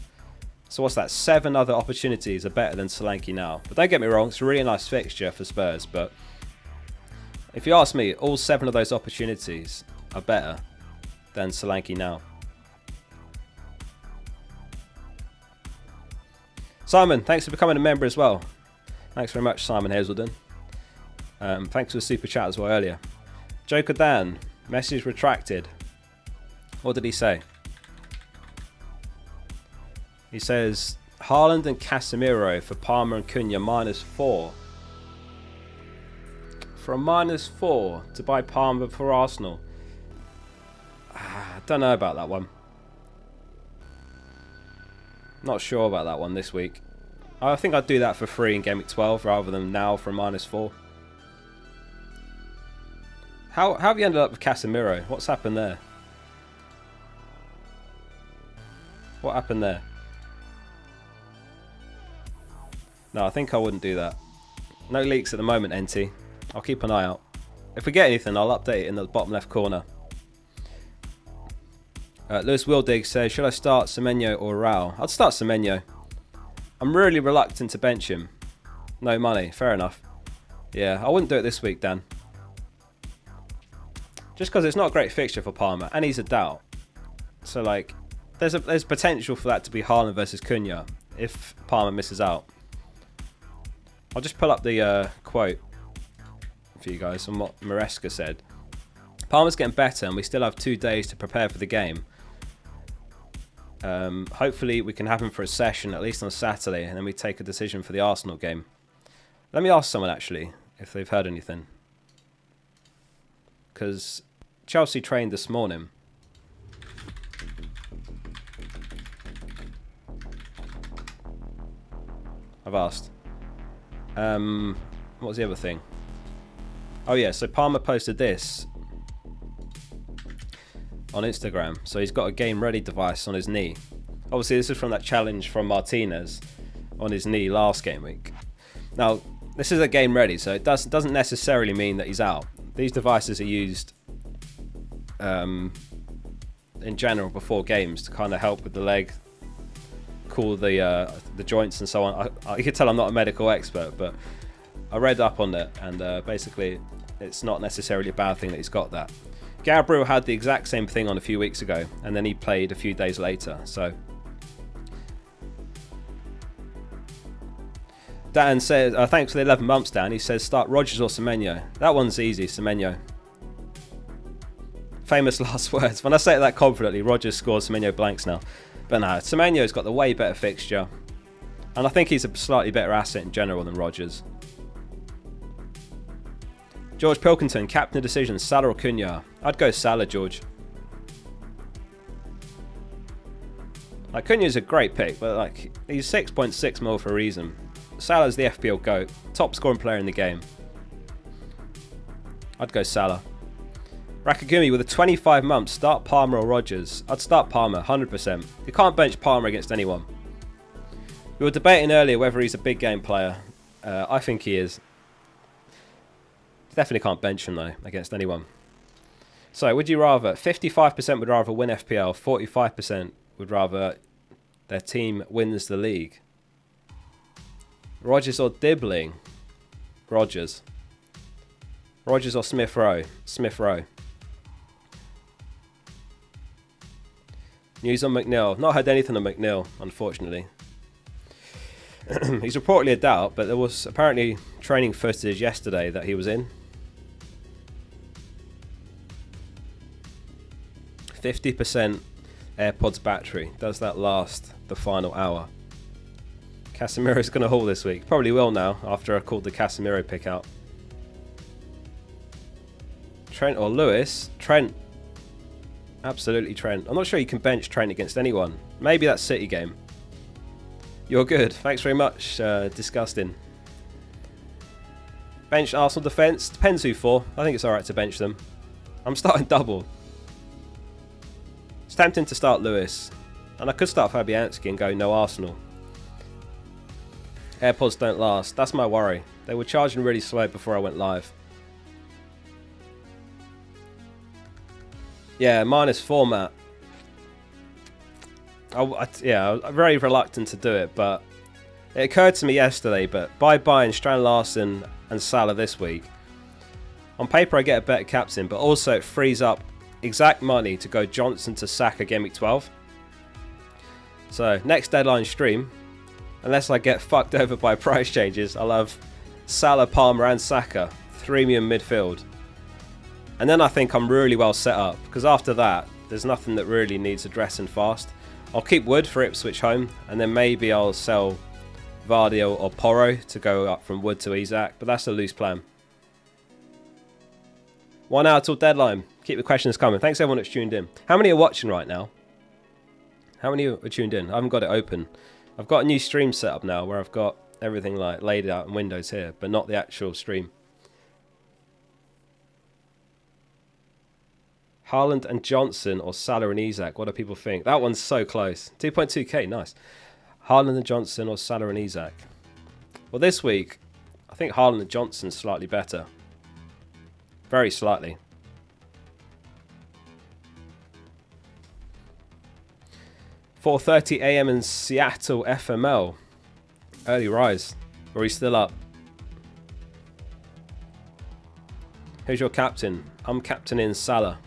so what's that, 7 other opportunities are better than Solanke now. But don't get me wrong, it's a really nice fixture for Spurs, but if you ask me, all 7 of those opportunities are better than Solanke now. Simon, thanks for becoming a member as well. Thanks very much, Simon Hazelden. Thanks for the super chat as well earlier. Joker Dan, message retracted. What did he say? He says, Haaland and Casemiro for Palmer and Cunha -4. From -4 to buy Palmer for Arsenal. I don't know about that one. Not sure about that one this week. I think I'd do that for free in Gameweek 12 rather than now for -4. How have you ended up with Casemiro? What's happened there? What happened there? No, I think I wouldn't do that. No leaks at the moment, NT. I'll keep an eye out. If we get anything, I'll update it in the bottom left corner. Lewis Wildig says, should I start Semenyo or Rao? I'd start Semenyo. I'm really reluctant to bench him. No money, fair enough. Yeah, I wouldn't do it this week, Dan. Just because it's not a great fixture for Palmer, and he's a doubt. So, like, there's potential for that to be Haaland versus Cunha if Palmer misses out. I'll just pull up the quote for you guys on what Maresca said. Palmer's getting better and we still have 2 days to prepare for the game. Hopefully we can have him for a session at least on Saturday and then we take a decision for the Arsenal game. Let me ask someone actually if they've heard anything. Because Chelsea trained this morning. I've asked. What was the other thing? Oh yeah, so Palmer posted this on Instagram. So he's got a game ready device on his knee. Obviously this is from that challenge from Martinez on his knee last game week. Now this is a game ready, so it doesn't necessarily mean that he's out. These devices are used in general before games to kind of help with the leg, cool the joints and so on. You can tell I'm not a medical expert, but I read up on it and basically it's not necessarily a bad thing that he's got that. Gabriel had the exact same thing on a few weeks ago and then he played a few days later. So Dan says, thanks for the 11 months, Dan. He says start Rodgers or Semenyo. That one's easy, Semenyo. Famous last words. When I say it that confidently, Rodgers scores, Semenyo blanks now. But no, Semenyo's got the way better fixture. And I think he's a slightly better asset in general than Rodgers. George Pilkington, captain decision, Salah or Cunha? I'd go Salah, George. Like, Cunha's a great pick, but like he's 6.6 mil for a reason. Salah's the FPL GOAT, top scoring player in the game. I'd go Salah. Rakagumi with a 25 months, start Palmer or Rodgers? I'd start Palmer, 100%. You can't bench Palmer against anyone. We were debating earlier whether he's a big game player. I think he is. Definitely can't bench him though against anyone. So would you rather 55% would rather win FPL, 45% would rather their team wins the league? Rodgers or Dibbling? Rodgers. Rodgers or Smith Rowe? Smith Rowe. News on McNeil. Not heard anything on McNeil, unfortunately. He's reportedly a doubt, but there was apparently training footage yesterday that he was in. 50% AirPods battery. Does that last the final hour? Casemiro's going to haul this week. Probably will now, after I called the Casemiro pick out. Trent or Lewis? Trent. Absolutely Trent. I'm not sure you can bench Trent against anyone. Maybe that City game. You're good. Thanks very much, Disgusting. Bench Arsenal defence. Depends who for. I think it's alright to bench them. I'm starting double. It's tempting to start Lewis. And I could start Fabianski and go no Arsenal. AirPods don't last. That's my worry. They were charging really slow before I went live. Yeah, minus format. I'm very reluctant to do it, but it occurred to me yesterday, but by buying Strand Larsen and Salah this week, on paper I get a better captain, but also it frees up exact money to go Johnson to Saka Gameweek 12. So, next deadline stream, unless I get fucked over by price changes, I'll have Salah, Palmer and Saka, 3-man midfield. And then I think I'm really well set up, because after that, there's nothing that really needs addressing fast. I'll keep Wood for Ipswich home, and then maybe I'll sell Vardy or Porro to go up from Wood to Isak, but that's a loose plan. 1 hour till deadline. Keep the questions coming. Thanks everyone that's tuned in. How many are watching right now? How many are tuned in? I haven't got it open. I've got a new stream set up now where I've got everything like laid out in Windows here, but not the actual stream. Haaland and Johnson or Salah and Isak. What do people think? That one's so close. 2.2k, nice. Haaland and Johnson or Salah and Isak. Well, this week, I think Haaland and Johnson's slightly better. Very slightly. 4:30 AM in Seattle FML. Early rise. Or he's still up. Who's your captain? I'm captaining Salah.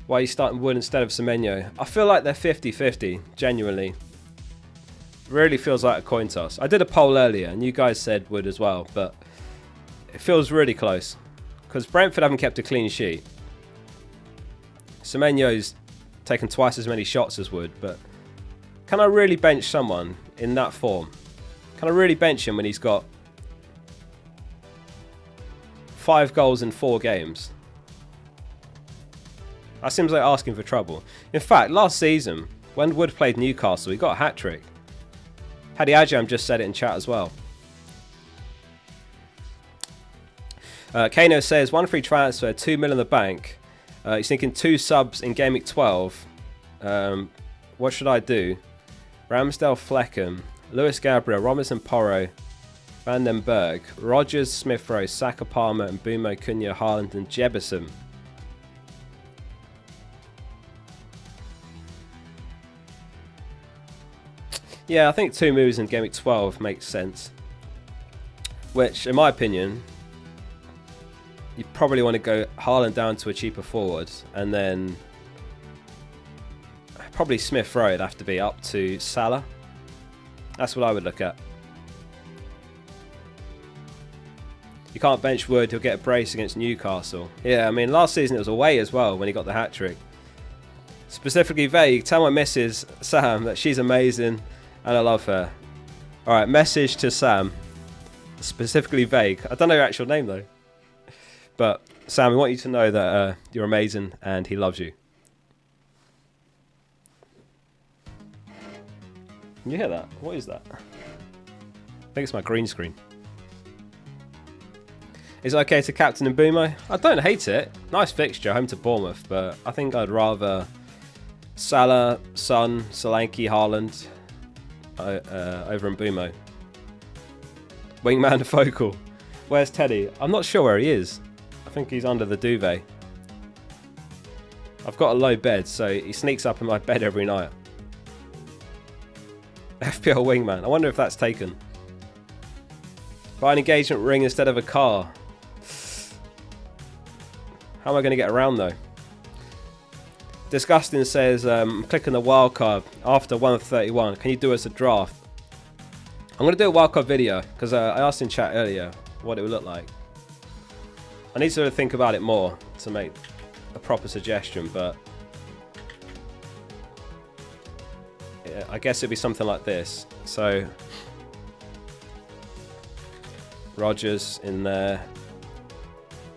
Why are you starting Wood instead of Semenyo? I feel like they're 50-50, genuinely. Really feels like a coin toss. I did a poll earlier and you guys said Wood as well, but it feels really close. Because Brentford haven't kept a clean sheet. Semenyo's taken twice as many shots as Wood, but can I really bench someone in that form? Can I really bench him when he's got 5 goals in 4 games? That seems like asking for trouble. In fact, last season, when Wood played Newcastle, he got a hat-trick. Hadi Ajam just said it in chat as well. Kano says, 1 free transfer, 2 mil in the bank. He's thinking 2 subs in Gameweek 12. What should I do? Ramsdale, Fleckham, Lewis Gabriel, Robinson, Porro, Van den Berg, Rodgers, Smith-Rowe, Saka, Palmer, and Bumo, Cunha, Haaland, and Jebison. Yeah, I think 2 moves in Gameweek 12 makes sense. Which, in my opinion, you probably want to go Haaland down to a cheaper forward, and then probably Smith-Rowe would have to be up to Salah. That's what I would look at. You can't bench Wood, he'll get a brace against Newcastle. Yeah, I mean, last season it was away as well when he got the hat-trick. Specifically vague, tell my missus, Sam, that she's amazing and I love her. Alright, message to Sam. Specifically vague. I don't know your actual name though. But Sam, we want you to know that you're amazing and he loves you. Can you hear that? What is that? I think it's my green screen. Is it okay to captain Mbumo? I don't hate it. Nice fixture, home to Bournemouth, but I think I'd rather Salah, Son, Solanke, Haaland over Mbumo. Wingman Focal. Where's Teddy? I'm not sure where he is. I think he's under the duvet. I've got a low bed, so he sneaks up in my bed every night. FPL Wingman. I wonder if that's taken. Buy an engagement ring instead of a car. How am I going to get around though? Disgusting says, clicking the wildcard after 131. Can you do us a draft? I'm going to do a wildcard video because I asked in chat earlier what it would look like. I need to think about it more to make a proper suggestion, but yeah, I guess it'd be something like this. So Rodgers in there.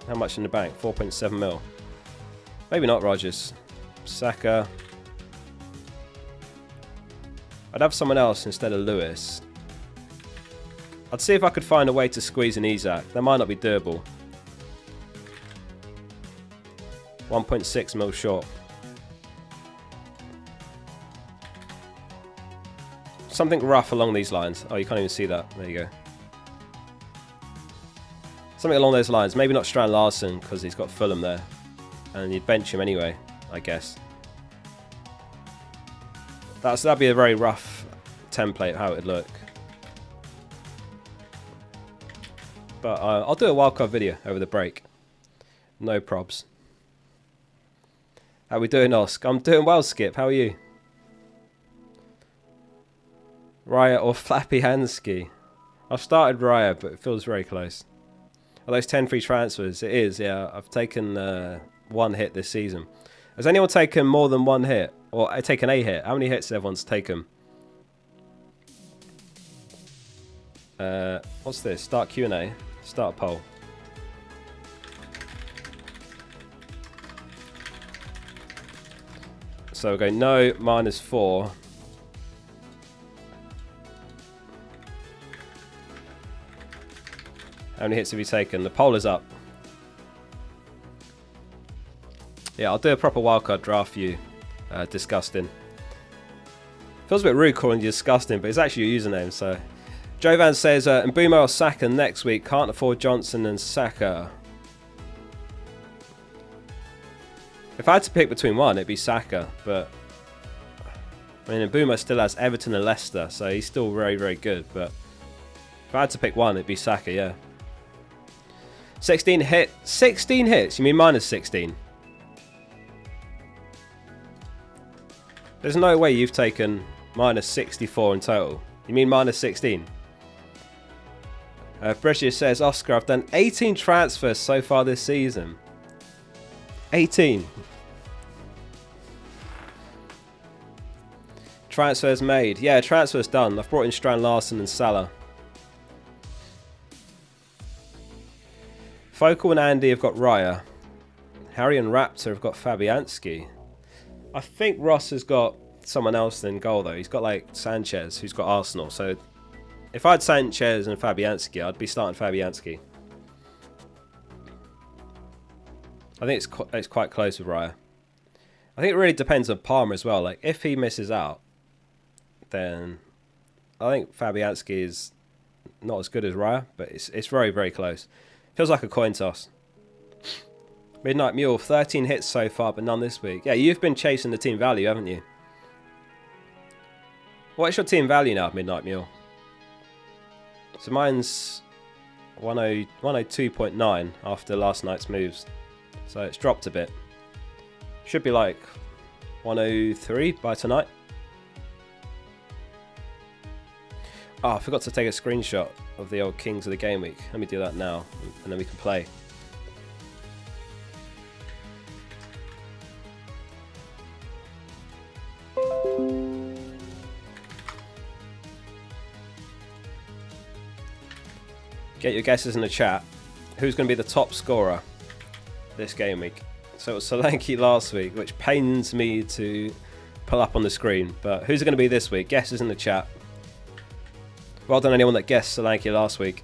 How much in the bank? 4.7 mil. Maybe not Rodgers. Saka. I'd have someone else instead of Lewis. I'd see if I could find a way to squeeze an Isak. That might not be doable. 1.6 mil short. Something rough along these lines. Oh, you can't even see that. There you go. Something along those lines. Maybe not Strand Larsen because he's got Fulham there. And you'd bench him anyway, I guess. That'd be a very rough template how it would look. But I'll do a wildcard video over the break. No probs. How we doing, Osk? I'm doing well, Skip. How are you? Raya or Flappy Hansky? I've started Raya, but it feels very close. Are those 10 free transfers? It is, yeah. I've taken one hit this season. Has anyone taken more than one hit? Or taken a hit? How many hits has everyone's taken? What's this? Start Q&A. Start a poll. So we're going no, -4. How many hits have you taken? The poll is up. Yeah, I'll do a proper wildcard draft for you. Disgusting. Feels a bit rude calling you disgusting, but it's actually your username, so. Jovan says, Mbumo or Saka next week. Can't afford Johnson and Saka. If I had to pick between one, it'd be Saka, but I mean, Mbumo still has Everton and Leicester, so he's still very, very good, but if I had to pick one, it'd be Saka, yeah. 16 hits? You mean -16? There's no way you've taken -64 in total. You mean -16? British says, Oscar, I've done 18 transfers so far this season. 18. Transfers made. Yeah, transfers done. I've brought in Strand Larsen and Salah. Focal and Andy have got Raya. Harry and Raptor have got Fabianski. I think Ross has got someone else in goal though. He's got like Sanchez, who's got Arsenal. So if I had Sanchez and Fabianski, I'd be starting Fabianski. I think it's quite close with Raya. I think it really depends on Palmer as well. Like if he misses out, then I think Fabianski is not as good as Raya, but it's very, very close. Feels like a coin toss. Midnight Mule, 13 hits so far, but none this week. Yeah, you've been chasing the team value, haven't you? What's your team value now, Midnight Mule? So mine's 102.9 after last night's moves. So it's dropped a bit. Should be like 103 by tonight. Oh, I forgot to take a screenshot of the old Kings of the Gameweek. Let me do that now, and then we can play. Get your guesses in the chat. Who's going to be the top scorer this game week? So it was Solanke last week, which pains me to pull up on the screen. But who's it going to be this week? Guesses in the chat. Well done anyone that guessed Solanke last week.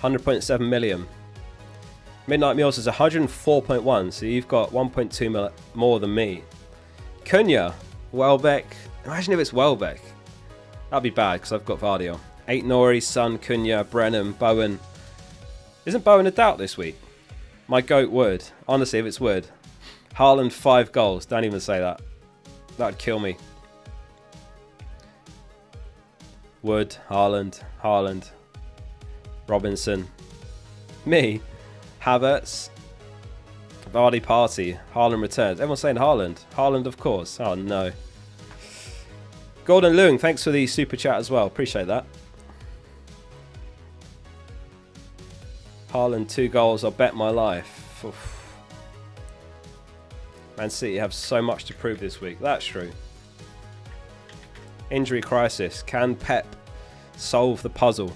100.7 million. Midnight Meals is 104.1, so you've got 1.2 mil more than me. Cunha, Welbeck. Imagine if it's Welbeck. That'd be bad because I've got Vardy on. 8 Nori, Son, Cunha, Brennan, Bowen. Isn't Bowen a doubt this week? My goat Wood. Honestly, if it's Wood. Haaland 5 goals. Don't even say that. That'd kill me. Wood, Haaland, Robinson. Me. Havertz. Vardy party. Haaland returns. Everyone's saying Haaland. Haaland, of course. Oh, no. Gordon Leung, thanks for the super chat as well. Appreciate that. Haaland, 2 goals. I'll bet my life. Oof. Man City have so much to prove this week. That's true. Injury crisis. Can Pep solve the puzzle?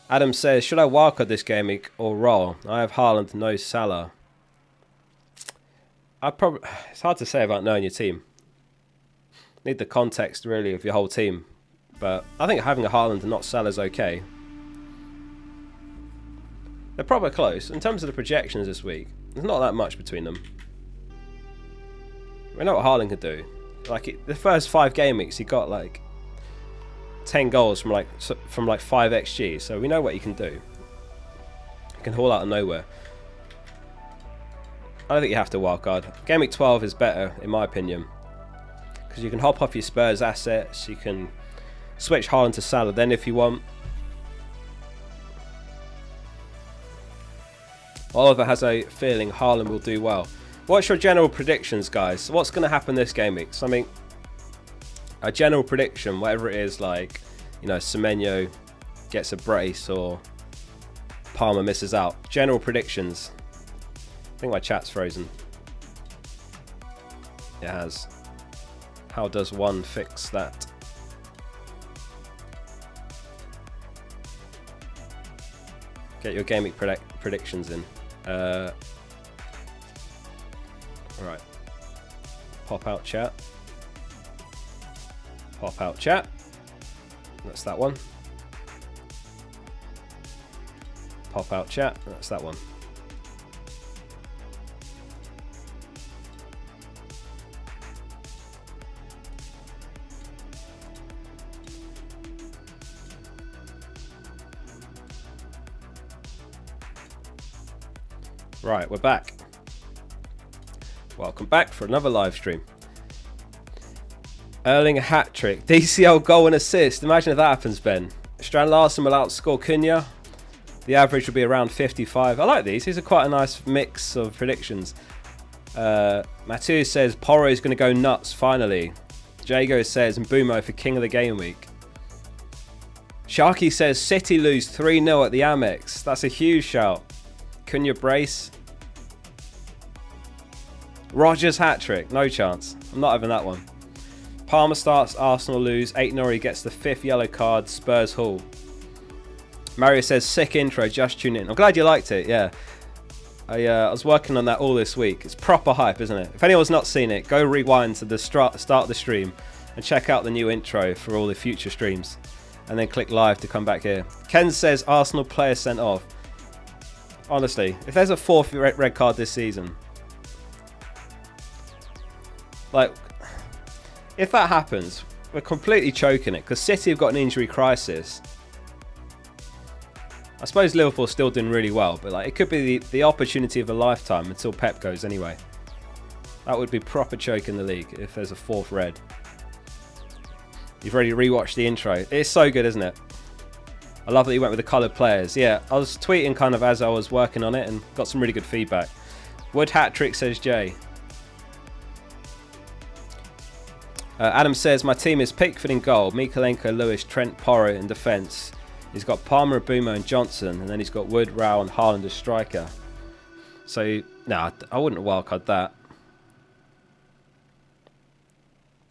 Adam says, should I wildcard this game week or roll? I have Haaland, no Salah. It's hard to say about knowing your team. Need the context really of your whole team. But I think having a Haaland and not Salah is okay. They're probably close. In terms of the projections this week, there's not that much between them. We know what Haaland could do. Like the first 5 game weeks, he got like 10 goals from like 5 XG. So we know what he can do. He can haul out of nowhere. I don't think you have to wildcard. Game week 12 is better in my opinion, because you can hop off your Spurs assets. You can switch Haaland to Salah then if you want. Oliver has a feeling Haaland will do well. What's your general predictions, guys? What's going to happen this game week? Something, a general prediction, whatever it is, like, you know, Semenyo gets a brace or Palmer misses out. General predictions. I think my chat's frozen. It has. How does one fix that? Get your game week predictions in. Right. Pop out chat. Pop out chat. That's that one. Pop out chat. That's that one. Right, we're back. Welcome back for another live stream. Erling a hat-trick. DCL goal and assist. Imagine if that happens, Ben. Strand Larsen will outscore Cunha. The average will be around 55. I like these. These are quite a nice mix of predictions. Matthew says Porro is going to go nuts finally. Jago says Mbumo for King of the Game Week. Sharky says City lose 3-0 at the Amex. That's a huge shout. Cunha brace. Rodgers hat-trick. No chance. I'm not having that one. Palmer starts, Arsenal lose. 8-0, he gets the 5th yellow card. Spurs haul. Mario says, sick intro, just tune in. I'm glad you liked it, yeah. I was working on that all this week. It's proper hype, isn't it? If anyone's not seen it, go rewind to the start of the stream and check out the new intro for all the future streams. And then click live to come back here. Ken says, Arsenal player sent off. Honestly, if there's a 4th red card this season, like, if that happens, we're completely choking it, because City have got an injury crisis. I suppose Liverpool's still doing really well, but like, it could be the opportunity of a lifetime until Pep goes anyway. That would be proper choke in the league if there's a 4th red. You've already rewatched the intro. It's so good, isn't it? I love that you went with the coloured players. Yeah, I was tweeting kind of as I was working on it and got some really good feedback. Wood hat-trick, says Jay. Adam says, my team is Pickford in goal, Mikalenko, Lewis, Trent, Porro in defence. He's got Palmer, Mbumo and Johnson, and then he's got Wood, Rao and Haaland as striker. So, nah, I wouldn't wildcard that.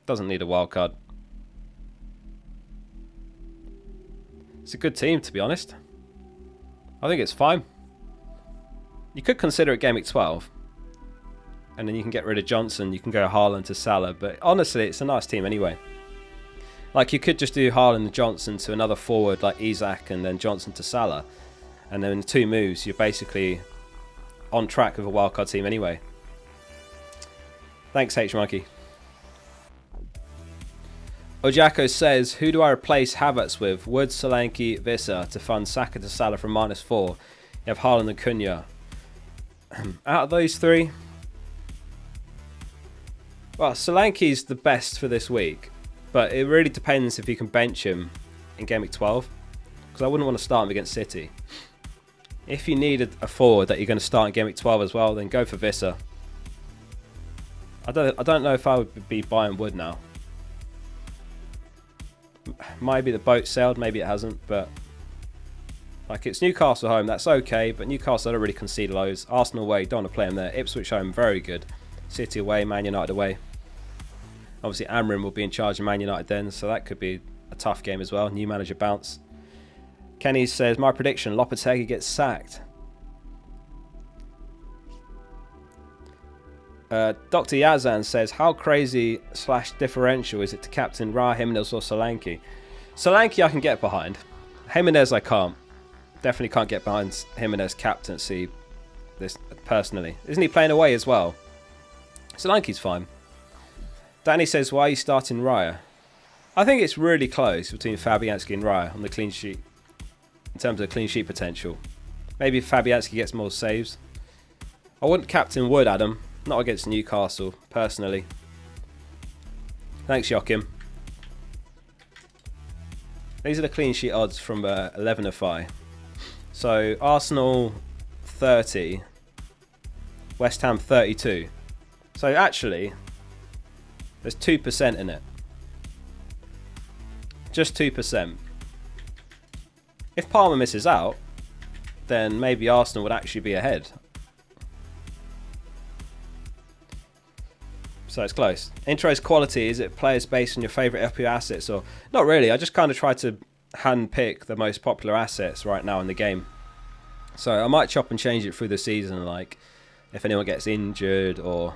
Doesn't need a wildcard. It's a good team, to be honest. I think it's fine. You could consider it Game Week 12. And then you can get rid of Johnson. You can go Haaland to Salah. But honestly, it's a nice team anyway. Like, you could just do Haaland and Johnson to another forward like Isak and then Johnson to Salah. And then in 2 moves, you're basically on track with a wildcard team anyway. Thanks, H-Monkey. Ojako says, who do I replace Havertz with? Wood, Solanke, Visser to fund Saka to Salah from -4. You have Haaland and Cunha. Out of those 3... Well, Solanke's the best for this week, but it really depends if you can bench him in Game Week 12, because I wouldn't want to start him against City. If you need a forward that you're going to start in Gameweek 12 as well, then go for Visser. I don't know if I would be buying Wood now. Maybe the boat sailed, maybe it hasn't, but like, it's Newcastle home, that's okay, but Newcastle don't really concede loads. Arsenal away, don't want to play them there. Ipswich home, very good. City away, Man United away. Obviously Amrin will be in charge of Man United then, so that could be a tough game as well. New manager bounce. Kenny says, my prediction, Lopetegui gets sacked. Dr. Yazan says, how crazy / differential is it to captain Ra, Jimenez or Solanke? Solanke I can get behind. Jimenez I can't. Definitely can't get behind Jimenez captaincy this personally. Isn't he playing away as well? Solanke's fine. Danny says, why are you starting Raya? I think it's really close between Fabianski and Raya on the clean sheet. In terms of clean sheet potential. Maybe if Fabianski gets more saves. I wouldn't captain Wood, Adam. Not against Newcastle, personally. Thanks, Joachim. These are the clean sheet odds from 11FI. So, Arsenal 30. West Ham 32. So, actually, there's 2% in it. Just 2%. If Palmer misses out, then maybe Arsenal would actually be ahead. So it's close. Intro's quality, is it players based on your favourite FPL assets? Or not really, I just kind of try to hand pick the most popular assets right now in the game. So I might chop and change it through the season, like if anyone gets injured or,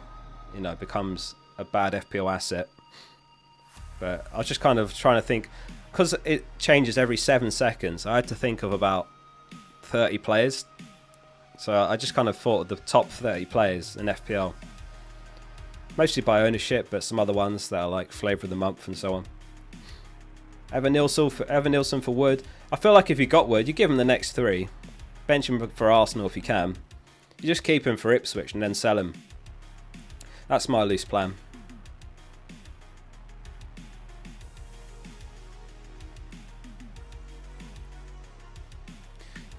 you know, becomes a bad FPL asset. But I was just kind of trying to think, because it changes every 7 seconds, I had to think of about 30 players. So I just kind of thought of the top 30 players in FPL. Mostly by ownership, but some other ones that are like flavour of the month and so on. Evan Nilsson for Wood. I feel like if you got Wood, you give him the next 3. Bench him for Arsenal if you can. You just keep him for Ipswich and then sell him. That's my loose plan.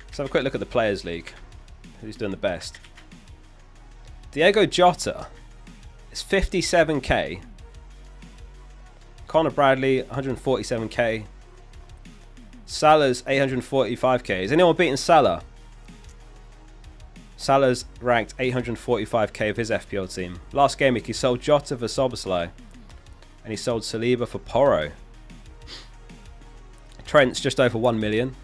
Let's have a quick look at the Players' League. Who's doing the best? Diego Jota. It's 57k. Connor Bradley, 147k. Salah's 845k. Is anyone beating Salah? Salah's ranked 845k of his FPL team. Last game week he sold Jota for Soboslai. And he sold Saliba for Porro. Trent's just over 1 million.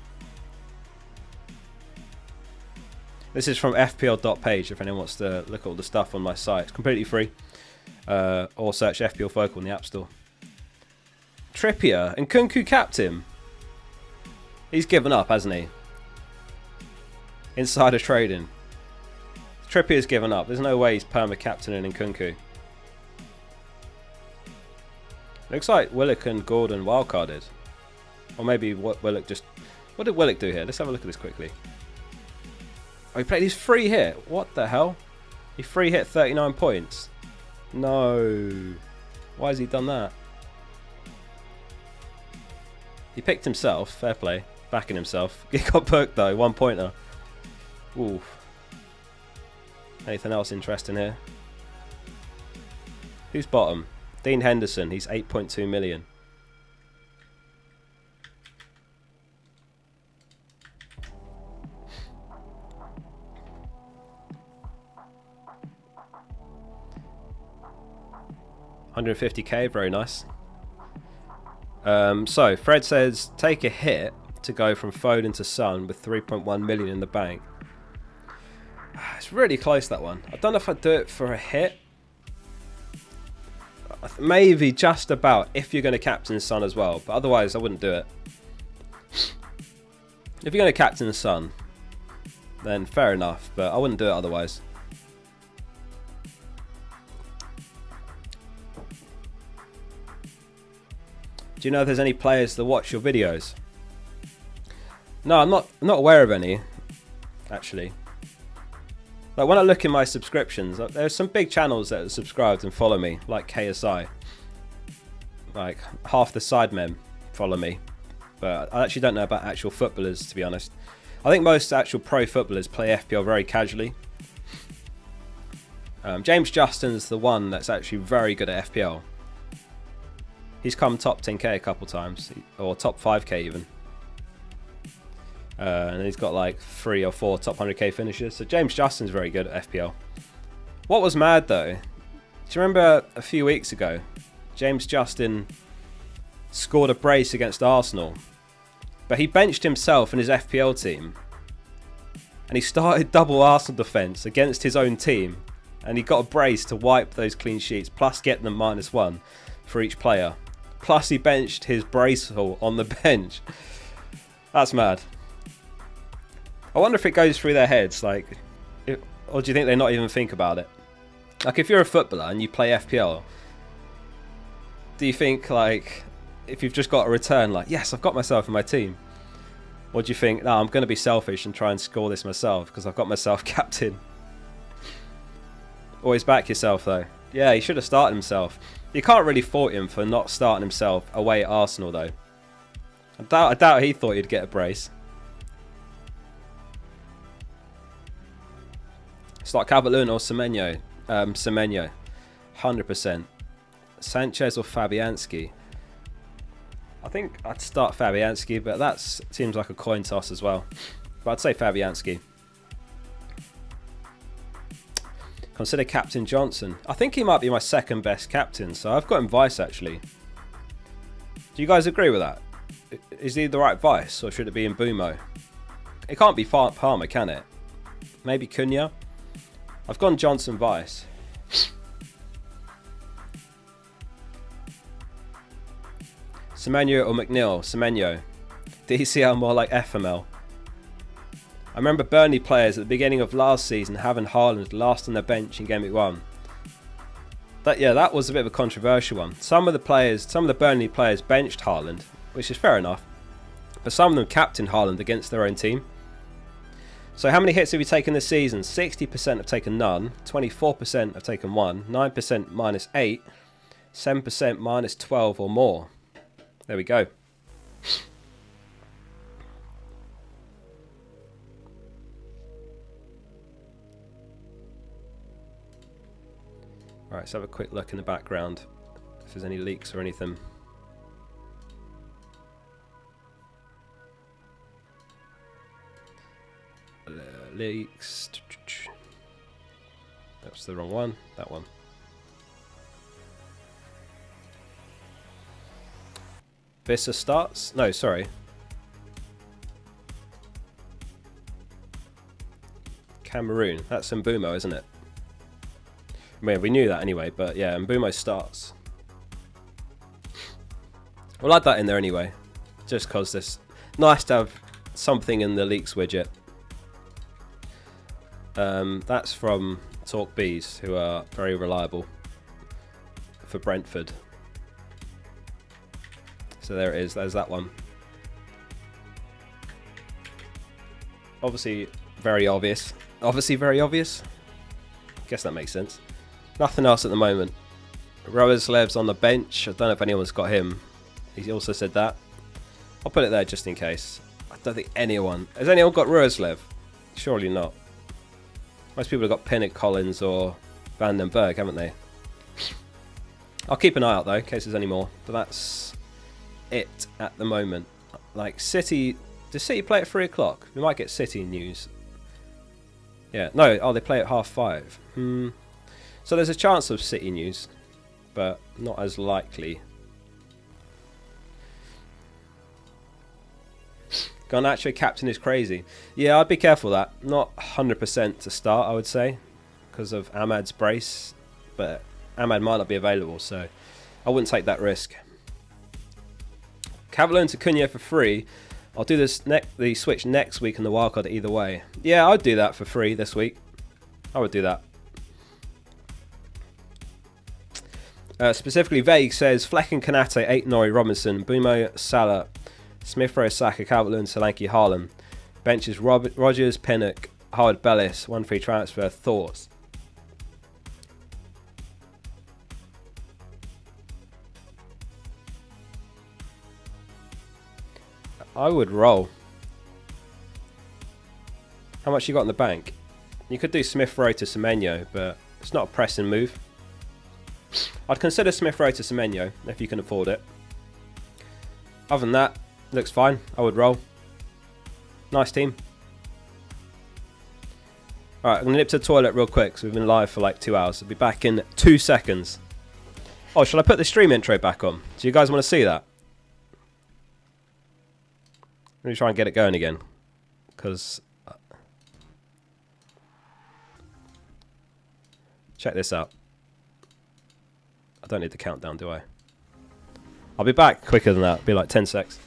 This is from FPL.page if anyone wants to look at all the stuff on my site. It's completely free. Or search FPL Focal in the App Store. Trippier and Kunku capped him. He's given up, hasn't he? Insider trading. Trippier's given up. There's no way he's perma-captaining in Kunku. Looks like Willock and Gordon wildcarded. Or maybe Willock just... What did Willock do here? Let's have a look at this quickly. Oh, he played his free hit. What the hell? He free hit 39 points. No. Why has he done that? He picked himself. Fair play. Backing himself. He got booked though. 1 pointer. Ooh. Anything else interesting here? Who's bottom? Dean Henderson. He's 8.2 million. $150k, very nice. So Fred says take a hit to go from Foden to Son with 3.1 million in the bank. It's really close, that one. I don't know if I'd do it for a hit. Maybe just about if you're going to captain Son as well, but otherwise I wouldn't do it. If you're going to captain Son, then fair enough, but I wouldn't do it otherwise. Do you know if there's any players that watch your videos? No, I'm not aware of any, actually. Like when I look in my subscriptions, there's some big channels that are subscribed and follow me, like KSI. Like half the Sidemen follow me, but I actually don't know about actual footballers, to be honest. I think most actual pro footballers play FPL very casually. James Justin's the one that's actually very good at FPL. He's come top 10k a couple times, or top 5k even. And he's got like 3 or 4 top 100k finishes. So James Justin's very good at FPL. What was mad though, do you remember a few weeks ago, James Justin scored a brace against Arsenal, but he benched himself and his FPL team, and he started double Arsenal defence against his own team, and he got a brace to wipe those clean sheets, plus get them -1 for each player. Plus he benched his brace on the bench. That's mad. I wonder if it goes through their heads, like, or do you think they not even think about it? Like, if you're a footballer and you play FPL, do you think, like, if you've just got a return, like, yes, I've got myself in my team? Or do you think, no, I'm going to be selfish and try and score this myself because I've got myself captain? Always back yourself, though. Yeah, he should have started himself. You can't really fault him for not starting himself away at Arsenal, though. I doubt he thought he'd get a brace. Start Calvert-Lewin or Semenyo? Semenyo, 100%. Sanchez or Fabianski? I think I'd start Fabianski, but that seems like a coin toss as well. But I'd say Fabianski. Consider Captain Johnson. I think he might be my second best captain, so I've got him vice actually. Do you guys agree with that? Is he the right vice, or should it be in Mbumo? It can't be Palmer, can it? Maybe Cunha? I've gone Johnson vice. Semenyo or McNeil? Semenyo. DCL more like FML. I remember Burnley players at the beginning of last season having Haaland last on their bench in Gameweek 1. That was a bit of a controversial one. Some of the Burnley players benched Haaland, which is fair enough, but some of them captained Haaland against their own team. So how many hits have you taken this season? 60% have taken none, 24% have taken 1, 9% -8, 7% -12 or more. There we go. Alright, let's have a quick look in the background if there's any leaks or anything. Leaks. That's the wrong one. That one. Vissa starts? No, sorry. Cameroon. That's Mbumo, isn't it? I mean, we knew that anyway, but yeah, Mbumo starts. We'll add that in there anyway, just because it's nice to have something in the leaks widget. That's from Talk Bees, who are very reliable for Brentford. So there it is, there's that one. Obviously very obvious. Obviously very obvious. Guess that makes sense. Nothing else at the moment. Roeslev's on the bench. I don't know if anyone's got him. He also said that. I'll put it there just in case. I don't think anyone... Has anyone got Roeslev? Surely not. Most people have got Pinnock, Collins or Van den Berg, haven't they? I'll keep an eye out though, in case there's any more. But that's it at the moment. Like City... Does City play at 3 o'clock? We might get City news. Yeah, no, oh, they play at 5:30. So there's a chance of City news, but not as likely. Garnacho captain is crazy. Yeah, I'd be careful of that. Not 100% to start, I would say, because of Ahmad's brace. But Ahmad might not be available, so I wouldn't take that risk. Calvert-Lewin to Cunha for free. I'll do the switch next week in the wildcard either way. Yeah, I'd do that for free this week. I would do that. Specifically, Vague says Fleck and Kanate, 8 Norrie Robinson, Mbumo, Salah, Smith Rowe, Saka, Calvert-Lewin, Solanke, Haaland. Benches Rogers, Pinnock, Howard Bellis, 1 free transfer. Thoughts? I would roll. How much you got in the bank? You could do Smith Rowe to Semenyo, but it's not a pressing move. I'd consider Smith Rowe to Semenyo if you can afford it. Other than that, looks fine. I would roll. Nice team. Alright, I'm going to nip to the toilet real quick, so we've been live for like 2 hours. I'll be back in 2 seconds. Oh, shall I put the stream intro back on? Do you guys want to see that? Let me try and get it going again. Because... check this out. I don't need the countdown, do I? I'll be back quicker than that. It'll be like 10 secs.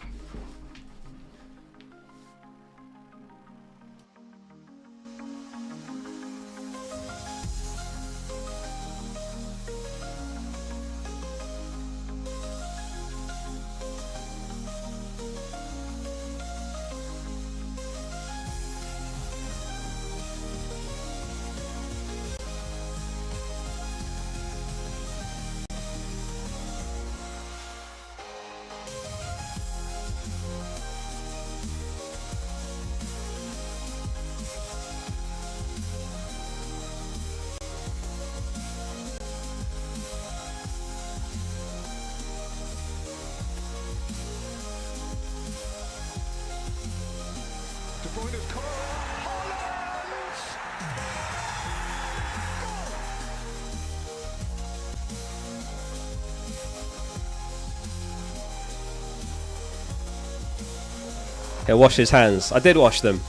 He'll wash his hands. I did wash them.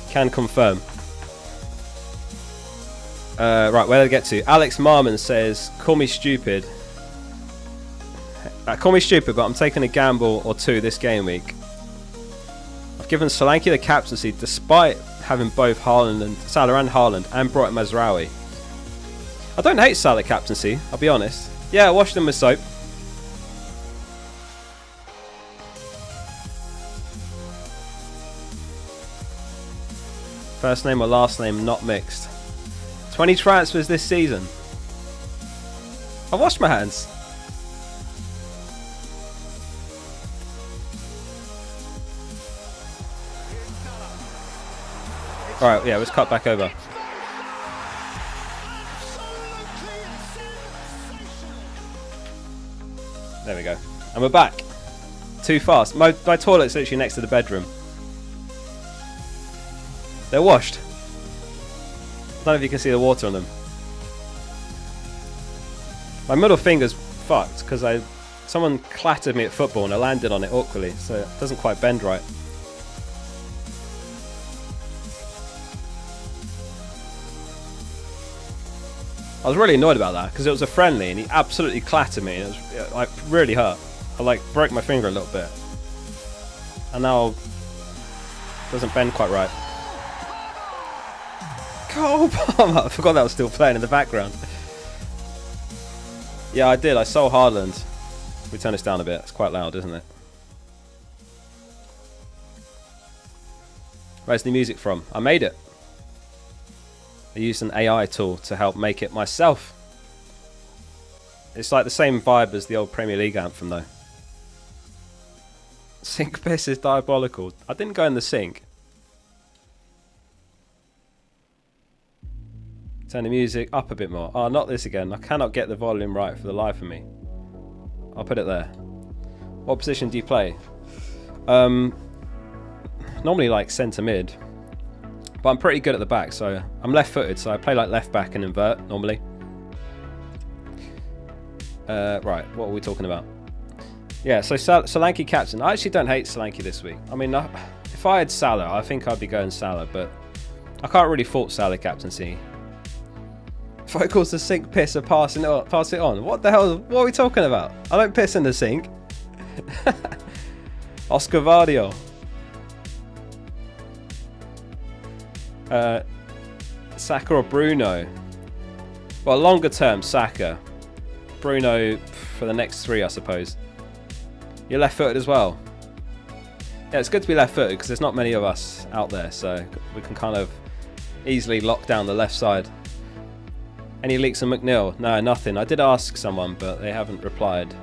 Can confirm. Right, where did I get to? Alex Marmon says, call me stupid. Call me stupid, but I'm taking a gamble or two this game week. I've given Solanke the captaincy despite having both Haaland and Salah and Haaland and brought Mazraoui. I don't hate Salah captaincy, I'll be honest. Yeah, I washed them with soap. First name or last name not mixed. 20 transfers this season. I washed my hands. Alright, yeah, let's cut back over. There we go. And we're back. Too fast. My toilet's literally next to the bedroom. They're washed. I don't know if you can see the water on them. My middle finger's fucked because someone clattered me at football and I landed on it awkwardly, so it doesn't quite bend right. I was really annoyed about that because it was a friendly and he absolutely clattered me. It was like really hurt. I like broke my finger a little bit, and now it doesn't bend quite right. Cole Palmer! I forgot that was still playing in the background. Yeah, I did. I saw Haaland. We turn this down a bit. It's quite loud, isn't it? Where's the music from? I made it. I used an AI tool to help make it myself. It's like the same vibe as the old Premier League anthem, though. Sink piss is diabolical. I didn't go in the sink. Turn the music up a bit more. Oh, not this again. I cannot get the volume right for the life of me. I'll put it there. What position do you play? Normally like centre mid. But I'm pretty good at the back, so I'm left-footed, so I play like left back and invert normally. Right, what are we talking about? Yeah, so Solanke captain. I actually don't hate Solanke this week. I mean, if I had Salah, I think I'd be going Salah, but I can't really fault Salah captaincy. Focal's the sink piss or pass it on. What the hell? What are we talking about? I don't piss in the sink. Oscar Vardio. Saka or Bruno? Well, longer term, Saka. Bruno for the next 3, I suppose. You're left-footed as well. Yeah, it's good to be left-footed because there's not many of us out there, so we can kind of easily lock down the left side. Any leaks on McNeil? No, nothing. I did ask someone, but they haven't replied.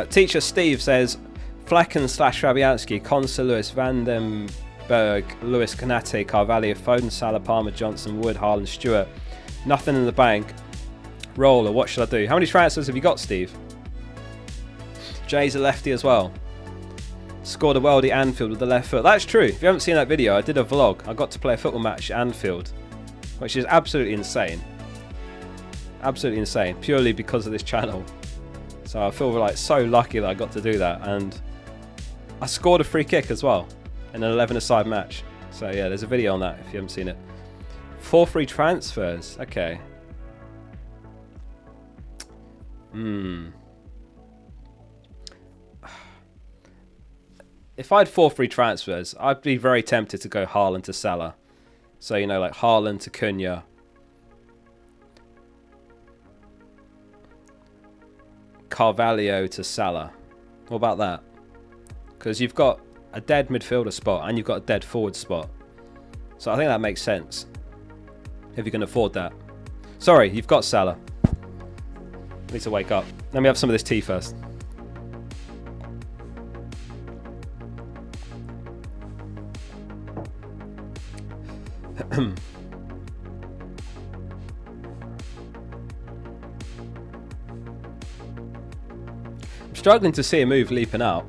Teacher Steve says, Flecken slash Fabianski, Konsa, Lewis, Vandenberg, Lewis, Kanate, Carvalho, Foden, Salah, Palmer, Johnson, Wood, Haaland, Stewart. Nothing in the bank. Roller, what should I do? How many transfers have you got, Steve? Jay's a lefty as well. Scored a worldie Anfield with the left foot. That's true. If you haven't seen that video, I did a vlog. I got to play a football match at Anfield, which is absolutely insane. Absolutely insane, purely because of this channel. So I feel like so lucky that I got to do that, and I scored a free kick as well in an 11-a-side match. So yeah, there's a video on that if you haven't seen it. 4 free transfers. Okay. If I had 4 free transfers, I'd be very tempted to go Haaland to Salah. So, you know, like Haaland to Cunha. Carvalho to Salah. What about that? Because you've got a dead midfielder spot and you've got a dead forward spot. So I think that makes sense. If you can afford that. Sorry, you've got Salah. I need to wake up. Let me have some of this tea first. I'm struggling to see a move leaping out,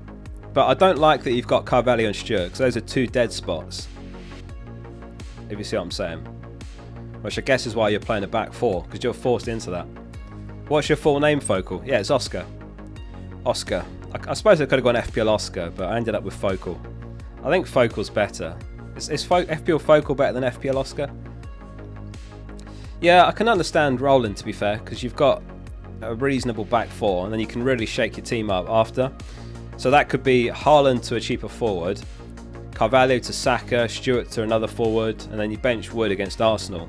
but I don't like that you've got Carvalho and Stewart, because those are 2 dead spots, if you see what I'm saying. Which I guess is why you're playing a back 4, because you're forced into that. What's your full name, Focal? Yeah, it's Oscar. Oscar. I suppose I could have gone FPL Oscar, but I ended up with Focal. I think Focal's better. Is FPL Focal better than FPL Oscar? Yeah, I can understand Roland, to be fair, because you've got a reasonable back 4, and then you can really shake your team up after. So that could be Haaland to a cheaper forward, Carvalho to Saka, Stewart to another forward, and then you bench Wood against Arsenal.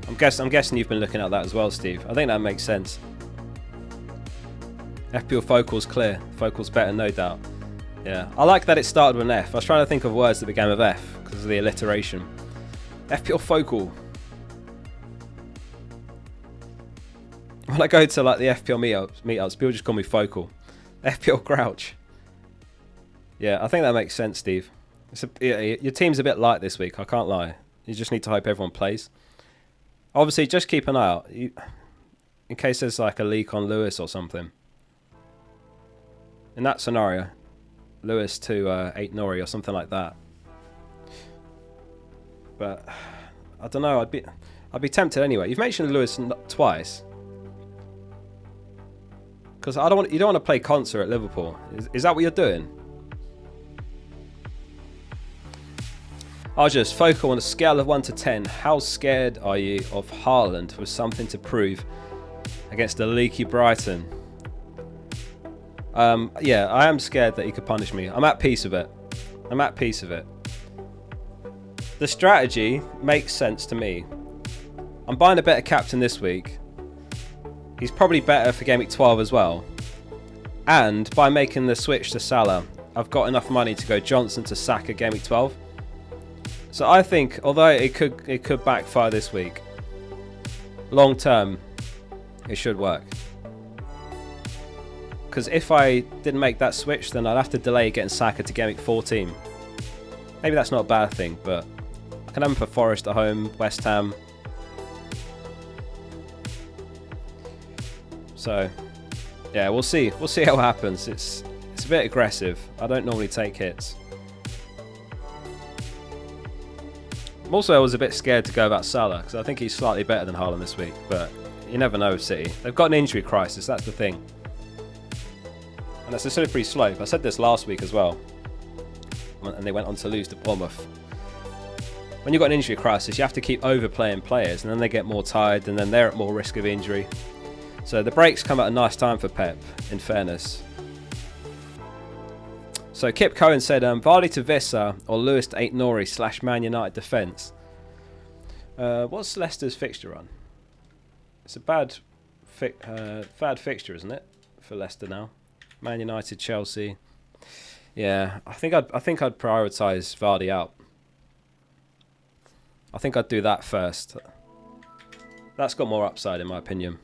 I'm guessing you've been looking at that as well, Steve. I think that makes sense. FPL Focal's clear. Focal's better, no doubt. Yeah, I like that it started with an F. I was trying to think of words that began with F because of the alliteration. FPL Focal. When I go to like the FPL meetups, people just call me Focal. FPL Grouch. Yeah, I think that makes sense, Steve. Your team's a bit light this week, I can't lie. You just need to hope everyone plays. Obviously, just keep an eye out in case there's like a leak on Lewis or something. In that scenario, Lewis to 8 Nori or something like that. But I don't know. I'd be tempted anyway. You've mentioned Lewis twice. Because you don't want to play Konsa at Liverpool. Is that what you're doing? Just Focal on a scale of 1 to 10. How scared are you of Haaland with something to prove against a leaky Brighton? Yeah, I am scared that he could punish me. I'm at peace with it. I'm at peace with it. The strategy makes sense to me. I'm buying a better captain this week. He's probably better for Gameweek 12 as well. And by making the switch to Salah, I've got enough money to go Johnson to Saka Gameweek 12. So I think, although it could backfire this week, long term, it should work. Because if I didn't make that switch, then I'd have to delay getting Saka to Gameweek 14. Maybe that's not a bad thing, but I can have him for Forest at home, West Ham. So, yeah, we'll see. We'll see how it happens. It's a bit aggressive. I don't normally take hits. Also, I was a bit scared to go about Salah because I think he's slightly better than Haaland this week, but you never know with City. They've got an injury crisis, that's the thing. And that's a slippery slope. I said this last week as well, and they went on to lose to Bournemouth. When you've got an injury crisis, you have to keep overplaying players, and then they get more tired, and then they're at more risk of injury. So the breaks come at a nice time for Pep, in fairness. So Kip Cohen said, Vardy to Vissa or Lewis to 8 Nori / Man United defence. What's Leicester's fixture run? It's a bad fixture, isn't it, for Leicester now? Man United, Chelsea. Yeah, I think I'd prioritise Vardy out. I think I'd do that first. That's got more upside in my opinion.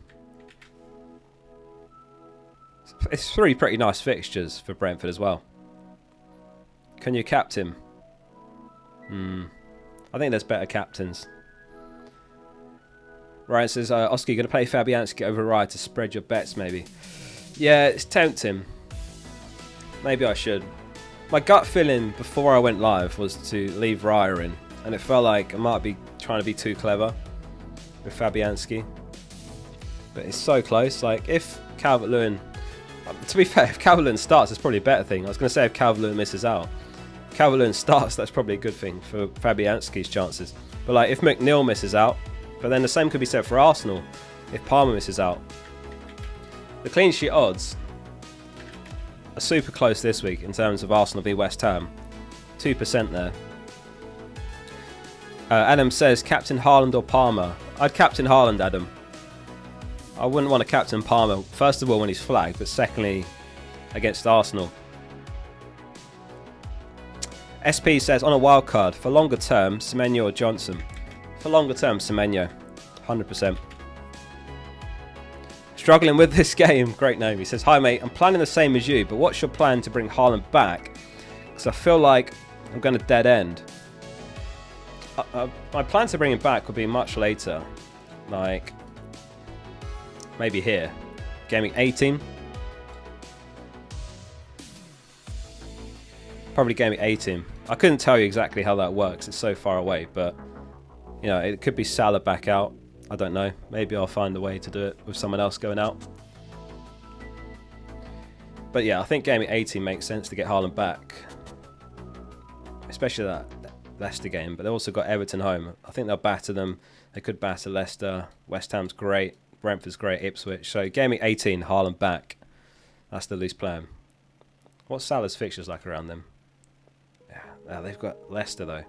It's 3 pretty nice fixtures for Brentford as well. Can you captain? I think there's better captains. Ryan says, Oscar, you're going to play Fabianski over Raya to spread your bets, maybe? Yeah, it's tempting. Maybe I should. My gut feeling before I went live was to leave Raya in, and it felt like I might be trying to be too clever with Fabianski. But it's so close. Like, if Calvert-Lewin... To be fair, if Calvert-Lewin starts, it's probably a better thing. I was going to say if Calvert-Lewin misses out. If Calvert-Lewin starts, that's probably a good thing for Fabianski's chances. But like, if McNeil misses out, but then the same could be said for Arsenal if Palmer misses out. The clean sheet odds are super close this week in terms of Arsenal v West Ham. 2% there. Adam says, captain Haaland or Palmer? I'd captain Haaland, Adam. I wouldn't want to captain Palmer, first of all when he's flagged, but secondly against Arsenal. SP says, on a wild card, for longer term, Semenyo or Johnson? For longer term, Semenyo. 100%. Struggling with this game. Great name. He says, hi mate, I'm planning the same as you, but what's your plan to bring Haaland back? Because I feel like I'm going to dead end. My plan to bring him back would be much later. Like, maybe here. Gameweek 18. Probably Gameweek 18. I couldn't tell you exactly how that works. It's so far away, but you know, it could be Salah back out. I don't know. Maybe I'll find a way to do it with someone else going out. But yeah, I think Gameweek 18 makes sense to get Haaland back. Especially that Leicester game. But they've also got Everton home. I think they'll batter them. They could batter Leicester. West Ham's great. Brentford's great. Ipswich. So Gameweek 18, Haaland back. That's the loose plan. What's Salah's fixtures like around them? Yeah, they've got Leicester though.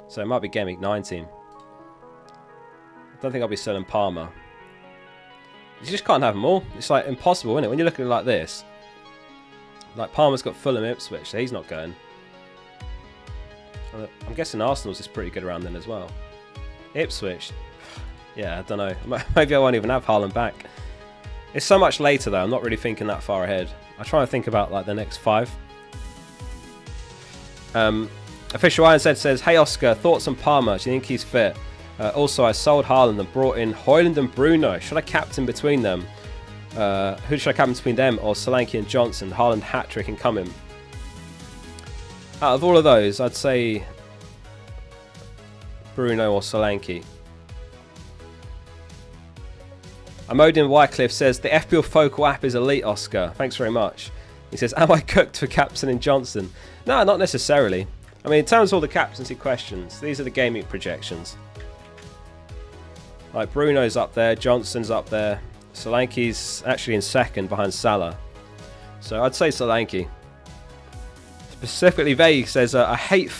So it might be Gameweek 19. I don't think I'll be selling Palmer. You just can't have them all. It's like impossible, isn't it? When you look at it like this. Like Palmer's got Fulham, Ipswich, so he's not going. I'm guessing Arsenal's is pretty good around then as well. Ipswich, yeah, I don't know. Maybe I won't even have Haaland back. It's so much later though. I'm not really thinking that far ahead. I try and think about like the next 5. Official Ironsaid says, hey Oscar, thoughts on Palmer? Do you think he's fit? Also, I sold Haaland and brought in Højlund and Bruno. Should I captain between them? Who should I captain between them or Solanke and Johnson? Haaland hat-trick and coming. Out of all of those, I'd say Bruno or Solanke. Amodin Wycliffe says, the FPL Focal app is elite, Oscar. Thanks very much. He says, am I cooked for captaining Johnson? No, not necessarily. I mean, in terms of all the captaincy questions, these are the gaming projections. Like Bruno's up there, Johnson's up there, Solanke's actually in second behind Salah. So I'd say Solanke. Specifically, Vague says, I hate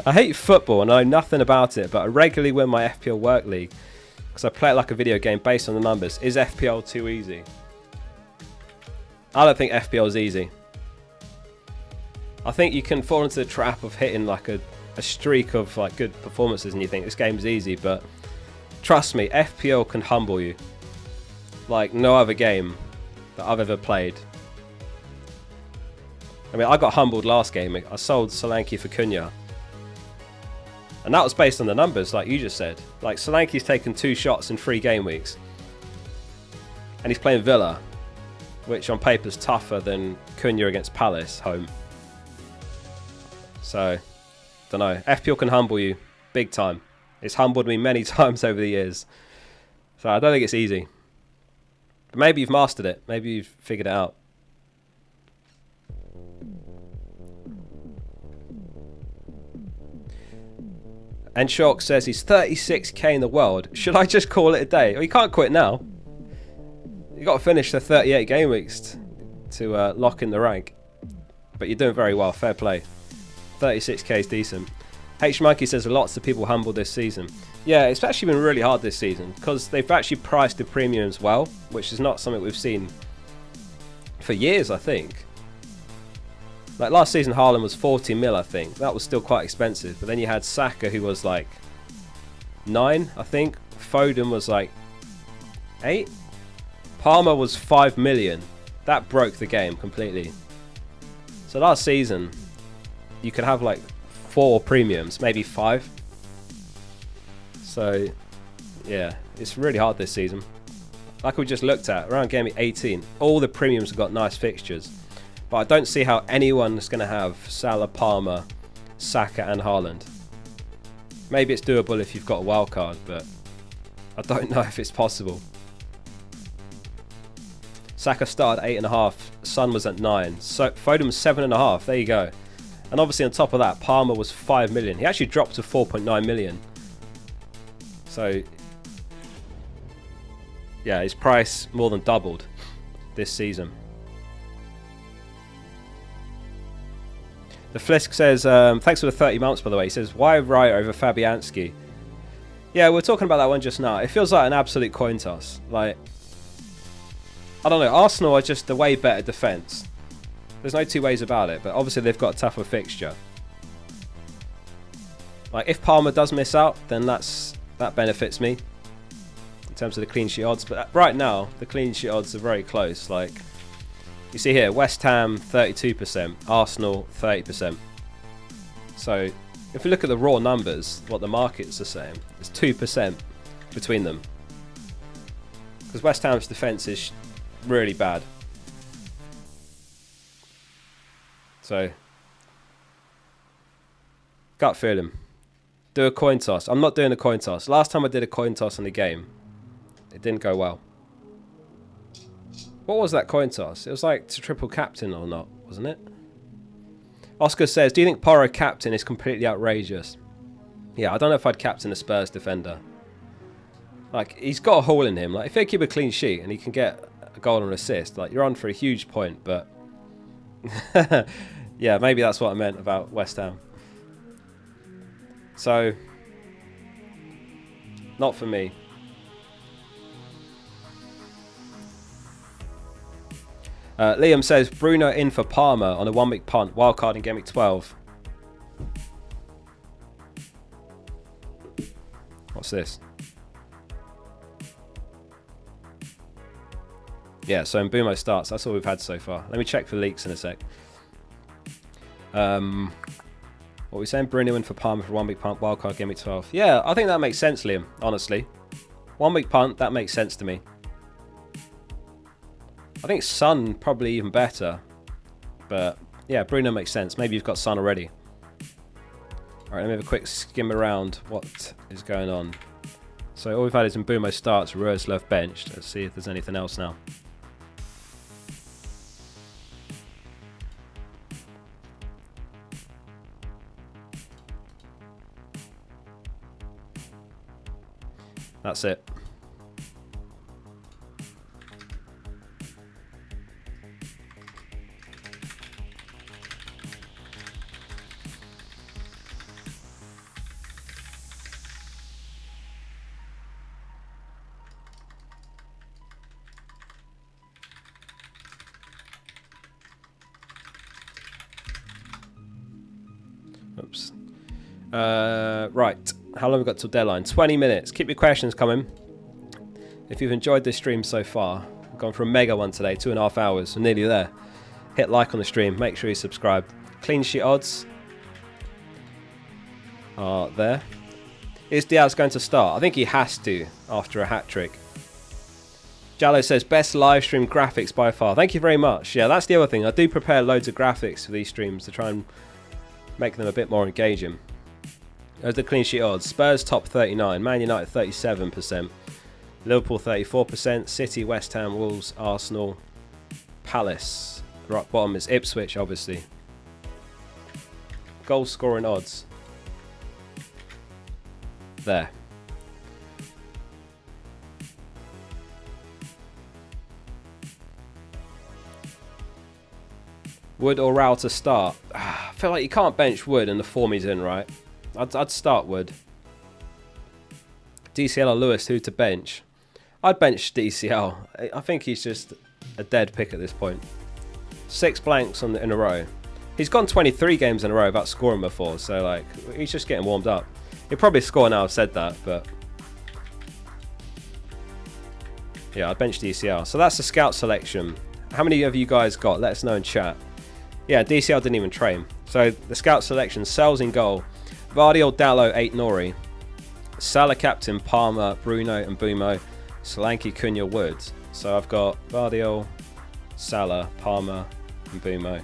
I hate football and I know nothing about it, but I regularly win my FPL work league because I play it like a video game based on the numbers. Is FPL too easy? I don't think FPL is easy. I think you can fall into the trap of hitting like a streak of like good performances and you think this game's easy, but trust me, FPL can humble you like no other game that I've ever played. I mean, I got humbled last game. I sold Solanke for Cunha. And that was based on the numbers, like you just said. Like, Solanke's taken 2 shots in 3 game weeks. And he's playing Villa, which on paper is tougher than Cunha against Palace home. So, don't know. FPL can humble you big time. It's humbled me many times over the years. So I don't think it's easy. But maybe you've mastered it. Maybe you've figured it out. And Shark says he's 36k in the world. Should I just call it a day? Well, you can't quit now. You got to finish the 38 game weeks to lock in the rank. But you're doing very well. Fair play. 36k is decent. H Monkey says lots of people humbled this season. Yeah, it's actually been really hard this season because they've actually priced the premiums well, which is not something we've seen for years, I think. Like last season, Haaland was 40 mil, I think. That was still quite expensive. But then you had Saka, who was like 9, I think. Foden was like 8. Palmer was 5 million. That broke the game completely. So last season, you could have like 4 premiums, maybe 5. So yeah, it's really hard this season. Like we just looked at, around game week 18, all the premiums have got nice fixtures. But I don't see how anyone's going to have Salah, Palmer, Saka and Haaland. Maybe it's doable if you've got a wild card, but I don't know if it's possible. Saka started 8.5, Son was at 9, so Foden was 7.5, there you go. And obviously on top of that, Palmer was 5 million. He actually dropped to 4.9 million. So yeah, his price more than doubled this season. The Flisk says, thanks for the 30 months, by the way. He says, why Wright over Fabianski? Yeah, we're talking about that one just now. It feels like an absolute coin toss. Like, I don't know. Arsenal are just a way better defence. There's no two ways about it. But obviously they've got a tougher fixture. Like, if Palmer does miss out, then that benefits me in terms of the clean sheet odds. But right now, the clean sheet odds are very close. Like, you see here, West Ham 32%, Arsenal 30%. So if we look at the raw numbers, what the markets are saying, it's 2% between them. Because West Ham's defence is really bad. So, gut feeling. Do a coin toss. I'm not doing a coin toss. Last time I did a coin toss in the game, it didn't go well. What was that coin toss? It was like to triple captain or not, wasn't it? Oscar says, do you think Porro captain is completely outrageous? Yeah, I don't know if I'd captain a Spurs defender. Like, he's got a hole in him. Like, if they keep a clean sheet and he can get a goal and assist, like, you're on for a huge point, but yeah, maybe that's what I meant about West Ham. So, not for me. Liam says, Bruno in for Palmer on a 1-week punt, wildcard in game week 12. What's this? Yeah, so Mbumo starts. That's all we've had so far. Let me check for leaks in a sec. What are we saying? Bruno in for Palmer for 1-week punt, wildcard game week 12. Yeah, I think that makes sense, Liam, honestly. 1-week punt, that makes sense to me. I think Son probably even better. But yeah, Bruno makes sense. Maybe you've got Son already. Alright, let me have a quick skim around what is going on. So all we've had is Mbumo starts, Roerslev benched. Let's see if there's anything else now. That's it. Oops. Right. How long have we got till deadline? 20 minutes. Keep your questions coming. If you've enjoyed this stream so far, we've gone for a mega one today, 2.5 hours. We're nearly there. Hit like on the stream. Make sure you subscribe. Clean sheet odds are there. Is Diaz going to start? I think he has to after a hat-trick. Jallo says, best live stream graphics by far. Thank you very much. Yeah, that's the other thing. I do prepare loads of graphics for these streams to try and make them a bit more engaging. There's the clean sheet odds. Spurs top 39, Man United 37%, Liverpool 34%, City, West Ham, Wolves, Arsenal, Palace. Right bottom is Ipswich, obviously. Goal scoring odds. There. Wood or Rao to start? I feel like you can't bench Wood and the form he's in, right? I'd start Wood. DCL or Lewis, who to bench? I'd bench DCL. I think he's just a dead pick at this point. 6 blanks in a row. He's gone 23 games in a row without scoring before, so like he's just getting warmed up. He'll probably score now I've said that, but yeah, I'd bench DCL. So that's the scout selection. How many of you guys got? Let us know in chat. Yeah, DCL didn't even train. So the scout selection: Sells in goal, Vardy, Dallo, 8 Nori, Salah captain, Palmer, Bruno and Bumo, Solanke, Cunha, Woods. So I've got Vardy, Salah, Palmer and Bumo,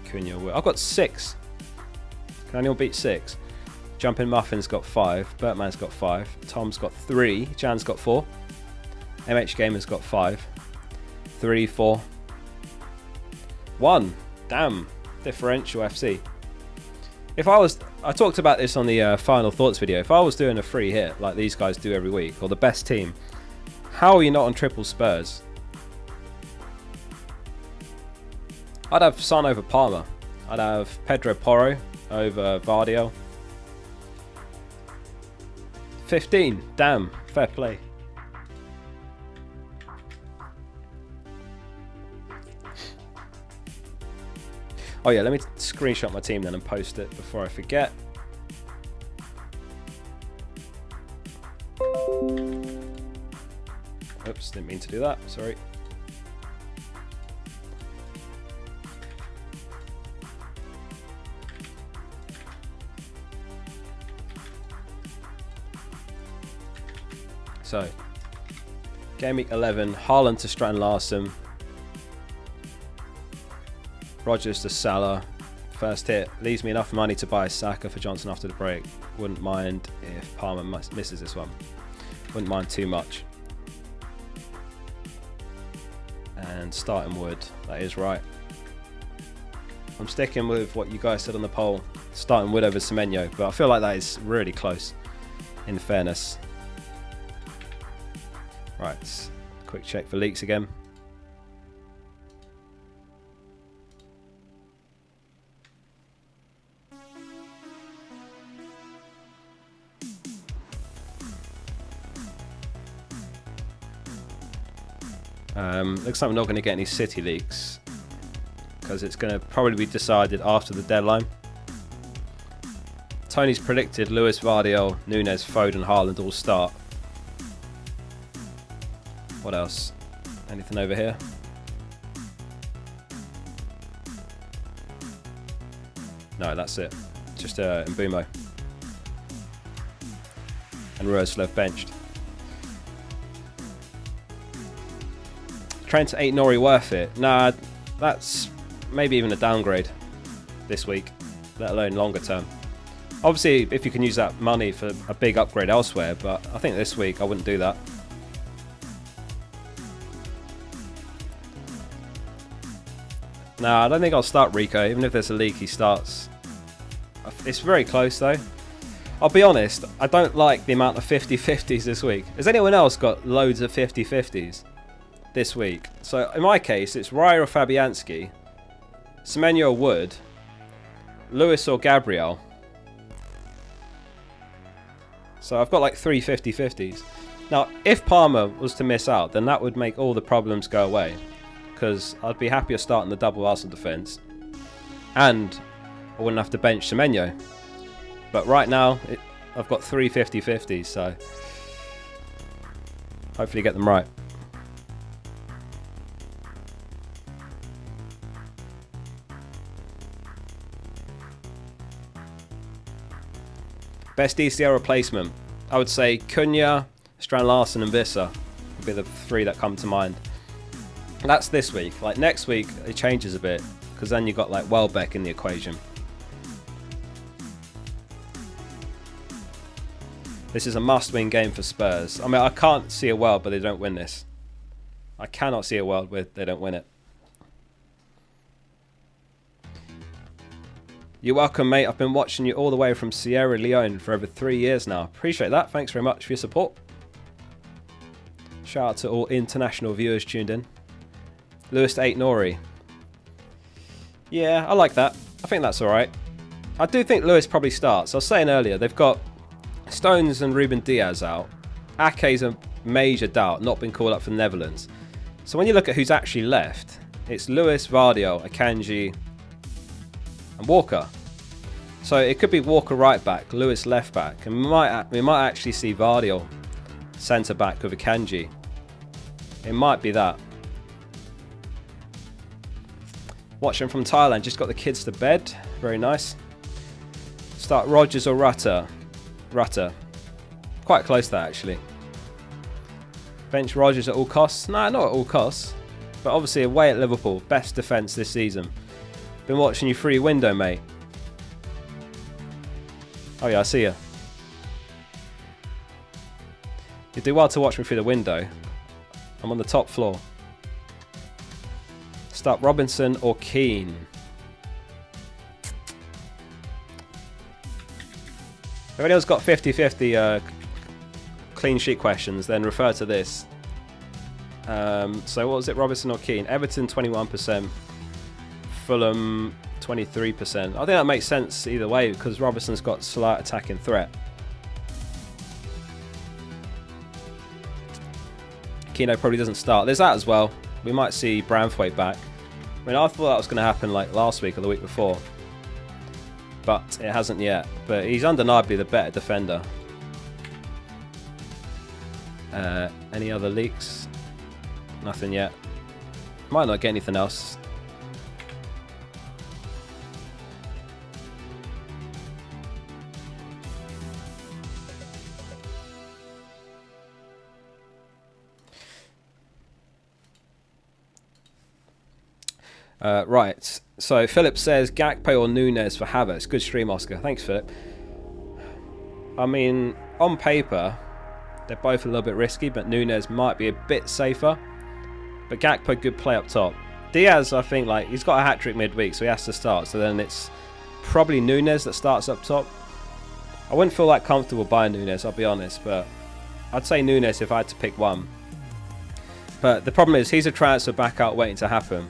Cunha, Woods. I've got 6. Can anyone beat 6? Jumping Muffin's got 5, Bertman's got 5, Tom's got 3, Jan's got 4, MH Gamer's got 5, 3, 4, 1. Damn, differential FC. If I talked about this on the final thoughts video, if I was doing a free hit like these guys do every week, or the best team, how are you not on triple Spurs? I'd have Son over Palmer. I'd have Pedro Porro over Vardy. 15, damn, fair play. Oh yeah, let me screenshot my team then and post it before I forget. Oops, didn't mean to do that, sorry. So, Gameweek 11, Haaland to Strand Larsen, Rodgers to Salah. First hit leaves me enough money to buy Saka for Johnson after the break. Wouldn't mind if Palmer misses this one. Wouldn't mind too much. And starting Wood, that is right. I'm sticking with what you guys said on the poll, starting Wood over Semenyo, but I feel like that is really close, in fairness. Right, quick check for leaks again. Looks like we're not going to get any City leaks because it's going to probably be decided after the deadline. Tony's predicted Lewis, Vardy, Nunes, Foden, Haaland all start. What else? Anything over here? No, that's it. Just Mbumo. And Roerslev benched. Trent to 8 Nori worth it? Nah, that's maybe even a downgrade this week, let alone longer term. Obviously, if you can use that money for a big upgrade elsewhere, but I think this week I wouldn't do that. Nah, I don't think I'll start Rico, even if there's a leak he starts. It's very close though. I'll be honest, I don't like the amount of 50-50s this week. Has anyone else got loads of 50-50s this week? So in my case, it's Raya or Fabianski, Semenyo or Wood, Lewis or Gabriel. So I've got like 3 50-50s. Now, if Palmer was to miss out, then that would make all the problems go away, because I'd be happier starting the double Arsenal defence, and I wouldn't have to bench Semenyo. But right now, I've got 3 50-50s, so hopefully get them right. Best DCL replacement, I would say Cunha, Strand Larsen and Visser would be the 3 that come to mind. That's this week. Like next week it changes a bit, because then you've got like Welbeck in the equation. This is a must-win game for Spurs. I mean, I can't see a world where they don't win this. I cannot see a world where they don't win it. You're welcome, mate. I've been watching you all the way from Sierra Leone for over 3 years now. Appreciate that. Thanks very much for your support. Shout out to all international viewers tuned in. Lewis to 8 Nori. Yeah, I like that. I think that's alright. I do think Lewis probably starts. I was saying earlier, they've got Stones and Ruben Diaz out. Ake's a major doubt, not been called up for the Netherlands. So when you look at who's actually left, it's Lewis, Vardy, Akanji and Walker. So it could be Walker right back, Lewis left back, and we might actually see Vardy centre back with Akanji. It might be that. Watching from Thailand. Just got the kids to bed. Very nice. Start Rodgers or Rutter. Rutter. Quite close to that, actually. Bench Rodgers at all costs. Nah, not at all costs. But obviously away at Liverpool. Best defence this season. Been watching you through your window, mate. Oh yeah, I see you. You do well to watch me through the window. I'm on the top floor. Start Robinson or Keane. If anyone's got 50-50 clean sheet questions, then refer to this. So what was it, Robinson or Keane? Everton 21%, Fulham 23%. I think that makes sense either way because Robinson's got slight attacking threat. Keane probably doesn't start. There's that as well. We might see Branthwaite back. I mean, I thought that was going to happen like last week or the week before. But it hasn't yet. But he's undeniably the better defender. Any other leaks? Nothing yet. Might not get anything else. Right, so Philip says Gakpo or Nunes for Havertz. Good stream, Oscar. Thanks, Philip. I mean, on paper, they're both a little bit risky, but Nunes might be a bit safer. But Gakpo, good play up top. Diaz, I think, like he's got a hat-trick midweek, so he has to start. So then it's probably Nunes that starts up top. I wouldn't feel that comfortable buying Nunes, I'll be honest, but I'd say Nunes if I had to pick one. But the problem is he's a transfer back out waiting to happen.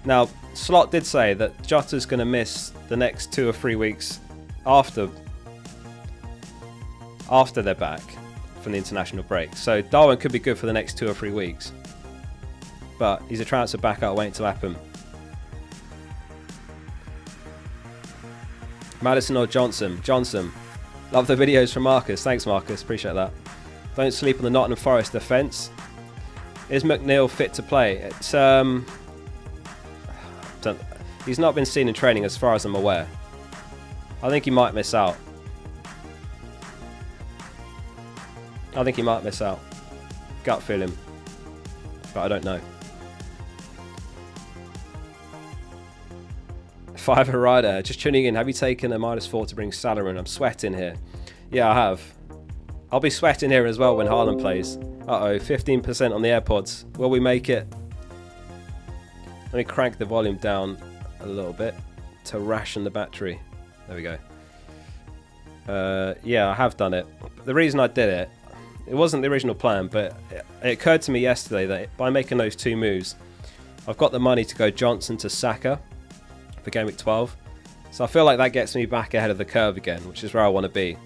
Now, Slot did say that Jota's going to miss the next 2 or 3 weeks after they're back from the international break. So Darwin could be good for the next 2 or 3 weeks. But he's a transfer back out waiting to happen. Maddison or Johnson? Johnson. Love the videos from Marcus. Thanks, Marcus. Appreciate that. Don't sleep on the Nottingham Forest defence. Is McNeil fit to play? It's he's not been seen in training as far as I'm aware. I think he might miss out. Gut feeling. But I don't know. Fiver Rider, just tuning in. Have you taken a -4 to bring Salah in? I'm sweating here. Yeah, I have. I'll be sweating here as well when Haaland plays. Uh-oh, 15% on the AirPods. Will we make it? Let me crank the volume down a little bit to ration the battery. There we go. Yeah, I have done it. The reason I did it, it wasn't the original plan, but it occurred to me yesterday that by making those 2 moves, I've got the money to go Johnson to Saka for Gameweek 12. So I feel like that gets me back ahead of the curve again, which is where I want to be,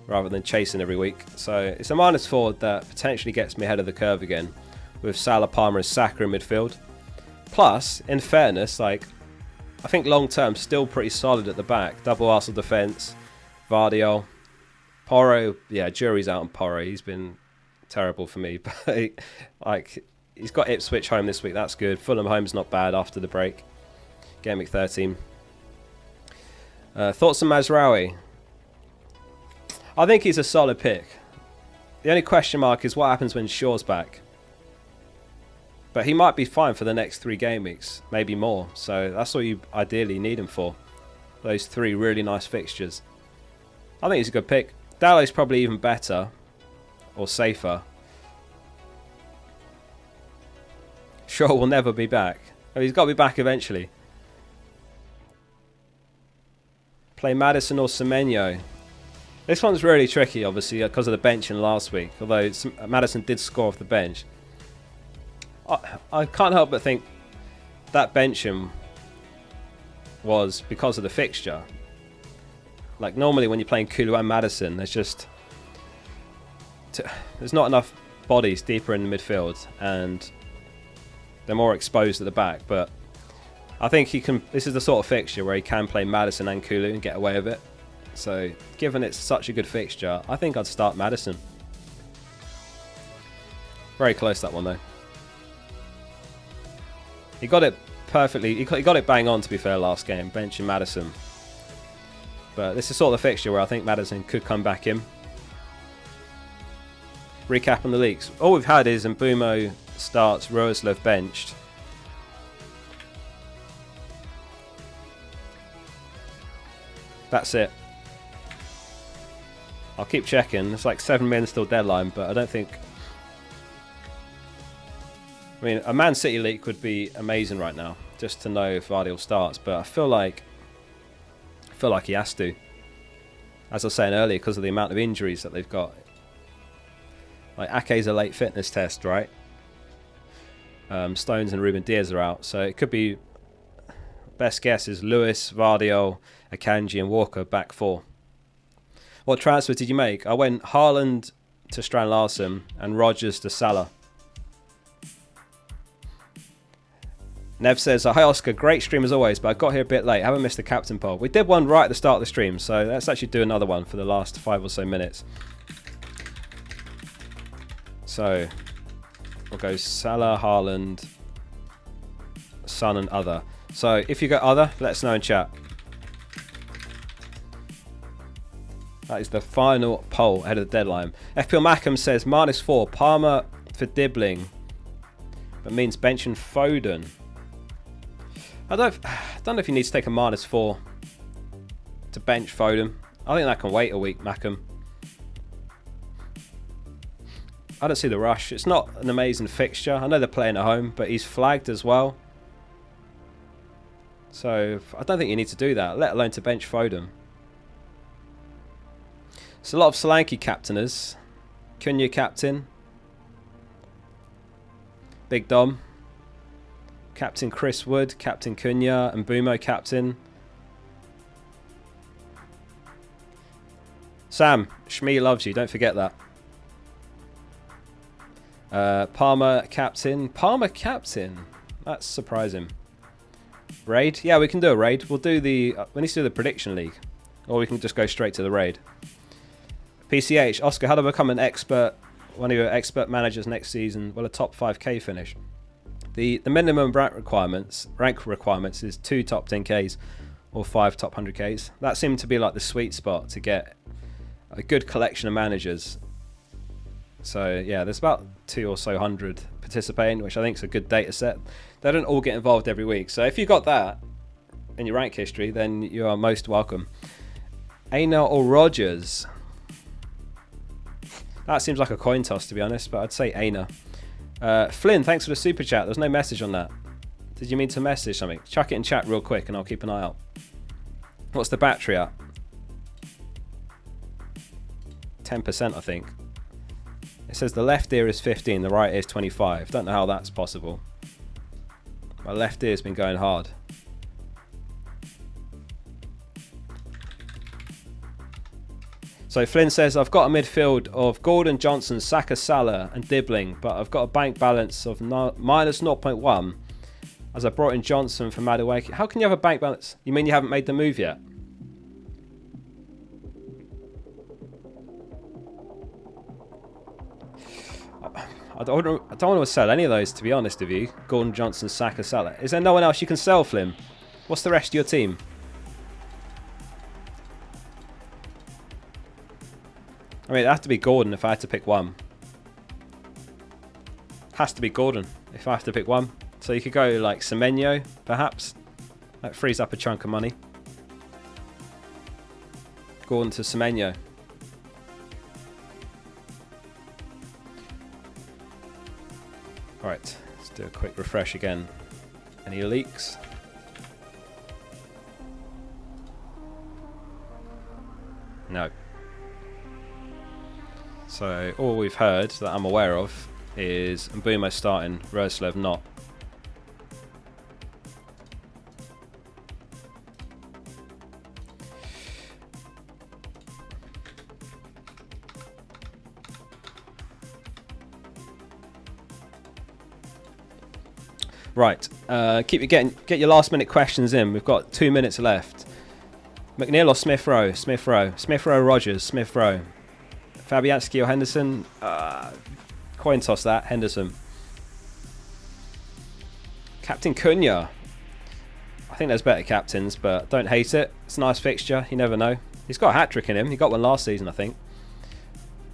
rather than chasing every week. So it's a -4 that potentially gets me ahead of the curve again, with Salah, Palmer and Saka in midfield. Plus, in fairness, like I think long term still pretty solid at the back. Double Arsenal defence, Vardiol, Porro. Yeah, jury's out on Porro. He's been terrible for me, but like he's got Ipswich home this week. That's good. Fulham home's not bad after the break. Game week 13. Thoughts on Mazraoui? I think he's a solid pick. The only question mark is what happens when Shaw's back. But he might be fine for the next 3 game weeks, maybe more. So that's what you ideally need him for. Those 3 really nice fixtures. I think he's a good pick. Dallow's probably even better or safer. Shaw will never be back. I mean, he's got to be back eventually. Play Maddison or Semenyo. This one's really tricky, obviously, because of the benching last week. Although Maddison did score off the bench. I can't help but think that benching was because of the fixture. Like normally when you're playing Kulu and Maddison, there's not enough bodies deeper in the midfield and they're more exposed at the back. But I think he can. This is the sort of fixture where he can play Maddison and Kulu and get away with it. So given it's such a good fixture, I think I'd start Maddison. Very close that one though. He got it perfectly. He got it bang on, to be fair, last game, benching Maddison. But this is sort of the fixture where I think Maddison could come back in. Recap on the leaks. All we've had is Mbumo starts, Roerslev benched. That's it. I'll keep checking. It's like 7 minutes till deadline, but I don't think... I mean, a Man City leak would be amazing right now, just to know if Vardy starts, but I feel like he has to. As I was saying earlier, because of the amount of injuries that they've got. Like, Ake's a late fitness test, right? Stones and Ruben Diaz are out, so it could be... Best guess is Lewis, Vardy, Akanji and Walker back 4. What transfer did you make? I went Haaland to Strand Larsen and Rodgers to Salah. Nev says, hi Oscar, great stream as always, but I got here a bit late. Haven't missed the captain poll. We did one right at the start of the stream, so let's actually do another one for the last 5 or so minutes. So, we'll go Salah, Haaland, Son and other. So, if you go other, let us know in chat. That is the final poll ahead of the deadline. FPL Mackham says, -4, Palmer for Dibbling, but means benching Foden. I don't know if you need to take a -4 to bench Foden. I think that can wait a week, Mackham. I don't see the rush. It's not an amazing fixture. I know they're playing at home, but he's flagged as well. So I don't think you need to do that, let alone to bench Foden. It's a lot of Solanke captainers. Cunha captain. Big Dom. Captain Chris Wood. Captain Cunha. And Mbumo captain. Sam, Shmee loves you. Don't forget that. Palmer captain. Palmer captain. That's surprising. Raid? Yeah, we can do a raid. We'll do the... we need to do the prediction league. Or we can just go straight to the raid. PCH. Oscar, how to become an expert... one of your expert managers next season? Well, a top 5k finish. The minimum rank requirements is 2 top 10ks or 5 top 100ks. That seemed to be like the sweet spot to get a good collection of managers. So yeah, there's about 2 or so hundred participating, which I think is a good data set. They don't all get involved every week. So if you got that in your rank history, then you are most welcome. Aina or Rodgers? That seems like a coin toss, to be honest, but I'd say Aina. Flynn, thanks for the super chat. There's no message on that. Did you mean to message something? Chuck it in chat real quick and I'll keep an eye out. What's the battery at? 10%, I think. It says the left ear is 15, the right ear is 25. Don't know how that's possible. My left ear's been going hard. So Flynn says, I've got a midfield of Gordon, Johnson, Saka, Salah and Dibbling, but I've got a bank balance of minus 0.1 as I brought in Johnson from Madueke. How can you have a bank balance? You mean you haven't made the move yet? I don't want to sell any of those, to be honest with you. Gordon, Johnson, Saka, Salah. Is there no one else you can sell, Flynn? What's the rest of your team? I mean, it'd have to be Gordon if I had to pick one. Has to be Gordon if I have to pick one. So you could go like Semenyo, perhaps. That frees up a chunk of money. Gordon to Semenyo. Alright, let's do a quick refresh again. Any leaks? No. So all we've heard that I'm aware of is Mbumo starting, Roerslev not. Right, get your last minute questions in. We've got 2 minutes left. McNeil or Smith Rowe? Smith Rowe. Smith Rowe, Rodgers. Smith Rowe. Fabianski or Henderson? Coin toss that. Henderson. Captain Cunha. I think there's better captains, but don't hate it. It's a nice fixture. You never know. He's got a hat-trick in him. He got one last season, I think.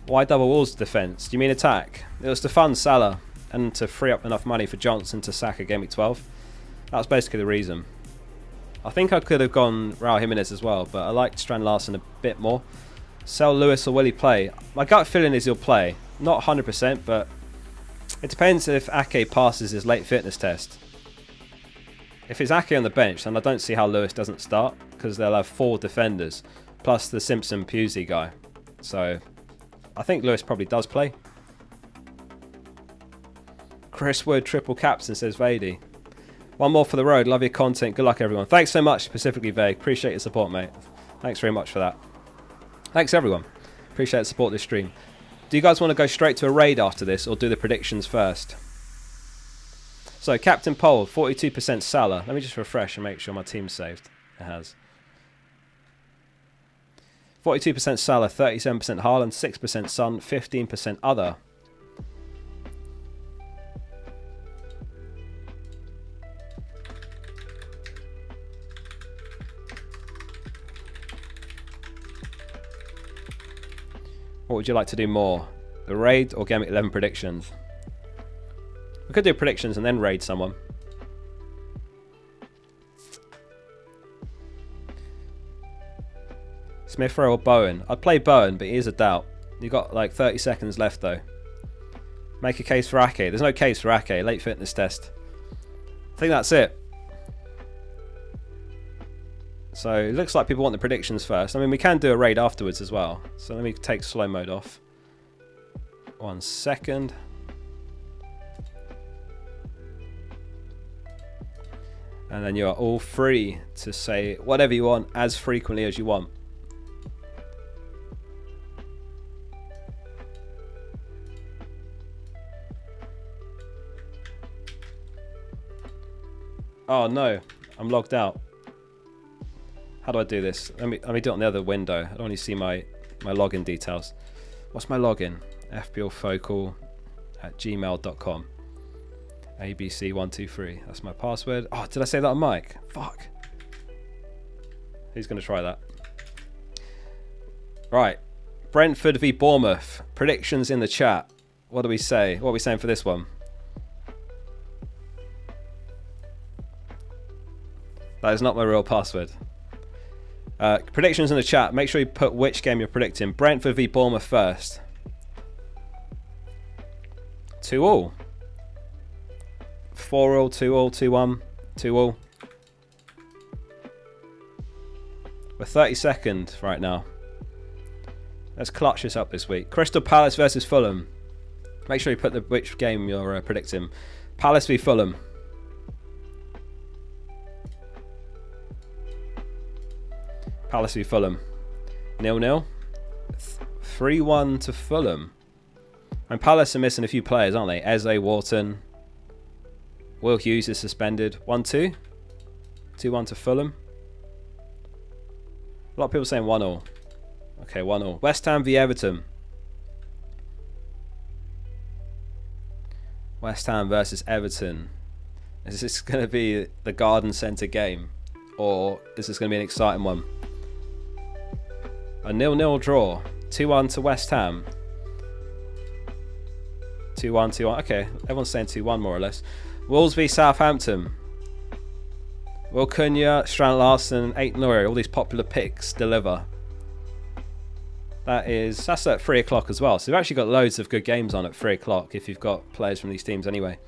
Why double Wolves defence? Do you mean attack? It was to fund Salah and to free up enough money for Johnson to sack a Gameweek 12. That was basically the reason. I think I could have gone Raul Jimenez as well, but I liked Strand Larsen a bit more. Sell Lewis, or will he play? My gut feeling is he'll play. Not 100%, but it depends if Ake passes his late fitness test. If it's Ake on the bench, then I don't see how Lewis doesn't start, because they'll have 4 defenders, plus the Simpson Pusey guy. So I think Lewis probably does play. Chris Wood, triple captain, says Vady. One more for the road. Love your content. Good luck, everyone. Thanks so much, specifically Vague. Appreciate your support, mate. Thanks very much for that. Thanks, everyone. Appreciate the support this stream. Do you guys want to go straight to a raid after this, or do the predictions first? So, Captain Poll, 42% Salah. Let me just refresh and make sure my team's saved. It has. 42% Salah, 37% Haaland, 6% Son, 15% other. What would you like to do more? The raid or Gameweek 11 predictions? We could do predictions and then raid someone. Smith Rowe or Bowen? I'd play Bowen, but he is a doubt. You've got like 30 seconds left though. Make a case for Ake. There's no case for Ake. Late fitness test. I think that's it. So it looks like people want the predictions first. I mean, we can do a raid afterwards as well. So let me take slow mode off. 1 second. And then you are all free to say whatever you want as frequently as you want. Oh no, I'm logged out. How do I do this? Let me do it on the other window. I don't only see my login details. What's my login? FPL Focal at gmail.com. ABC123. That's my password. Oh, did I say that on mic? Fuck. Who's going to try that? Right. Brentford v Bournemouth. Predictions in the chat. What do we say? What are we saying for this one? That is not my real password. Predictions in the chat. Make sure you put which game you're predicting. Brentford v Bournemouth first. 2-2. 4-2, 2-2, 2-1, 2-2. We're 32nd right now. Let's clutch this up this week. Crystal Palace versus Fulham. Make sure you put which game you're predicting. Palace v Fulham. Palace v Fulham. 0-0. 3-1 to Fulham. And Palace are missing a few players, aren't they? Eze, Wharton. Will Hughes is suspended. 1-2. 2-1 to Fulham. A lot of people saying 1-0. Okay, 1-0. West Ham v Everton. West Ham versus Everton. Is this going to be the Garden Centre game? Or is this going to be an exciting one? A 0-0 draw. 2-1 to West Ham. 2-1, 2-1. Okay, everyone's saying 2-1 more or less. Wolves v Southampton. Will Cunha, Strand Larsen, Aït-Nouri, all these popular picks deliver. That's at 3 o'clock as well. So we've actually got loads of good games on at 3 o'clock if you've got players from these teams anyway.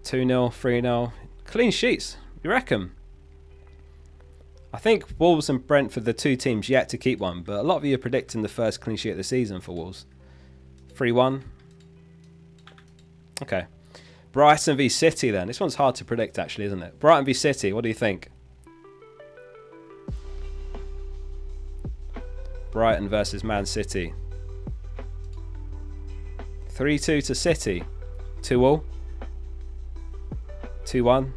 2-0, 3-0. Clean sheets, you reckon? I think Wolves and Brentford, the two teams yet to keep one, but a lot of you are predicting the first clean sheet of the season for Wolves. 3-1. Okay. Brighton v City then. This one's hard to predict actually, isn't it? Brighton v City, what do you think? Brighton versus Man City. 3-2 to City. 2-2. 2-1.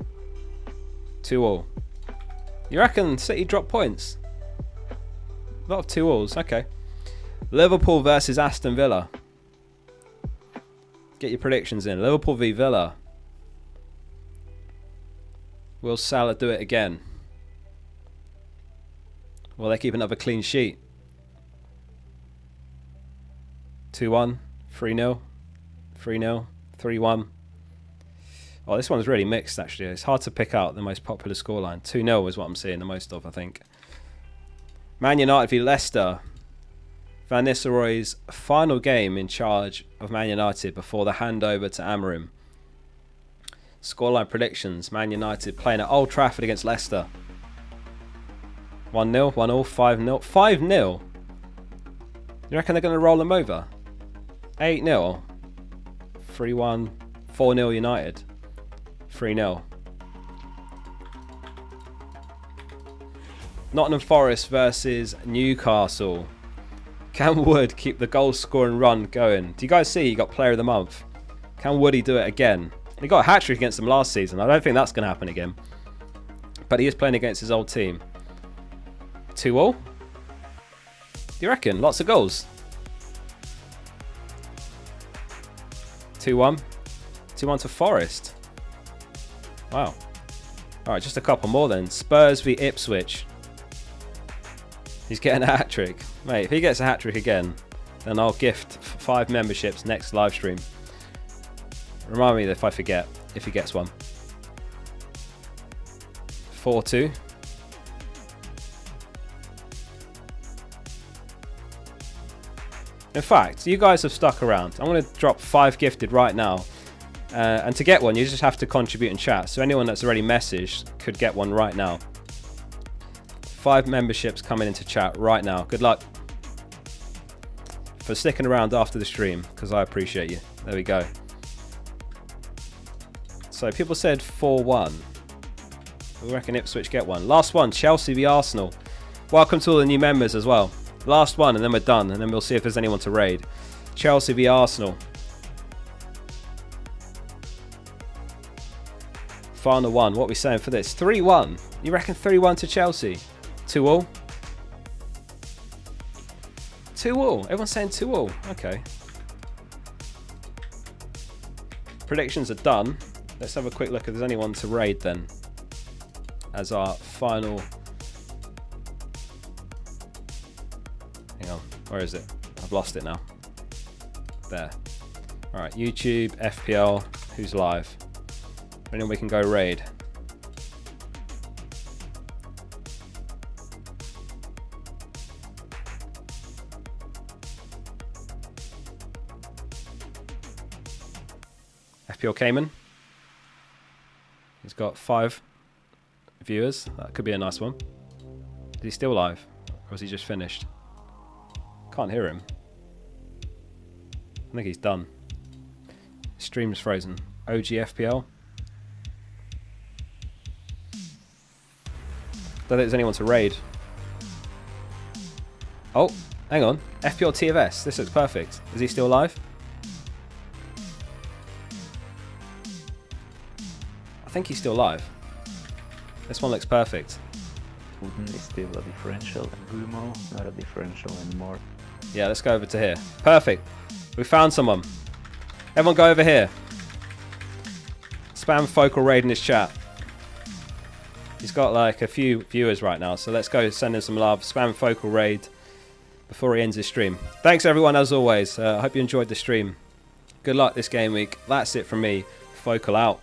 2-2. You reckon City drop points? A lot of 2-2s, okay. Liverpool versus Aston Villa. Get your predictions in. Liverpool v Villa. Will Salah do it again? Will they keep another clean sheet? 2-1, 3-0, 3-0, 3-1. Oh, this one's really mixed, actually. It's hard to pick out the most popular scoreline. 2-0 is what I'm seeing the most of, I think. Man United v Leicester. Van Nistelrooy's final game in charge of Man United before the handover to Amorim. Scoreline predictions. Man United playing at Old Trafford against Leicester. 1-0, 1-0, 5-0. 5-0? You reckon they're going to roll them over? 8-0. 3-1. 4-0 United. 3-0. Nottingham Forest versus Newcastle. Can Wood keep the goal scoring run going? Do you guys see he got player of the month? Can Woody do it again? He got a hat-trick against them last season. I don't think that's going to happen again. But he is playing against his old team. 2-all? Do you reckon? Lots of goals. 2-1. 2-1 to Forest. Wow. Alright, just a couple more then. Spurs v Ipswich. He's getting a hat-trick. Mate, if he gets a hat-trick again, then I'll gift 5 memberships next live stream. Remind me if I forget, if he gets one. 4-2. In fact, you guys have stuck around. I'm going to drop 5 gifted right now. And to get one, you just have to contribute in chat. So anyone that's already messaged could get one right now. 5 memberships coming into chat right now. Good luck for sticking around after the stream, because I appreciate you. There we go. So people said 4-1. We reckon Ipswich get one. Last one, Chelsea v Arsenal. Welcome to all the new members as well. Last one, and then we're done, and then we'll see if there's anyone to raid. Chelsea v Arsenal. Final one. What are we saying for this? 3-1. You reckon 3-1 to Chelsea? 2-all? 2-all. Everyone's saying 2-all. Okay. Predictions are done. Let's have a quick look if there's anyone to raid then. As our final... Hang on. Where is it? I've lost it now. There. Alright, YouTube, FPL. Who's live? Anyone we can go raid? FPL Cayman. He's got 5 viewers. That could be a nice one. Is he still live? Or has he just finished? Can't hear him. I think he's done. Stream's frozen. OG FPL. Don't think there's anyone to raid. Oh, hang on. FPL TFS. This looks perfect. Is he still live? I think he's still live. This one looks perfect. Wooden is still a differential, and Gumo not a differential anymore. Yeah, let's go over to here. Perfect. We found someone. Everyone go over here. Spam Focal raid in his chat. He's got like a few viewers right now, so let's go send him some love. Spam Focal raid before he ends his stream. Thanks everyone as always. I hope you enjoyed the stream. Good luck this game week. That's it from me. Focal out.